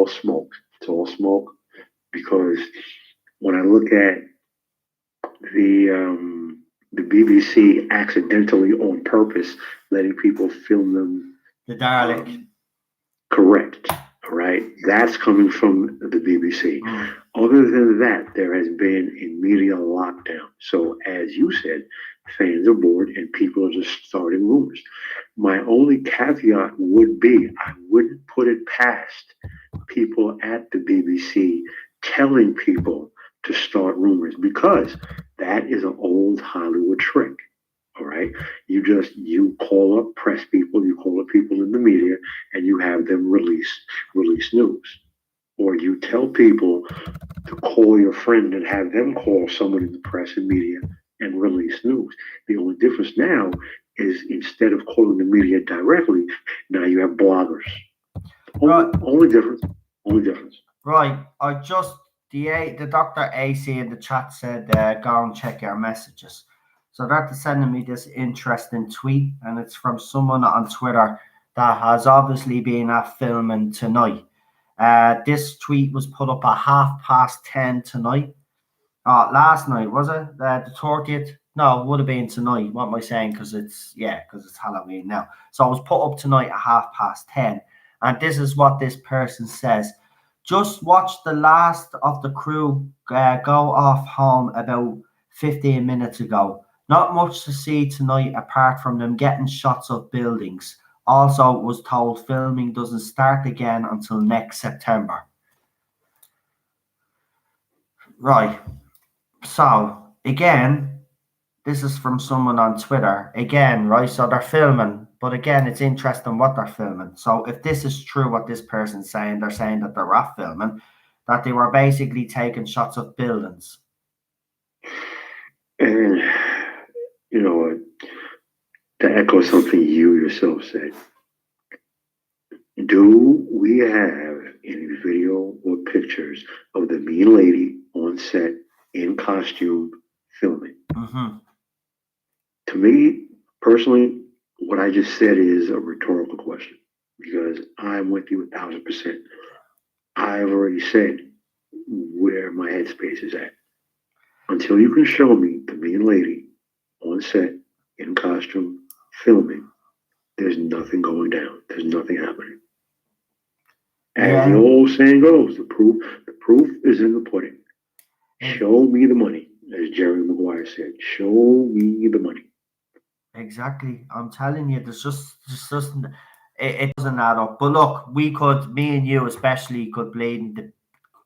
smoke. It's all smoke because when I look at the BBC accidentally on purpose letting people film them, The Dalek. correct. All right, that's coming from the BBC. Other than that, there has been a media lockdown. So, as you said, fans are bored and people are just starting rumors. My only caveat would be I wouldn't put it past people at the BBC telling people to start rumors because that is an old Hollywood trick. All right. You call up press people, you call up people in the media, and you have them release news. Or you tell people to call your friend and have them call someone in the press and media and release news. The only difference now is instead of calling the media directly, now you have bloggers. Only difference. Only difference. Right. The Dr. AC in the chat said, go and check your messages. So they're sending me this interesting tweet, and it's from someone on Twitter that has obviously been at filming tonight. This tweet was put up at 10:30 tonight. Last night, was it? The 30th? No, it would have been tonight. What am I saying? Because it's Halloween now. So it was put up tonight at 10:30. And this is what this person says. Just watch the last of the crew go off home about 15 minutes ago. Not much to see tonight apart from them getting shots of buildings. Also, was told filming doesn't start again until next September. Right. So, again, this is from someone on Twitter. Again, right? So they're filming. But again, it's interesting what they're filming. So if this is true, what this person's saying, they're saying that they're off filming, that they were basically taking shots of buildings. And you know what? To echo something you yourself said, do we have any video or pictures of the mean lady on set in costume filming? Mm-hmm. To me, personally, what I just said is a rhetorical question because I'm with you 1,000%. I've already said where my headspace is at. Until you can show me the mean lady on set in costume filming, there's nothing going down. There's nothing happening. As the old saying goes, the proof is in the pudding. Show me the money, as Jerry Maguire said. Show me the money. Exactly. I'm telling you, it doesn't add up. But look, me and you especially could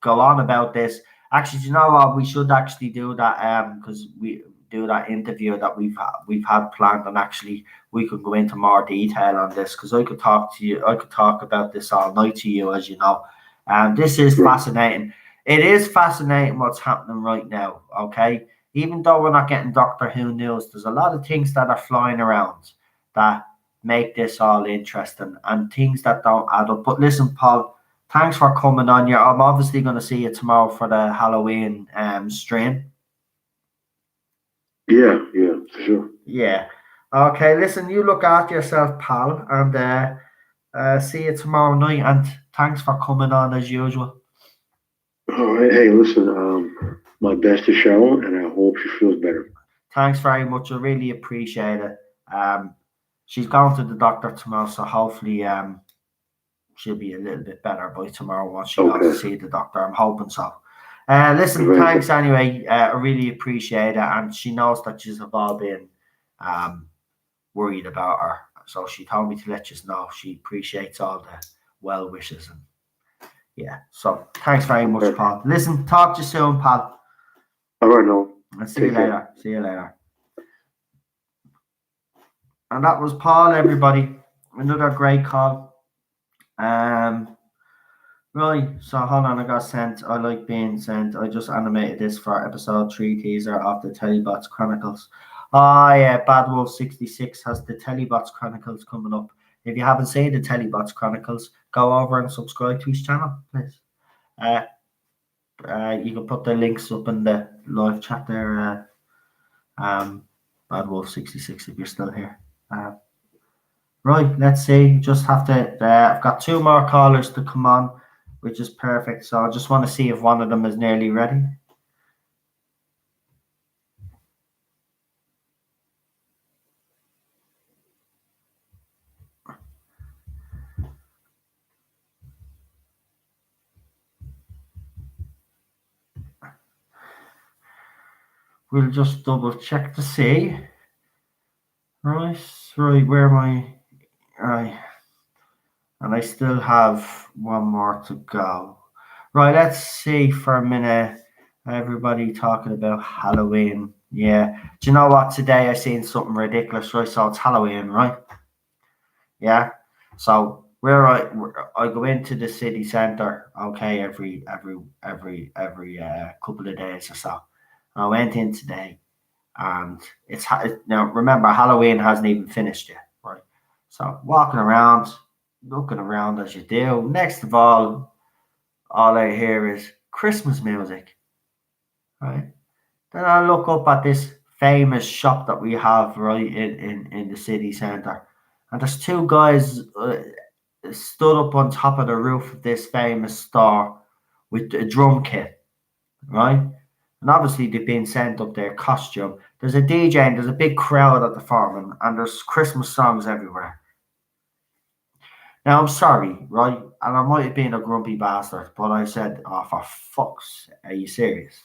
go on about this. Actually, do you know what? We should actually do that because we do that interview that we've had planned, and actually we could go into more detail on this because I could talk to you. I could talk about this all night to you, as you know. This is fascinating. It is fascinating what's happening right now. Okay, even though we're not getting Doctor Who news, there's a lot of things that are flying around that make this all interesting and things that don't add up. But listen, Paul, thanks for coming on. I'm obviously going to see you tomorrow for the Halloween stream. Yeah, for sure. Yeah. Okay, listen, you look after yourself, pal, and see you tomorrow night. And thanks for coming on as usual. All right. Hey, listen, my best to Cheryl, and I hope she feels better. Thanks very much. I really appreciate it. She's going to the doctor tomorrow, so hopefully she'll be a little bit better by tomorrow once she goes to see the doctor. I'm hoping so. Listen, thanks anyway. I really appreciate it. And she knows that you have all been worried about her. So she told me to let you know she appreciates all the well wishes. And yeah, so thanks very much, Paul. Listen, talk to you soon, Paul. All right, no. I'll see you later. See you later. And that was Paul, everybody. Another great call. Right, so hold on, I got sent. I like being sent. I just animated this for episode 3 teaser of the Telebots Chronicles. Oh yeah, Bad Wolf 66 has the Telebots Chronicles coming up. If you haven't seen the Telebots Chronicles, go over and subscribe to his channel, please. Uh, you can put the links up in the live chat there. Bad Wolf 66 if you're still here. Right, let's see. Just have to. I've got 2 more callers to come on, which is perfect. So I just want to see if one of them is nearly ready. We'll just double check to see. Right, where am I? Right, and I still have 1 more to go. Right, let's see for a minute. Everybody talking about Halloween. Yeah. Do you know what? Today I seen something ridiculous, right? So it's Halloween, right? Yeah. So where I go into the city centre, okay, every couple of days or so. I went in today, and now remember Halloween hasn't even finished yet, right? So walking around, looking around as you do. Next of all I hear is Christmas music, right? Then I look up at this famous shop that we have right in the city centre, and there's 2 guys stood up on top of the roof of this famous store with a drum kit, right? And obviously they've been sent up there costume. There's a DJ and there's a big crowd at the farm, and there's Christmas songs everywhere. Now I'm sorry, right? And I might have been a grumpy bastard, but I said, "Oh, for fuck's, are you serious?"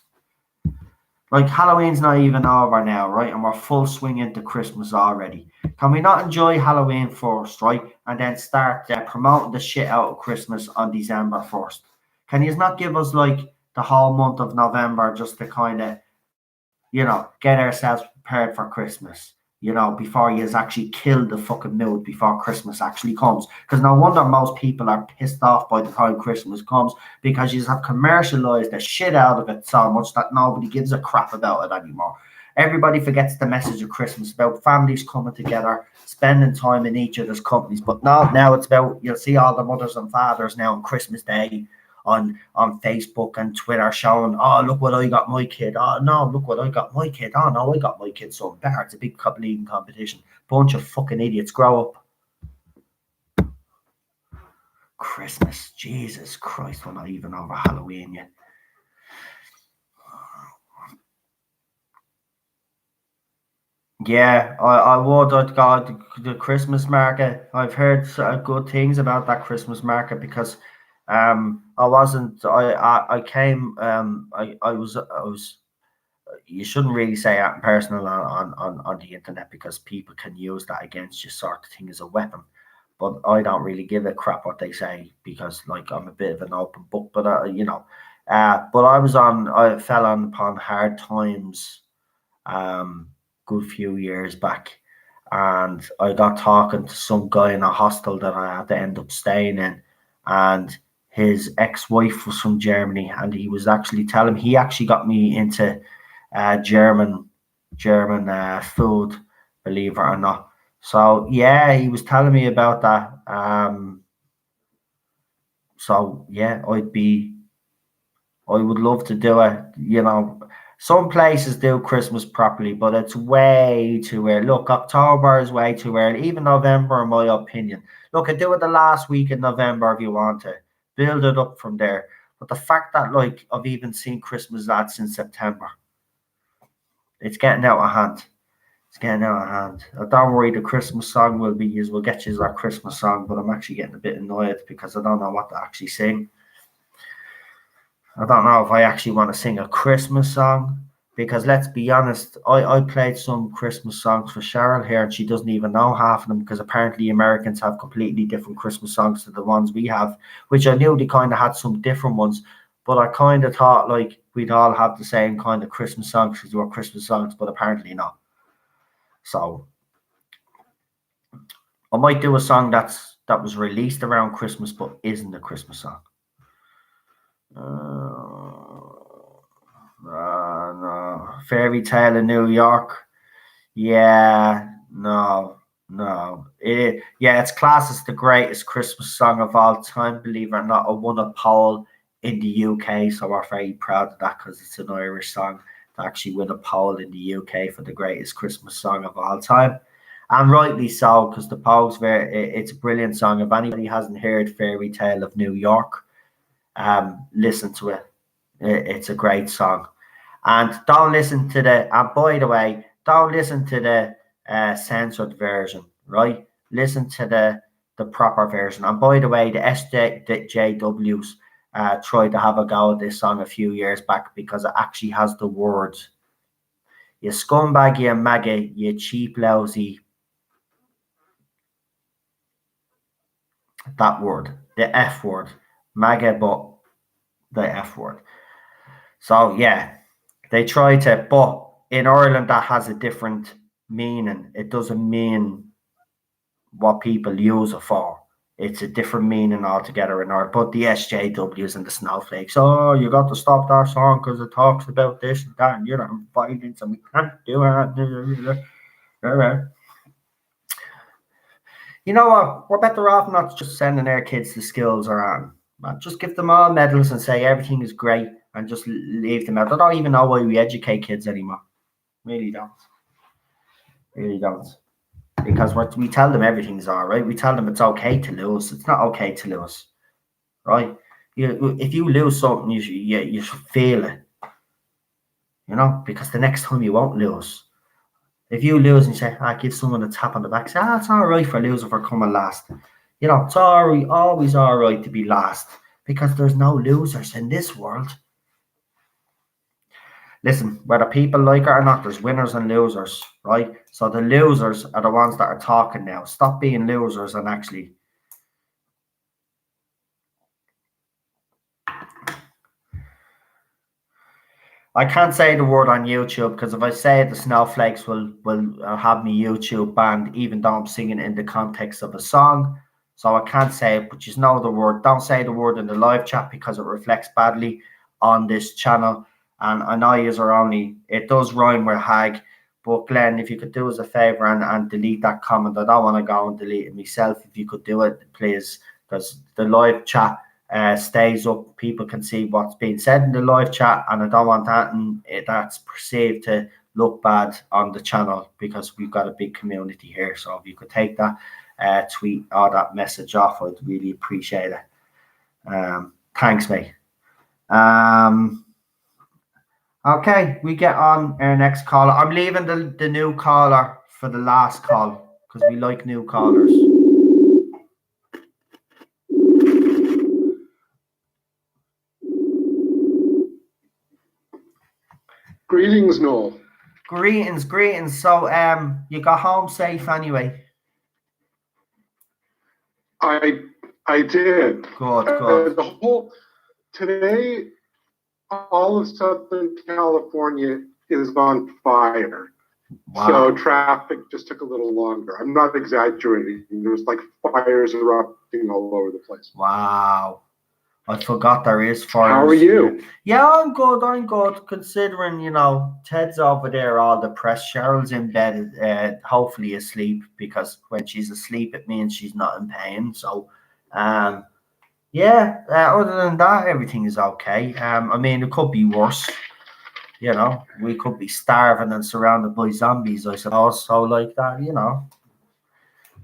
Like Halloween's not even over now, right? And we're full swing into Christmas already. Can we not enjoy Halloween first, right? And then start promoting the shit out of Christmas on December 1st? Can you not give us like the whole month of November just to kind of, get ourselves prepared for Christmas? Before you actually kill the fucking mood before Christmas actually comes. Because no wonder most people are pissed off by the time Christmas comes, because you have commercialized the shit out of it so much that nobody gives a crap about it anymore. Everybody forgets the message of Christmas about families coming together, spending time in each other's companies. But now it's about, you'll see all the mothers and fathers now on Christmas Day on Facebook and Twitter showing, "Oh, look what I got my kid. Oh no, look what I got my kid. Oh no, I got my kid something better." It's a big league competition. Bunch of fucking idiots. Grow up. Christmas, Jesus Christ, we're not even over Halloween yet. Yeah, I would. I'd go to the Christmas market. I've heard good things about that Christmas market because I wasn't. I came. I was. You shouldn't really say that personal on the internet, because people can use that against you, sort of thing, as a weapon. But I don't really give a crap what they say, because like I'm a bit of an open book. But but I fell on upon hard times good few years back, and I got talking to some guy in a hostel that I had to end up staying in, and his ex-wife was from Germany, and he was actually telling he actually got me into German food, believe it or not. So yeah, he was telling me about that. So yeah, I would love to do it. Some places do Christmas properly, but it's way too early. Look, October is way too early. Even November, in my opinion. Look, I do it the last week in November if you want to. Build it up from there. But the fact that like I've even seen Christmas ads in September, it's getting out of hand. It's getting out of hand. Don't worry, the Christmas song we'll get you our Christmas song, but I'm actually getting a bit annoyed because I don't know what to actually sing. I don't know if I actually want to sing a Christmas song, because let's be honest, I played some Christmas songs for Cheryl here, and she doesn't even know half of them, because apparently Americans have completely different Christmas songs to the ones we have, which I knew they kind of had some different ones, but I kind of thought like we'd all have the same kind of Christmas songs because they were Christmas songs, but apparently not. So I might do a song that was released around Christmas but isn't a Christmas song. No. Fairy Tale in New York. Yeah, no, no. It's classed as the greatest Christmas song of all time. Believe it or not, it won a poll in the UK, so we're very proud of that because it's an Irish song to actually win a poll in the UK for the greatest Christmas song of all time. And rightly so, because the polls it's a brilliant song. If anybody hasn't heard Fairy Tale of New York, listen to it. It's a great song. And don't listen to and by the way, don't listen to the censored version, right? Listen to the proper version. And by the way, the SJWs tried to have a go at this song a few years back because it actually has the words, you scumbag, you maggot, you cheap, lousy. That word, the F word, maggot, but the F word. So yeah, they try to, but in Ireland that has a different meaning. It doesn't mean what people use it for. It's a different meaning altogether in Ireland. But the SJWs and the snowflakes, oh, you got to stop that song because it talks about this and that, and violence, and we can't do it. You know what? We're better off not just sending our kids to schools or just give them all medals and say everything is great and just leave them out. I don't even know why we educate kids anymore. Really don't. Really don't. Because we tell them everything's all right. We tell them it's okay to lose. It's not okay to lose, right? If you lose something, you should feel it, because the next time you won't lose. If you lose and you say, give someone a tap on the back, say, it's all right for losing, for coming last. It's always all right to be last because there's no losers in this world. Listen, whether people like it or not, there's winners and losers, right? So the losers are the ones that are talking now. Stop being losers and actually. I can't say the word on YouTube because if I say it, the snowflakes will have me YouTube banned, even though I'm singing in the context of a song. So I can't say it, but you know the word. Don't say the word in the live chat because it reflects badly on this channel. And I know it does rhyme with hag. But Glenn, if you could do us a favor and delete that comment. I don't want to go and delete it myself. If you could do it, please, because the live chat stays up. People can see what's being said in the live chat, and I don't want that and that's perceived to look bad on the channel because we've got a big community here. So if you could take that tweet or that message off, I'd really appreciate it. Thanks, mate. Okay, we get on our next caller. I'm leaving the new caller for the last call because we like new callers. Greetings, Noel. Greetings. So, you got home safe anyway? I did. Good. Today, all of Southern California is on fire. Wow. So traffic just took a little longer. I'm not exaggerating. There's like fires erupting all over the place. Wow. I forgot there is fires. How are you? Yeah, I'm good. Considering, Ted's over there all depressed. Cheryl's in bed, hopefully asleep, because when she's asleep, it means she's not in pain. So, other than that, everything is okay. It could be worse. We could be starving and surrounded by zombies, I suppose. So, like that,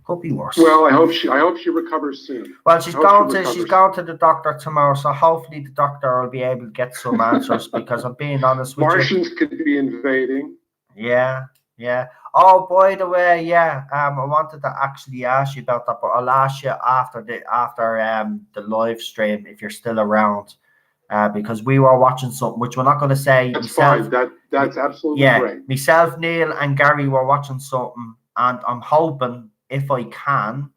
could be worse. Well, I hope she recovers soon. Well, she's going to the doctor tomorrow, so hopefully the doctor will be able to get some answers. Because I'm being honest with you, Martians could be invading. Yeah. Oh, by the way, I wanted to actually ask you about that, but I'll ask you after the live stream if you're still around, because we were watching something which we're not going to say. That's fine. That's absolutely great. Myself, Neil, and Gary were watching something, and I'm hoping, if I can,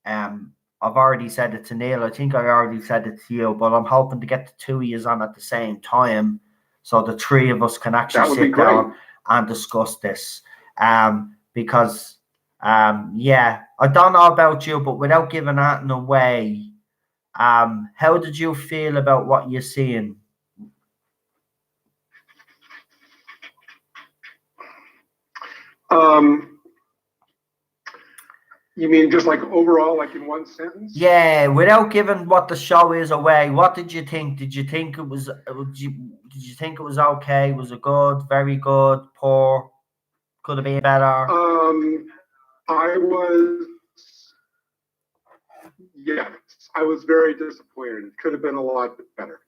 I've already said it to Neil. I think I already said it to you, but I'm hoping to get the two of you on at the same time, so the three of us can actually sit down and discuss this. Because I don't know about you, but without giving that away, How did you feel about what you're seeing? You mean just like overall, like in one sentence? Yeah, without giving what the show is away, what did you think? Did you think it was? Did you think it was okay? Was it good? Very good? Poor? Could have been better? I was, yes, I was very disappointed. It could have been a lot better.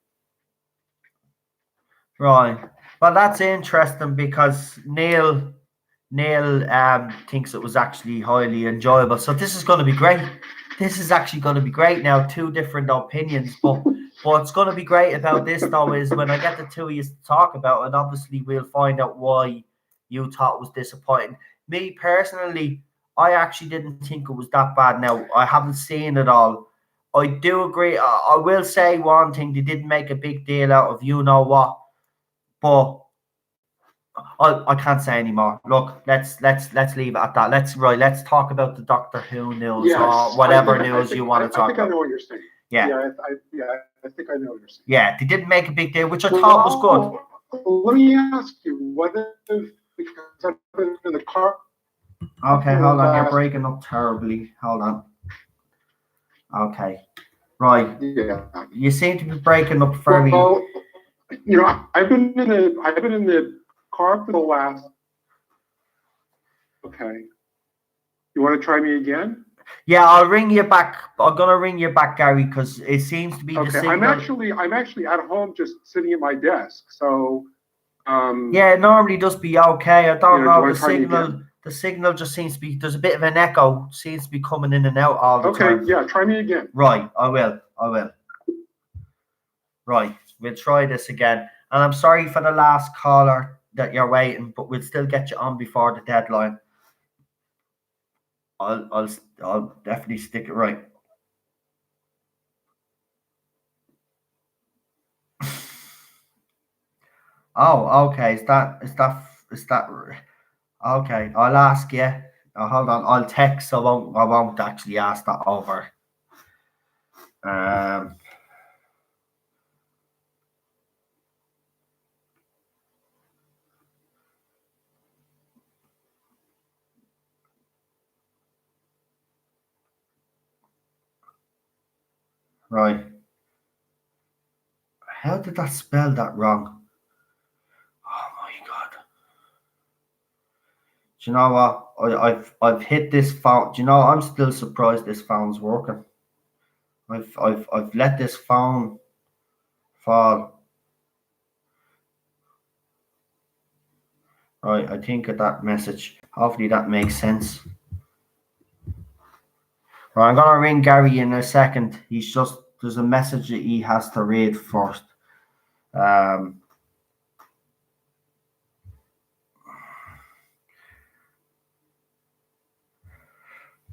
Right. Well, that's interesting because Neil thinks it was actually highly enjoyable. So this is going to be great. This is actually going to be great now. Two different opinions, but what's going to be great about this though is when I get the two of you to talk about it, obviously we'll find out why you thought it was disappointing. Me personally, I actually didn't think it was that bad. Now I haven't seen it all. I do agree. I will say one thing: they didn't make a big deal out of you know what, but I can't say anymore. Look, let's leave it at that. Let's talk about the Doctor Who news Yes, or whatever news you want to talk I think I know about. what you're saying. Yeah, I think I know what you're saying. yeah, they didn't make a big deal, which I thought was good. Let me ask you, what if, because I've been in the car. Okay, hold on, you're breaking up terribly. Hold on. Okay, right. Yeah. You seem to be breaking up very. Well, you know, I've been in the car for the last. Okay. You want to try me again? Yeah, I'll ring you back. I'm gonna ring you back, Gary, because it seems to be the Okay. signal. I'm actually at home, just sitting at my desk. So. Yeah, it normally does be okay. I don't know. Do The signal just seems to be. There's a bit of an echo. Seems to be coming in and out all the time. Okay. Yeah. Try me again. Right. I will. Right. We'll try this again. And I'm sorry for the last caller that you're waiting, but we'll still get you on before the deadline. I'll definitely stick it right. Oh, okay. Is that okay? I'll ask you. Hold on. I'll text. I won't actually ask that over. Right. How did that spell that wrong? Oh my god. Do you know what? I've hit this phone. Do you know I'm still surprised this phone's working. I've let this phone fall. Right, I think of that message. Hopefully that makes sense. Right, I'm gonna ring Gary in a second. There's a message that he has to read first.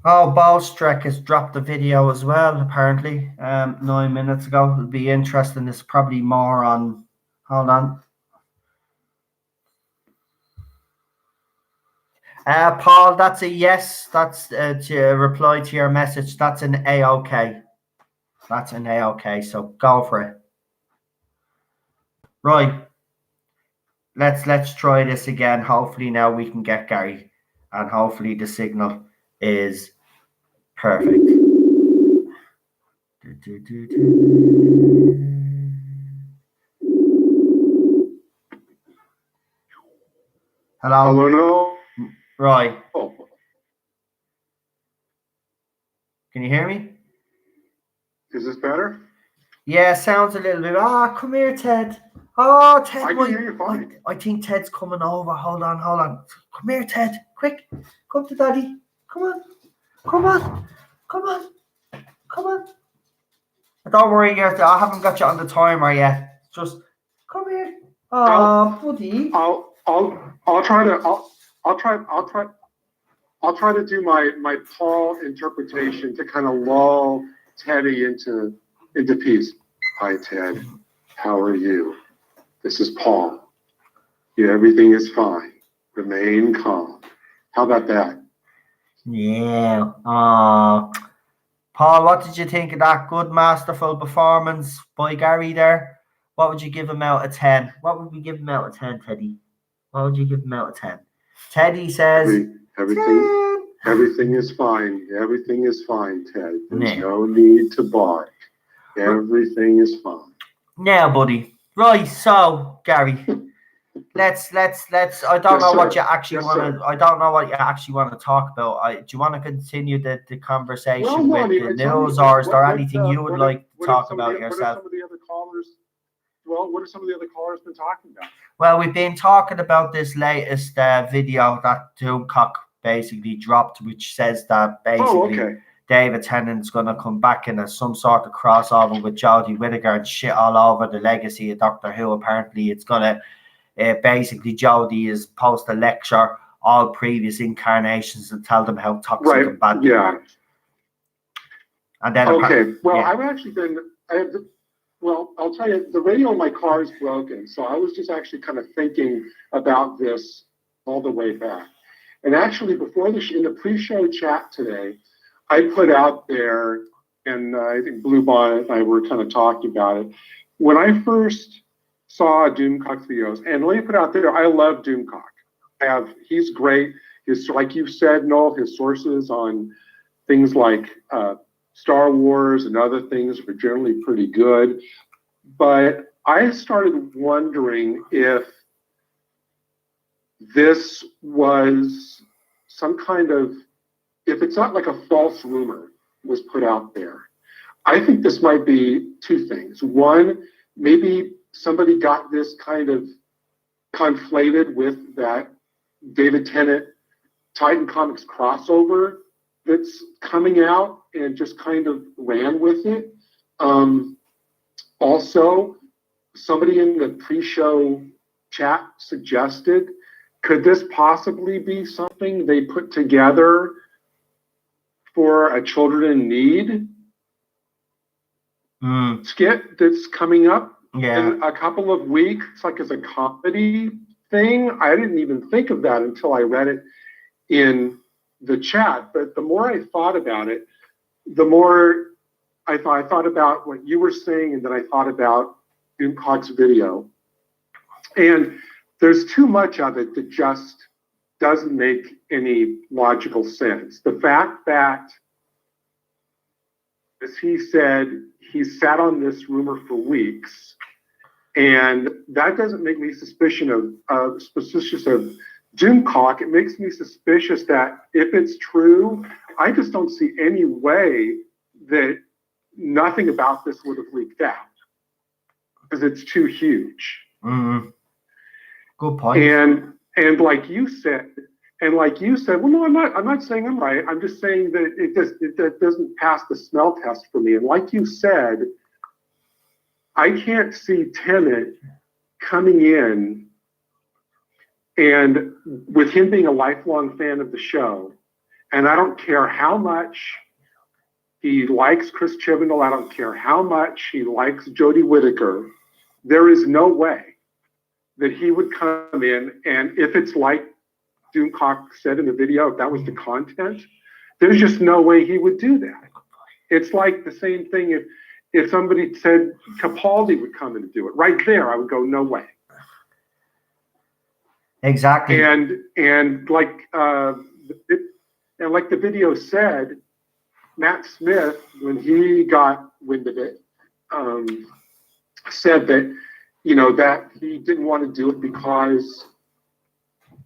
Oh, Ballstreck has dropped the video as well, apparently, 9 minutes ago. It'll be interesting. There's probably more on. Hold on. Paul, that's a yes. That's to reply to your message. That's an A-OK. That's an A-OK. So go for it. Right. Let's try this again. Hopefully now we can get Gary, and hopefully the signal is perfect. Hello. Hello. Right. Oh. Can you hear me? Is this better? Yeah, sounds a little bit. Come here, Ted. Oh, Ted. I can hear you fine. I think Ted's coming over. Hold on. Come here, Ted. Quick. Come to Daddy. Come on. Don't worry, I haven't got you on the timer yet. Just come here. Oh, buddy. I'll try to do my Paul interpretation to kind of lull Teddy into peace. Hi, Ted. How are you? This is Paul. Yeah, everything is fine. Remain calm. How about that? Yeah. Paul, what did you think of that good, masterful performance by Gary there? What would you give him out of 10? What would we give him out of 10, Teddy? What would you give him out of 10? Teddy says, Everything is fine. Everything is fine, Ted. There's Yeah. no need to bark. Everything is fine. now, buddy. Right, so, Gary, let's I don't Yes, know what sir. you actually Yes, want to I don't know what you actually want to talk about. Do you want to continue the conversation Well, no, I with mean, the tell me, news, or is there what, anything you would like to talk about What have yourself? some of the other callers? Well, what have some of the other callers been talking about? Well, we've been talking about this latest video that Doomcock basically dropped, which says that basically okay. David Tennant's going to come back in as some sort of crossover with Jodie Whittaker and shit all over the legacy of Doctor Who. Apparently, it's going to basically Jodie is supposed to lecture all previous incarnations and tell them how toxic and bad they are. And then Okay. Well, I've actually been. Well, I'll tell you, the radio in my car is broken, so I was just actually kind of thinking about this all the way back. And actually, before in the pre-show chat today, I put out there, and I think Blue Bonnet and I were kind of talking about it. When I first saw Doomcock's videos, and let me put out there, I love Doomcock. He's great. His, like you said, Noel, his sources on things like Star Wars and other things were generally pretty good. But I started wondering if this was some kind of, if it's not like a false rumor was put out there. I think this might be two things. One, maybe somebody got this kind of conflated with that David Tennant Titan Comics crossover that's coming out and just kind of ran with it. Also, somebody in the pre-show chat suggested, could this possibly be something they put together for a Children in Need skit that's coming up in a couple of weeks, like as a comedy thing? I didn't even think of that until I read it in the chat. But the more I thought about it, the more I thought about what you were saying, and then I thought about Doomcock's video. And there's too much of it that just doesn't make any logical sense. The fact that, as he said, he sat on this rumor for weeks, and that doesn't make me suspicious of Doomcock. It makes me suspicious that if it's true, I just don't see any way that nothing about this would have leaked out, because it's too huge. Good point. And like you said, well, no, I'm not saying I'm right. I'm just saying that it doesn't pass the smell test for me. And like you said, I can't see Tennant coming in, and with him being a lifelong fan of the show, and I don't care how much he likes Chris Chibnall, I don't care how much he likes Jodie Whittaker, there is no way that he would come in, and if it's like Doomcock said in the video, if that was the content, there's just no way he would do that. It's like the same thing if somebody said Capaldi would come in and do it. Right there, I would go, no way. Exactly. And like the video said, Matt Smith, when he got wind of it, said that, that he didn't want to do it because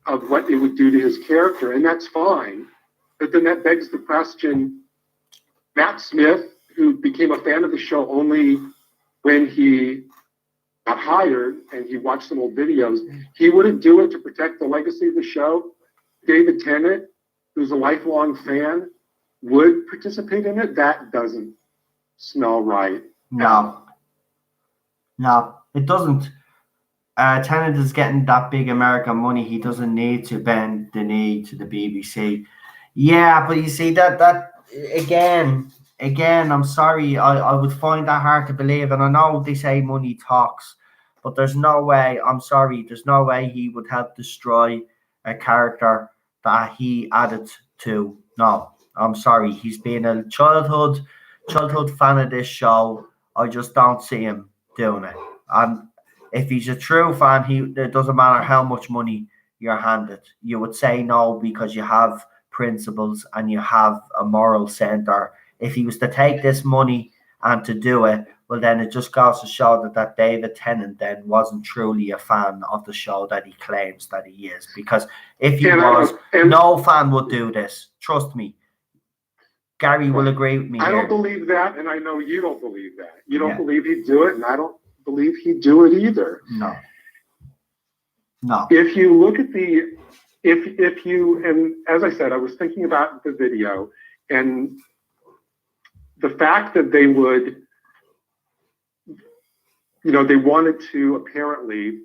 of what it would do to his character, and that's fine. But then that begs the question, Matt Smith, who became a fan of the show only when he got hired and he watched some old videos, he wouldn't do it to protect the legacy of the show. David Tennant, who's a lifelong fan, would participate in it. That doesn't smell right. No, it doesn't. Tennant is getting that big American money. He doesn't need to bend the knee to the BBC. Yeah, but you see that again. I'm sorry. I would find that hard to believe, and I know they say money talks, but there's no way. I'm sorry. There's no way he would help destroy a character that he added to. No, I'm sorry. He's been a childhood fan of this show. I just don't see him doing it. And if he's a true fan, it doesn't matter how much money you're handed. You would say no because you have principles and you have a moral center. If he was to take this money and to do it, well, then it just goes to show that David Tennant then wasn't truly a fan of the show that he claims that he is. Because if he was, no fan would do this. Trust me. Gary will agree with me. I don't believe that, and I know you don't believe that. You don't believe he'd do it, and I don't believe he'd do it either. No. If you look at if you, and as I said, I was thinking about the video, and the fact that they would, they wanted to apparently,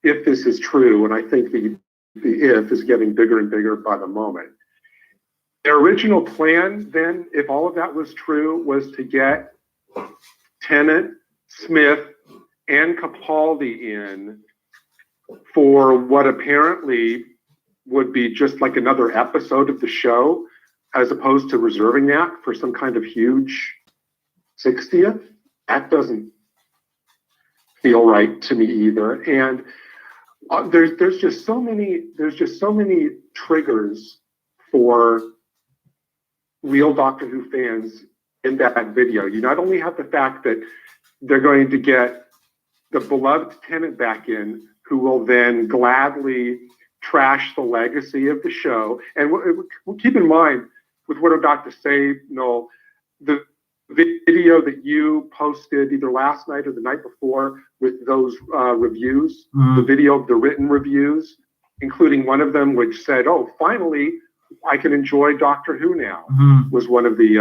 if this is true, and I think the if is getting bigger and bigger by the moment. Their original plan then, if all of that was true, was to get Tennant, Smith, and Capaldi in for what apparently would be just like another episode of the show, as opposed to reserving that for some kind of huge 60th. That doesn't feel right to me either. And there's just so many triggers for real Doctor Who fans in that video. You not only have the fact that they're going to get the beloved Tennant back in, who will then gladly trash the legacy of the show. And we'll keep in mind, with what I'm about to say, Noel, the video that you posted either last night or the night before with those reviews, the video of the written reviews, including one of them which said, "Oh, finally, I can enjoy Doctor Who now," was one of the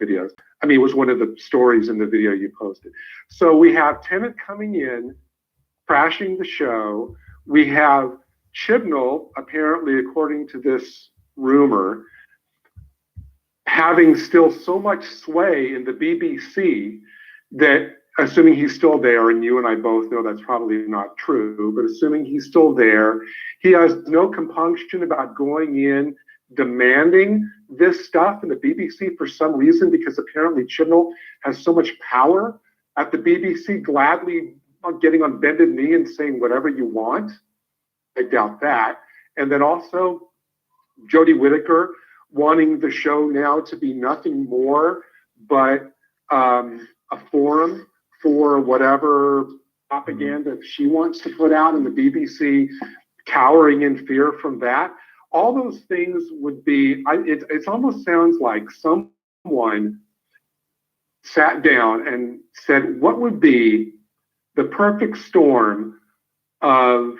videos. I mean, it was one of the stories in the video you posted. So we have Tennant coming in, crashing the show. We have Chibnall, apparently, according to this rumor, having still so much sway in the BBC that, assuming he's still there, and you and I both know that's probably not true, but assuming he's still there, he has no compunction about going in demanding this stuff in the BBC for some reason, because apparently Chibnall has so much power at the BBC, gladly getting on bended knee and saying whatever you want. I doubt that. And then also Jodie Whittaker wanting the show now to be nothing more but a forum for whatever propaganda she wants to put out, in the BBC cowering in fear from that. All those things would be, it almost sounds like someone sat down and said, what would be the perfect storm of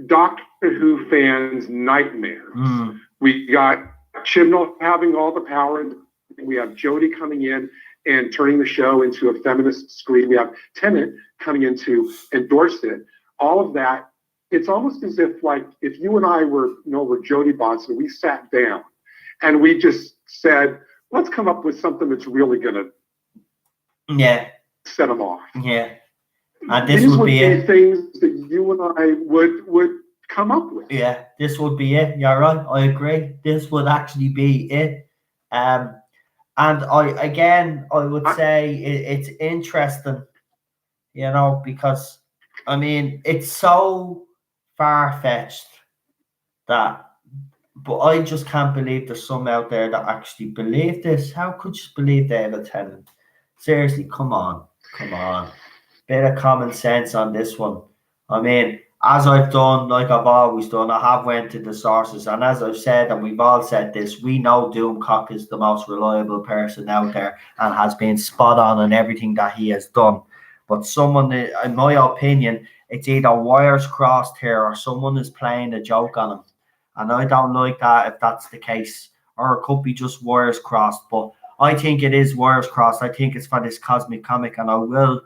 Doctor Who fans' nightmares? We got Chibnall having all the power, and we have Jodie coming in and turning the show into a feminist screed. We have Tennant coming in to endorse it. All of that, it's almost as if, like, if you and I were Jodie bots, and we sat down and we just said, let's come up with something that's really going to set them off. Yeah. And this These would be things that you and I would come up with. Yeah, this would be it. You're right. I agree. This would actually be it. And I would say it's interesting, because I mean, it's so far-fetched but I just can't believe there's some out there that actually believe this. How could you believe David Tennant? Seriously, come on. Bit of common sense on this one. I mean, as I've done, like I've always done, I have went to the sources, and as I've said, and we've all said this, we know Doomcock is the most reliable person out there and has been spot on in everything that he has done. But someone, in my opinion, it's either wires crossed here or someone is playing a joke on him. And I don't like that if that's the case. Or it could be just wires crossed. But I think it is wires crossed. I think it's for this cosmic comic, and I will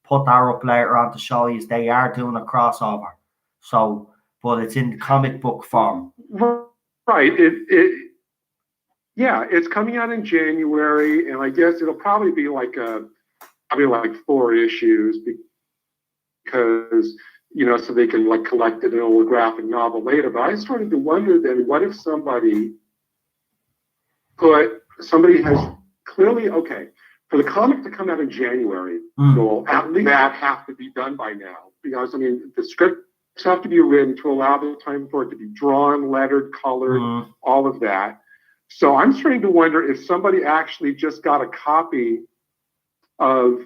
put that up later on to show you they are doing a crossover. So, but it's in comic book form. Right. It's coming out in January, and I guess it'll probably be like 4 issues because so they can like collect it in a graphic novel later. But I started to wonder then, what if somebody somebody has clearly, okay, for the comic to come out in January, Noel, at least that have to be done by now. Because, I mean, the scripts have to be written to allow the time for it to be drawn, lettered, colored, all of that. So I'm starting to wonder if somebody actually just got a copy of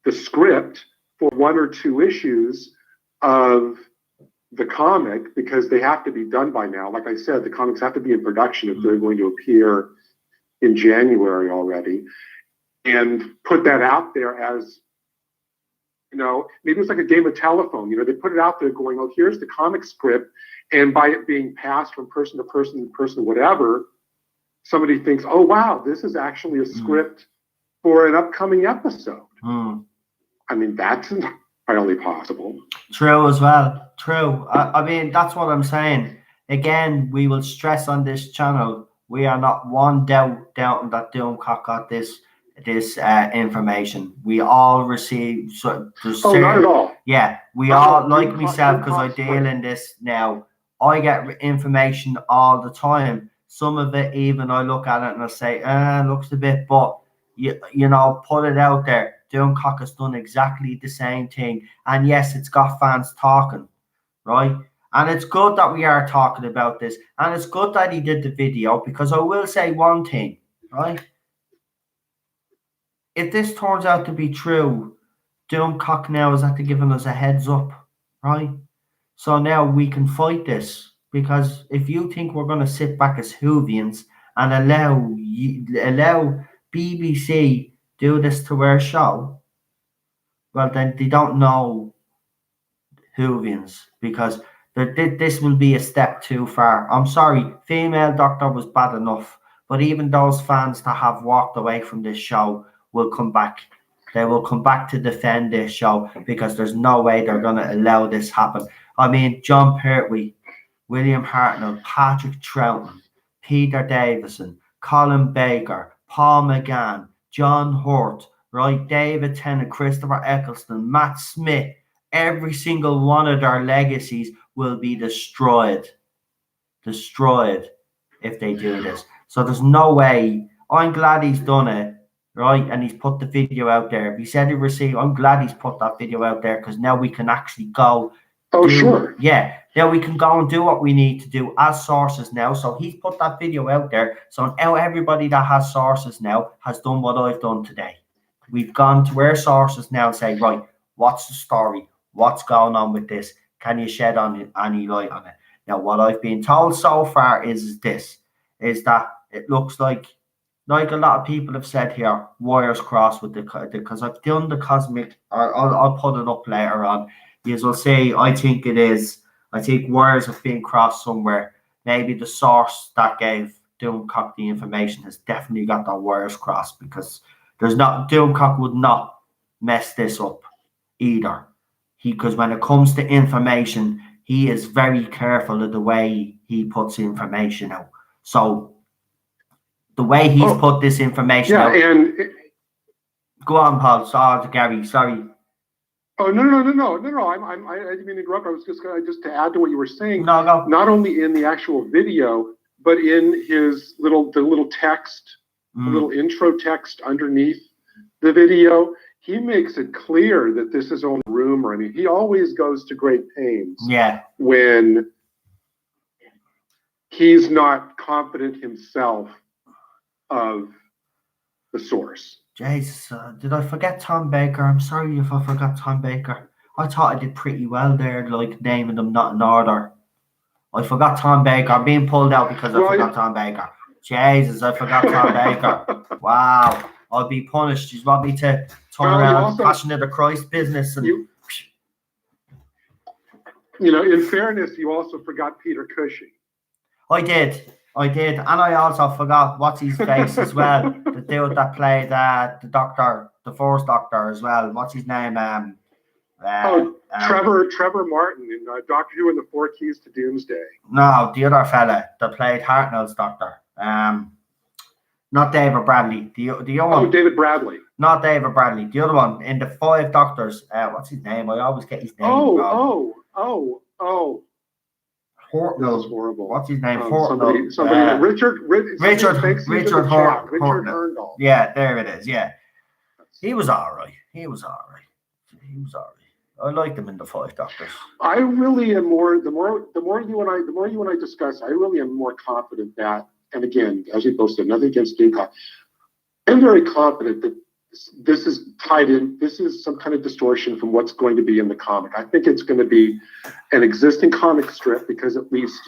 the script for 1 or 2 issues of the comic, because they have to be done by now. Like I said, the comics have to be in production if they're going to appear in January already, and put that out there as, you know, maybe it's like a game of telephone. You know, they put it out there going, oh, here's the comic script, and by it being passed from person to person to person, whatever, somebody thinks, oh, wow, this is actually a script for an upcoming episode. I mean, that's entirely possible. True as well. True. I mean, that's what I'm saying. Again, we will stress on this channel, we are not one doubting that Doomcock got this information. We all receive. So not at all. Yeah, we Not all, at like Doomcock, myself, because I Doomcock's deal in this now. I get information all the time. Some of it, even I look at it and I say, looks a bit, but you know, put it out there. Doomcock has done exactly the same thing, and yes, it's got fans talking, right? And it's good that we are talking about this, and it's good that he did the video, because I will say one thing, right? If this turns out to be true, Doomcock now is after giving us a heads up, right? So now we can fight this, because if you think we're going to sit back as Whovians and allow BBC do this to our show, well, then they don't know Whovians, because this will be a step too far. I'm sorry, female Doctor was bad enough, but even those fans that have walked away from this show will come back. They will come back to defend this show, because there's no way they're going to allow this happen. I mean, John Pertwee, William Hartnell, Patrick Troughton, Peter Davison, Colin Baker, Paul McGann, John Hurt, right? David Tennant, Christopher Eccleston, Matt Smith. Every single one of their legacies will be destroyed if they do this. So there's no way. I'm glad he's done it, right? And he's put the video out there. If he said he received, I'm glad he's put that video out there, because now we can actually go. Sure. Yeah, now we can go and do what we need to do as sources now. So he's put that video out there. So now everybody that has sources now has done what I've done today. We've gone to our sources now and say, right, what's the story? What's going on with this? Can you shed any light on it? Now, what I've been told so far is that it looks like a lot of people have said here, wires crossed with because I've done the cosmic. I'll put it up later on. You will see. I think it is. I think wires have been crossed somewhere. Maybe the source that gave Doomcock the information has definitely got the wires crossed, because Doomcock would not mess this up either. Because when it comes to information, he is very careful of the way he puts information out. So the way he's put this information out. And go on, Paul. Sorry, Gary. Sorry. Oh no! I didn't mean to interrupt. I was just going to add to what you were saying. No, go. Not only in the actual video, but in his little text, the little intro text underneath the video. He makes it clear that this is only rumor. I mean, he always goes to great pains. Yeah. When he's not confident himself of the source. Jesus, did I forget Tom Baker? I'm sorry if I forgot Tom Baker. I thought I did pretty well there, like naming them not in order. I forgot Tom Baker. I'm being pulled out because I forgot Tom Baker. Jesus, I forgot Tom Baker. Wow. I'll be punished. You want me to turn around Passion of the Christ business? And in fairness, you also forgot Peter Cushing. I did. And I also forgot what's his face as well. The dude that played the Doctor, the first Doctor as well. What's his name? Trevor Martin in Doctor Who and the Four Keys to Doomsday. No, the other fella that played Hartnell's Doctor. Not David Bradley. The other one. David Bradley. Not David Bradley. The other one in the Five Doctors. What's his name? I always get his name wrong. This is horrible. What's his name? Richard Richard Hurndall. Yeah, there it is. Yeah, he was all right. I liked him in the Five Doctors. I really am more. The more you and I discuss, I really am more confident that. And again, as we both said, nothing against Gamecock. I'm very confident that this is tied in. This is some kind of distortion from what's going to be in the comic. I think it's going to be an existing comic strip because at least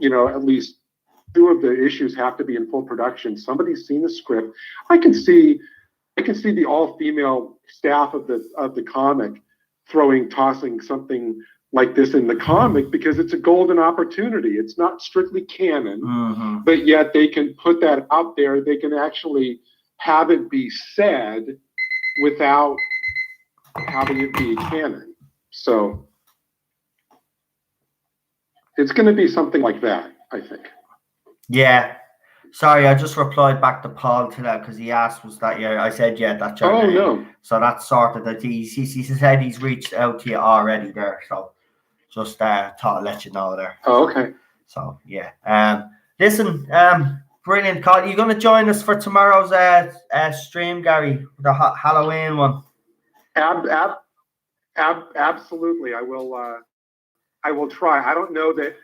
two of the issues have to be in full production. Somebody's seen the script. I can see the all-female staff of the comic tossing something like this in the comic because it's a golden opportunity. It's not strictly canon, but yet they can put that out there. They can actually have it be said without having it be canon. So it's going to be something like that, I think. Yeah. Sorry, I just replied back to Paul to that because he asked, was that yeah? I said, yeah, that's your name. No. So that's sorted. That he said he's reached out to you already there. So just thought I'd let you know there. Oh, okay. So yeah. Listen, brilliant, Carl. You going to join us for tomorrow's stream, Gary, the Halloween one? Absolutely. I will try. I don't know that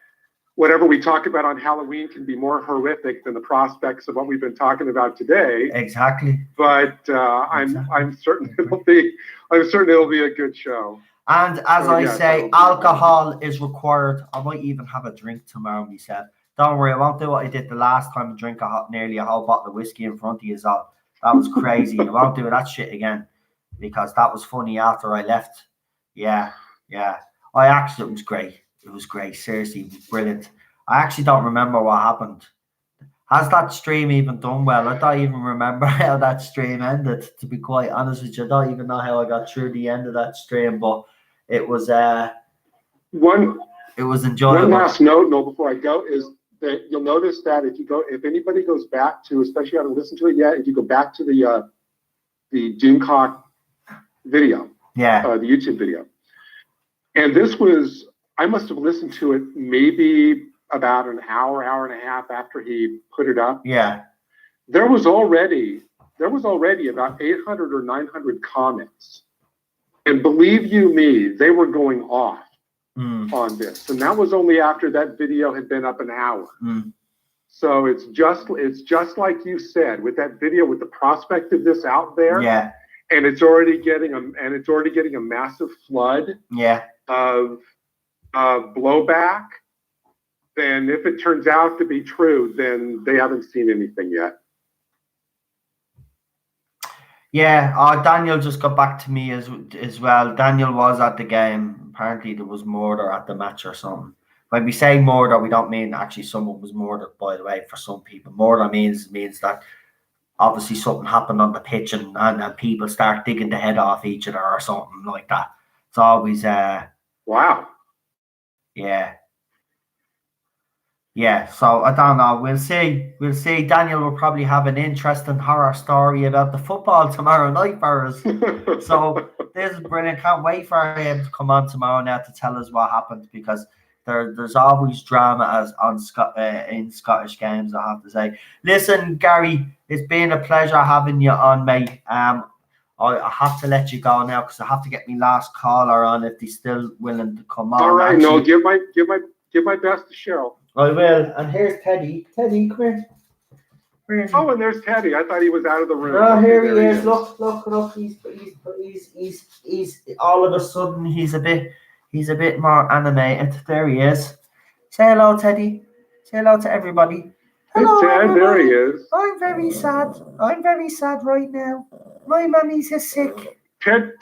whatever we talk about on Halloween can be more horrific than the prospects of what we've been talking about today. Exactly. But I'm certain it'll be a good show. And as I say, alcohol is required. I might even have a drink tomorrow myself. Don't worry, I won't do what I did the last time and drink nearly a whole bottle of whiskey in front of you all. That was crazy. I won't do that shit again because that was funny after I left. Yeah. It was great. It was great. Seriously, it was brilliant. I actually don't remember what happened. Has that stream even done well? I don't even remember how that stream ended, to be quite honest with you. I don't even know how I got through the end of that stream, but it was it was enjoyable. One last note, before I go, is that you'll notice that if anybody goes back to, especially if you haven't listened to it yet, if you go back to the Doomcock video, the YouTube video, and this was, I must have listened to it maybe about an hour and a half after he put it up. Yeah. There was already about 800 or 900 comments. And believe you me, they were going off on this. And that was only after that video had been up an hour. So it's just like you said, with that video, with the prospect of this out there. Yeah. And it's already getting a massive flood of blowback. Then if it turns out to be true, then they haven't seen anything yet. Yeah, Daniel just got back to me as well. Daniel was at the game. Apparently there was murder at the match or something. When we say murder, we don't mean actually someone was murdered, by the way, for some people. Murder means that obviously something happened on the pitch and people start digging the head off each other or something like that. It's always wow. Yeah, so I don't know. We'll see. Daniel will probably have an interesting horror story about the football tomorrow night for us. So this is brilliant. Can't wait for him to come on tomorrow now to tell us what happened, because there's always drama in Scottish games, I have to say. Listen, Gary, it's been a pleasure having you on, mate. I have to let you go now because I have to get my last caller on if they're still willing to come on. All right, no, give my best to Cheryl. I will. And here's Teddy. Teddy, come here. Where is he? Oh, and there's Teddy. I thought he was out of the room. Oh, here he is. Look. He's all of a sudden he's a bit more animated. There he is. Say hello, Teddy. Say hello to everybody. Hello, Ted, everybody. there he is. I'm very sad right now. My mummy's sick. Ted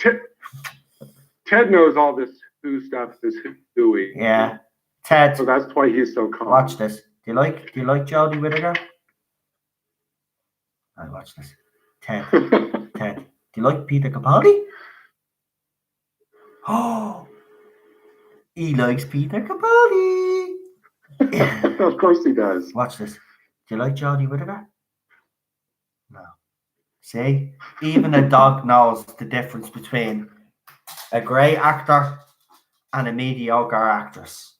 knows all this Who stuff is Who-y. Yeah. Ted. So that's why he's so calm. Watch this. Do you like Jodie Whittaker? I watch this. Ted. Ted. Do you like Peter Capaldi? Oh, he likes Peter Capaldi. Of course he does. Watch this. Do you like Jodie Whittaker? No. See? Even a dog knows the difference between a great actor and a mediocre actress.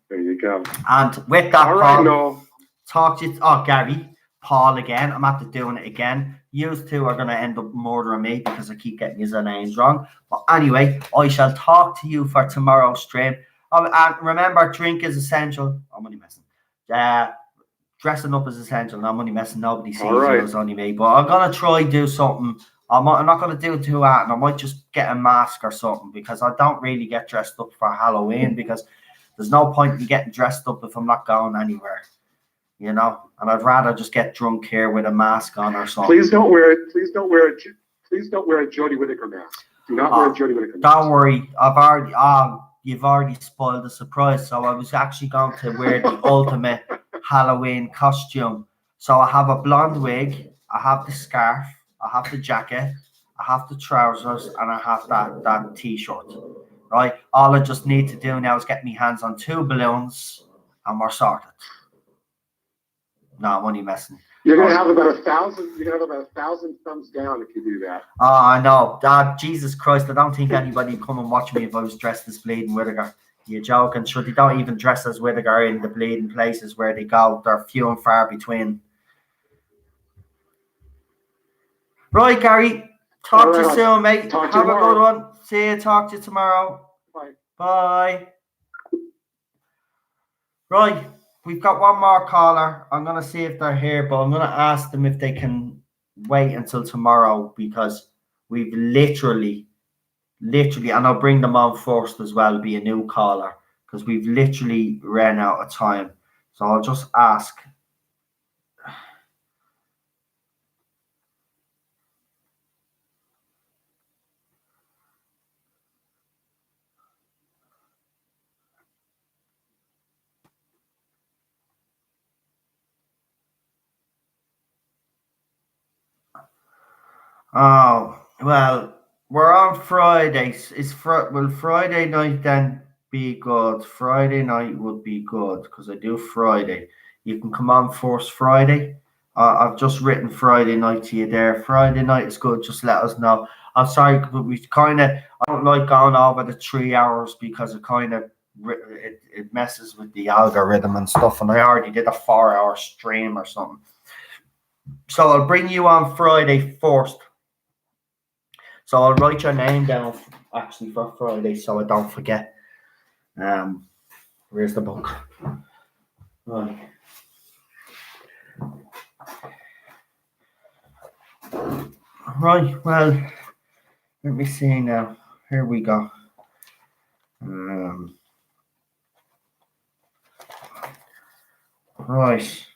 There you go. And with that, All right, Paul, Noel. talk to you. Oh, Gary, Paul again. I'm after doing it again. You two are going to end up murdering me because I keep getting your names wrong. But anyway, I shall talk to you for tomorrow's stream. Oh, and remember, drink is essential. I'm only messing. Dressing up is essential. I'm only messing. Nobody sees All right. you. It's only me. But I'm going to try do something. I'm not going to do it too hard. And I might just get a mask or something because I don't really get dressed up for Halloween because there's no point in getting dressed up if I'm not going anywhere. You know, and I'd rather just get drunk here with a mask on or something. Please don't wear it. Please don't wear it. Please don't wear a Jodie Whittaker mask. Do not wear a Jodie Whittaker mask. Don't worry. You've already spoiled the surprise. So I was actually going to wear the ultimate Halloween costume. So I have a blonde wig, I have the scarf, I have the jacket, I have the trousers, and I have that t-shirt. Right? All I just need to do now is get my hands on 2 balloons and we're sorted. No, I'm only messing. You're gonna have about 1,000. You're gonna have about 1,000 thumbs down if you do that. Oh, I know. Jesus Christ, I don't think anybody would come and watch me if I was dressed as Bleeding Whittaker. You're joking. Sure, they don't even dress as Whittaker in the bleeding places where they go. They're few and far between. Right, Gary. Talk to you soon, mate. Have a good one. See you. Talk to you tomorrow. Bye. Bye. Right. We've got one more caller. I'm going to see if they're here, but I'm going to ask them if they can wait until tomorrow because we've literally, and I'll bring them on first as well, be a new caller, because we've literally ran out of time. So I'll just ask. Oh, well, we're on Fridays. Will Friday night then be good? Friday night would be good because I do Friday. You can come on first Friday. I've just written Friday night to you there. Friday night is good. Just let us know. I'm sorry, but I don't like going over the 3 hours because it messes with the algorithm and stuff. And I already did a 4-hour stream or something. So I'll bring you on Friday first. So I'll write your name down actually for Friday so I don't forget. Where's the book? Right. Right, well, let me see now. Here we go. Right.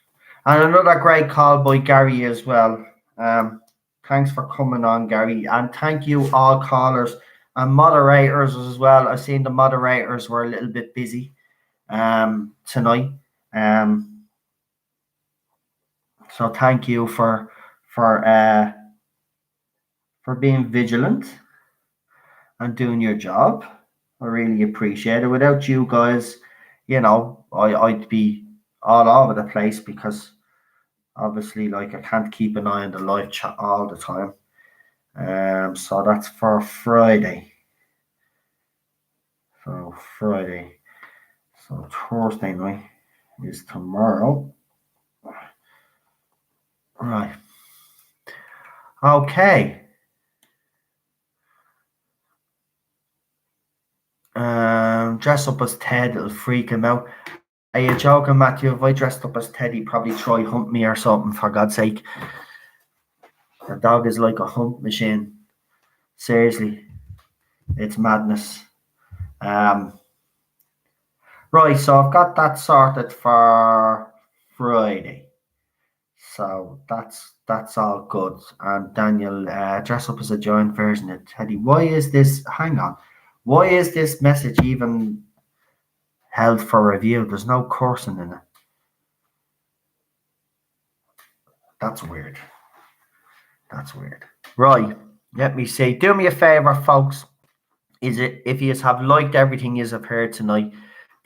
And another great call by Gary as well. Thanks for coming on, Gary. And thank you all callers and moderators as well. I've seen the moderators were a little bit busy tonight. So thank you for being vigilant and doing your job. I really appreciate it. Without you guys, I'd be all over the place because obviously, I can't keep an eye on the live chat all the time. So that's for Friday. So Thursday night is tomorrow. Right. Okay. Dress up as Ted, it'll freak him out. Are you joking, Matthew? If I dressed up as Ted, he'd probably try hunt me or something, for God's sake. The dog is like a hunt machine. Seriously. It's madness. Right, so I've got that sorted for Friday. So that's all good. And Daniel, dress up as a giant version of Teddy. Why is this message even held for review? There's no cursing in it. That's weird. Right, let me see. Do me a favor, folks. If you have liked everything you have heard tonight,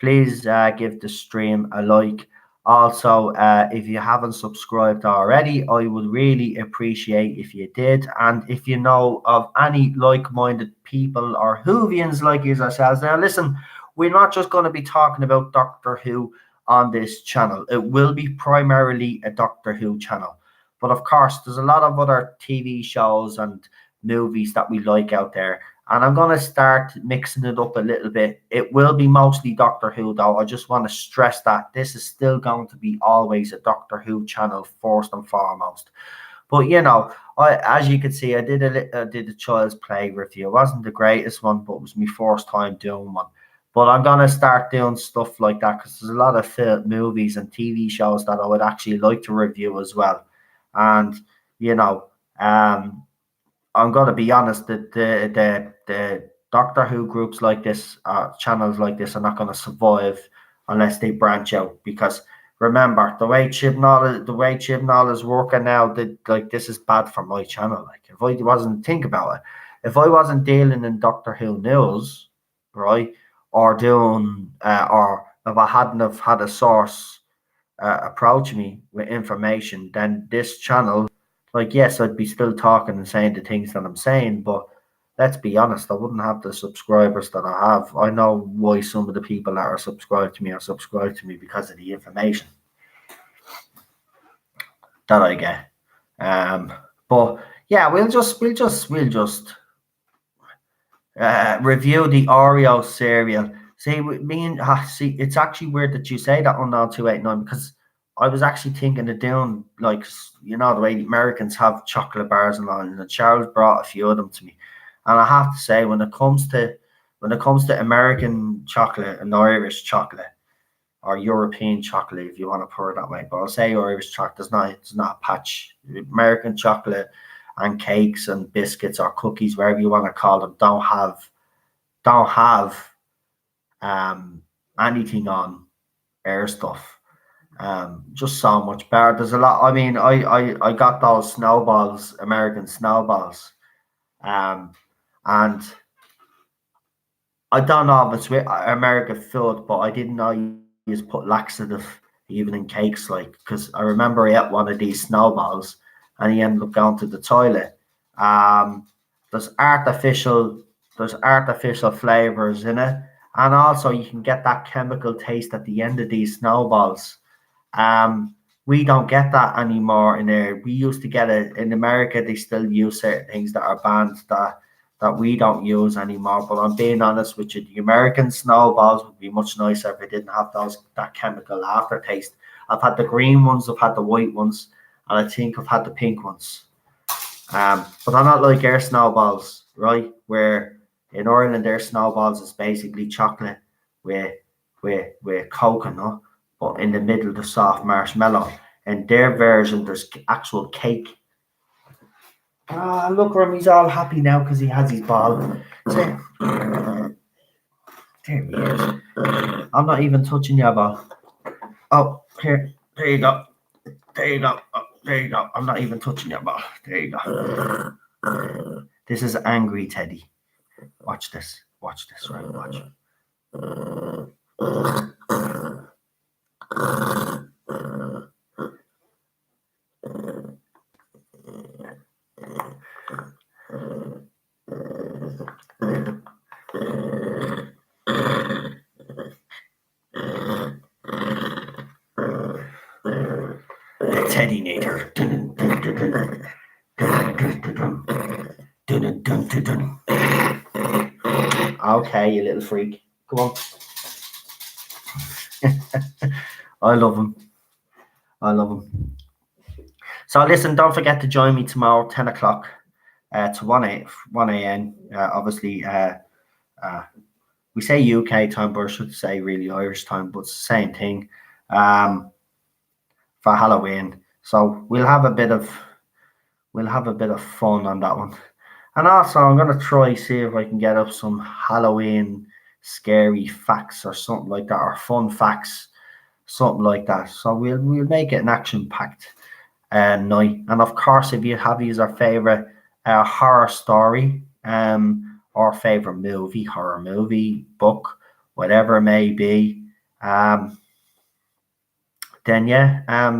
please give the stream a like. Also, if you haven't subscribed already, I would really appreciate if you did. And if you know of any like-minded people or Whovians like yourselves, now listen, we're not just going to be talking about Doctor Who on this channel. It will be primarily a Doctor Who channel. But of course, there's a lot of other TV shows and movies that we like out there. And I'm going to start mixing it up a little bit. It will be mostly Doctor Who, though. I just want to stress that this is still going to be always a Doctor Who channel, first and foremost. But, you know, as you can see, I did a Child's Play review. It wasn't the greatest one, but it was my first time doing one. But I'm going to start doing stuff like that because there's a lot of movies and TV shows that I would actually like to review as well. And, you know, I'm going to be honest that the Doctor Who groups like this, channels like this, are not going to survive unless they branch out. Because remember, the way Chibnall is working now, that this is bad for my channel. Like, if I wasn't think about it, if I wasn't dealing in Doctor Who news, right, or doing, or if I hadn't have had a source approach me with information, then this channel, like, yes, I'd be still talking and saying the things that I'm saying, but let's be honest, I wouldn't have the subscribers that I have. I know why some of the people that are subscribed to me because of the information that I get. But yeah, we'll just review the Oreo cereal. See, it's actually weird that you say that on 289 because I was actually thinking of doing, like, you know, the way the Americans have chocolate bars and all, and Charles brought a few of them to me. And I have to say, when it comes to American chocolate and Irish chocolate, or European chocolate, if you want to put it that way, but I'll say Irish chocolate, it's not a patch. American chocolate and cakes and biscuits or cookies, whatever you want to call them, don't have anything on air stuff. Just so much better. There's a lot. I mean, I got those snowballs, American snowballs, and I don't know if it's with American food, but I didn't know you just put laxative even in cakes, like, because I remember I ate one of these snowballs and he ended up going to the toilet. There's artificial flavors in it, and also you can get that chemical taste at the end of these snowballs. We don't get that anymore in there. We used to get it in America. They still use certain things that are banned that we don't use anymore. But I'm being honest with you, the American snowballs would be much nicer if it didn't have that chemical aftertaste. I've had the green ones, I've had the white ones, and I think I've had the pink ones. But I'm not like air snowballs, right? Where in Ireland, their snowballs is basically chocolate with coconut, but in the middle the soft marshmallow. And their version, there's actual cake. Look, Remy's all happy now because he has his ball. There he is. I'm not even touching your ball. Oh, there you go. There you go. Oh, there you go. I'm not even touching your ball. There you go. This is angry Teddy. Watch this. Watch this, right? Watch. Teddy Nader. Okay, you little freak. Come on. I love him. So listen, don't forget to join me tomorrow, 10 o'clock to 1 a.m. Obviously, we say UK time, but I should say really Irish time, but it's the same thing, for Halloween. So we'll have a bit of fun on that one. And also, I'm going to try see if I can get up some Halloween scary facts or something like that, or fun facts, something like that. So we'll make it an action-packed night. And of course, if you have your favorite horror story, or favorite movie, horror movie, book, whatever it may be, then yeah,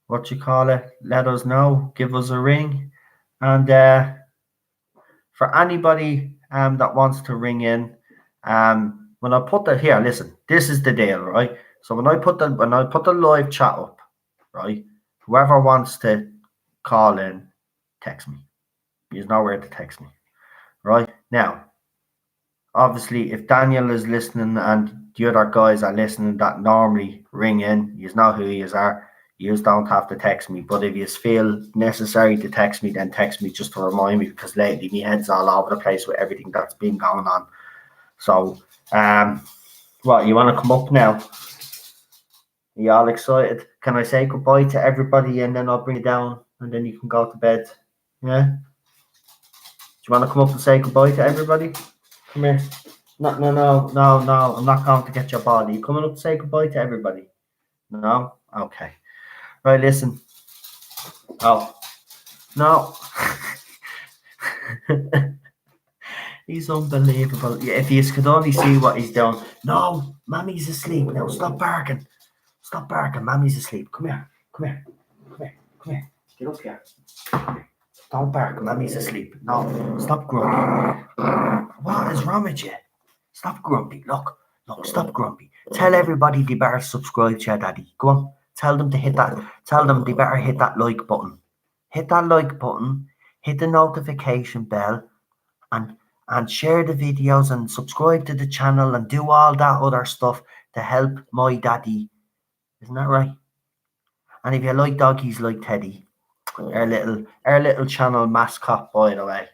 what you call it? Let us know. Give us a ring. And for anybody that wants to ring in, when I put that here, listen, this is the deal, right? So when I put the live chat up, right? Whoever wants to call in, text me. There's nowhere to text me, right? Now, obviously, if Daniel is listening and the other guys are listening that normally ring in, you know who you are. You don't have to text me. But if you feel necessary to text me, then text me just to remind me, because lately my head's all over the place with everything that's been going on. So, what, you want to come up now? Are you all excited? Can I say goodbye to everybody and then I'll bring you down and then you can go to bed? Yeah? Do you want to come up and say goodbye to everybody? Come here. No. I'm not going to get your ball. Are you coming up to say goodbye to everybody? No? Okay. Right, listen. Oh. No. He's unbelievable. Yeah, if you could only see what he's doing. No, Mammy's asleep now. Stop barking. Stop barking. Mammy's asleep. Come here. Come here. Come here. Come here. Get up here. Don't bark. Mammy's asleep. No. Stop grumpy. What is wrong with you? Stop grumpy. Look. Stop grumpy. Tell everybody they better subscribe to your daddy. Go on. Tell them to hit that. Tell them they better hit that like button. Hit that like button. Hit the notification bell. And share the videos and subscribe to the channel and do all that other stuff to help my daddy. Isn't that right? And if you like doggies like Teddy, our little channel mascot, by the way.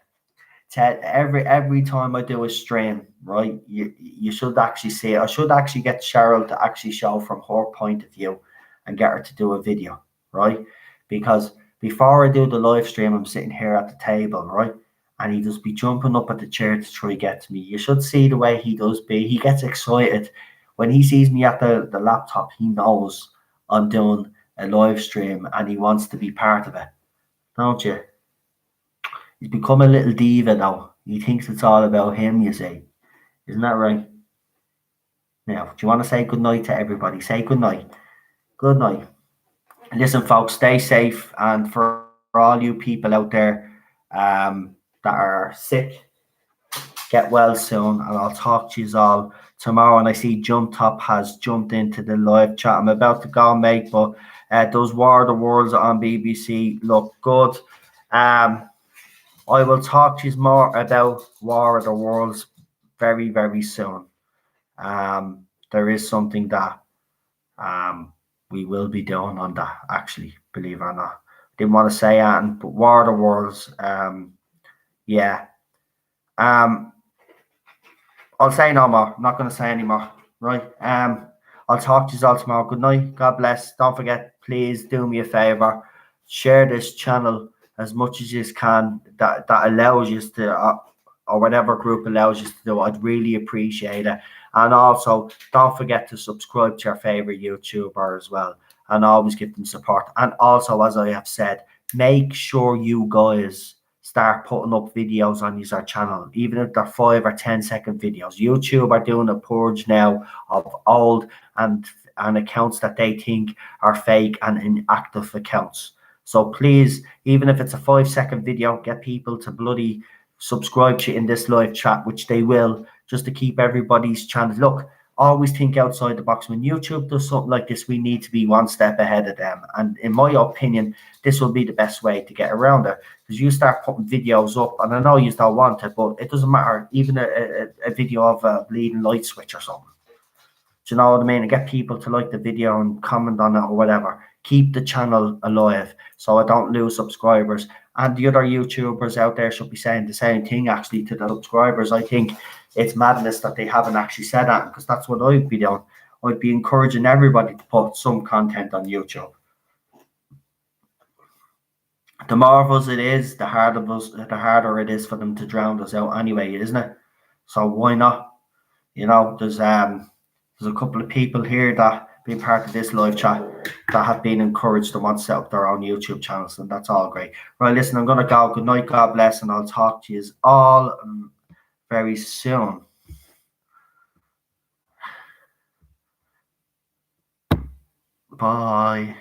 Ted, every time I do a stream, right, you should actually see it. I should actually get Cheryl to actually show from her point of view and get her to do a video, right? Because before I do the live stream, I'm sitting here at the table, right? And he just be jumping up at the chair to try to get to me. You should see the way he does be. He gets excited. When he sees me at the laptop, he knows I'm doing a live stream and he wants to be part of it. Don't you? He's become a little diva now. He thinks it's all about him, you see. Isn't that right? Now, do you want to say good night to everybody? Say good night. Good night. Listen, folks, stay safe. And for all you people out there that are sick, get well soon. And I'll talk to you all tomorrow. And I see Jump Top has jumped into the live chat. I'm about to go, mate, but those War of the Worlds on BBC look good. I will talk to you more about War of the Worlds very, very soon. There is something that we will be doing on that, actually, believe it or not. Didn't want to say that, but War of the Worlds, yeah. I'll say no more. I'm not going to say any more, right? I'll talk to you all tomorrow. Good night. God bless. Don't forget, please do me a favor. Share this channel as much as you can that allows you to, or whatever group allows you to do. I'd really appreciate it. And also, don't forget to subscribe to your favorite YouTuber as well. And always give them support. And also, as I have said, make sure you guys start putting up videos on your channel, even if they're 5 or 10-second videos. YouTube are doing a purge now of old and accounts that they think are fake and inactive accounts. So please, even if it's a 5-second video, get people to bloody subscribe to you in this live chat, which they will, just to keep everybody's channel. Look, always think outside the box. When YouTube does something like this, we need to be one step ahead of them. And in my opinion, this will be the best way to get around it. Because you start putting videos up, and I know you don't want it, but it doesn't matter. Even a video of a bleeding light switch or something. Do you know what I mean? And get people to like the video and comment on it or whatever. Keep the channel alive so I don't lose subscribers. And the other YouTubers out there should be saying the same thing, actually, to the subscribers. I think it's madness that they haven't actually said that, because that's what I'd be doing. I'd be encouraging everybody to put some content on YouTube. The more of us it is, the harder it is for them to drown us out anyway, isn't it? So why not? You know, there's a couple of people here that been part of this live chat that have been encouraged to want to set up their own YouTube channels, and that's all great. Right, listen, I'm gonna go. Good night, God bless, and I'll talk to you all very soon. Bye.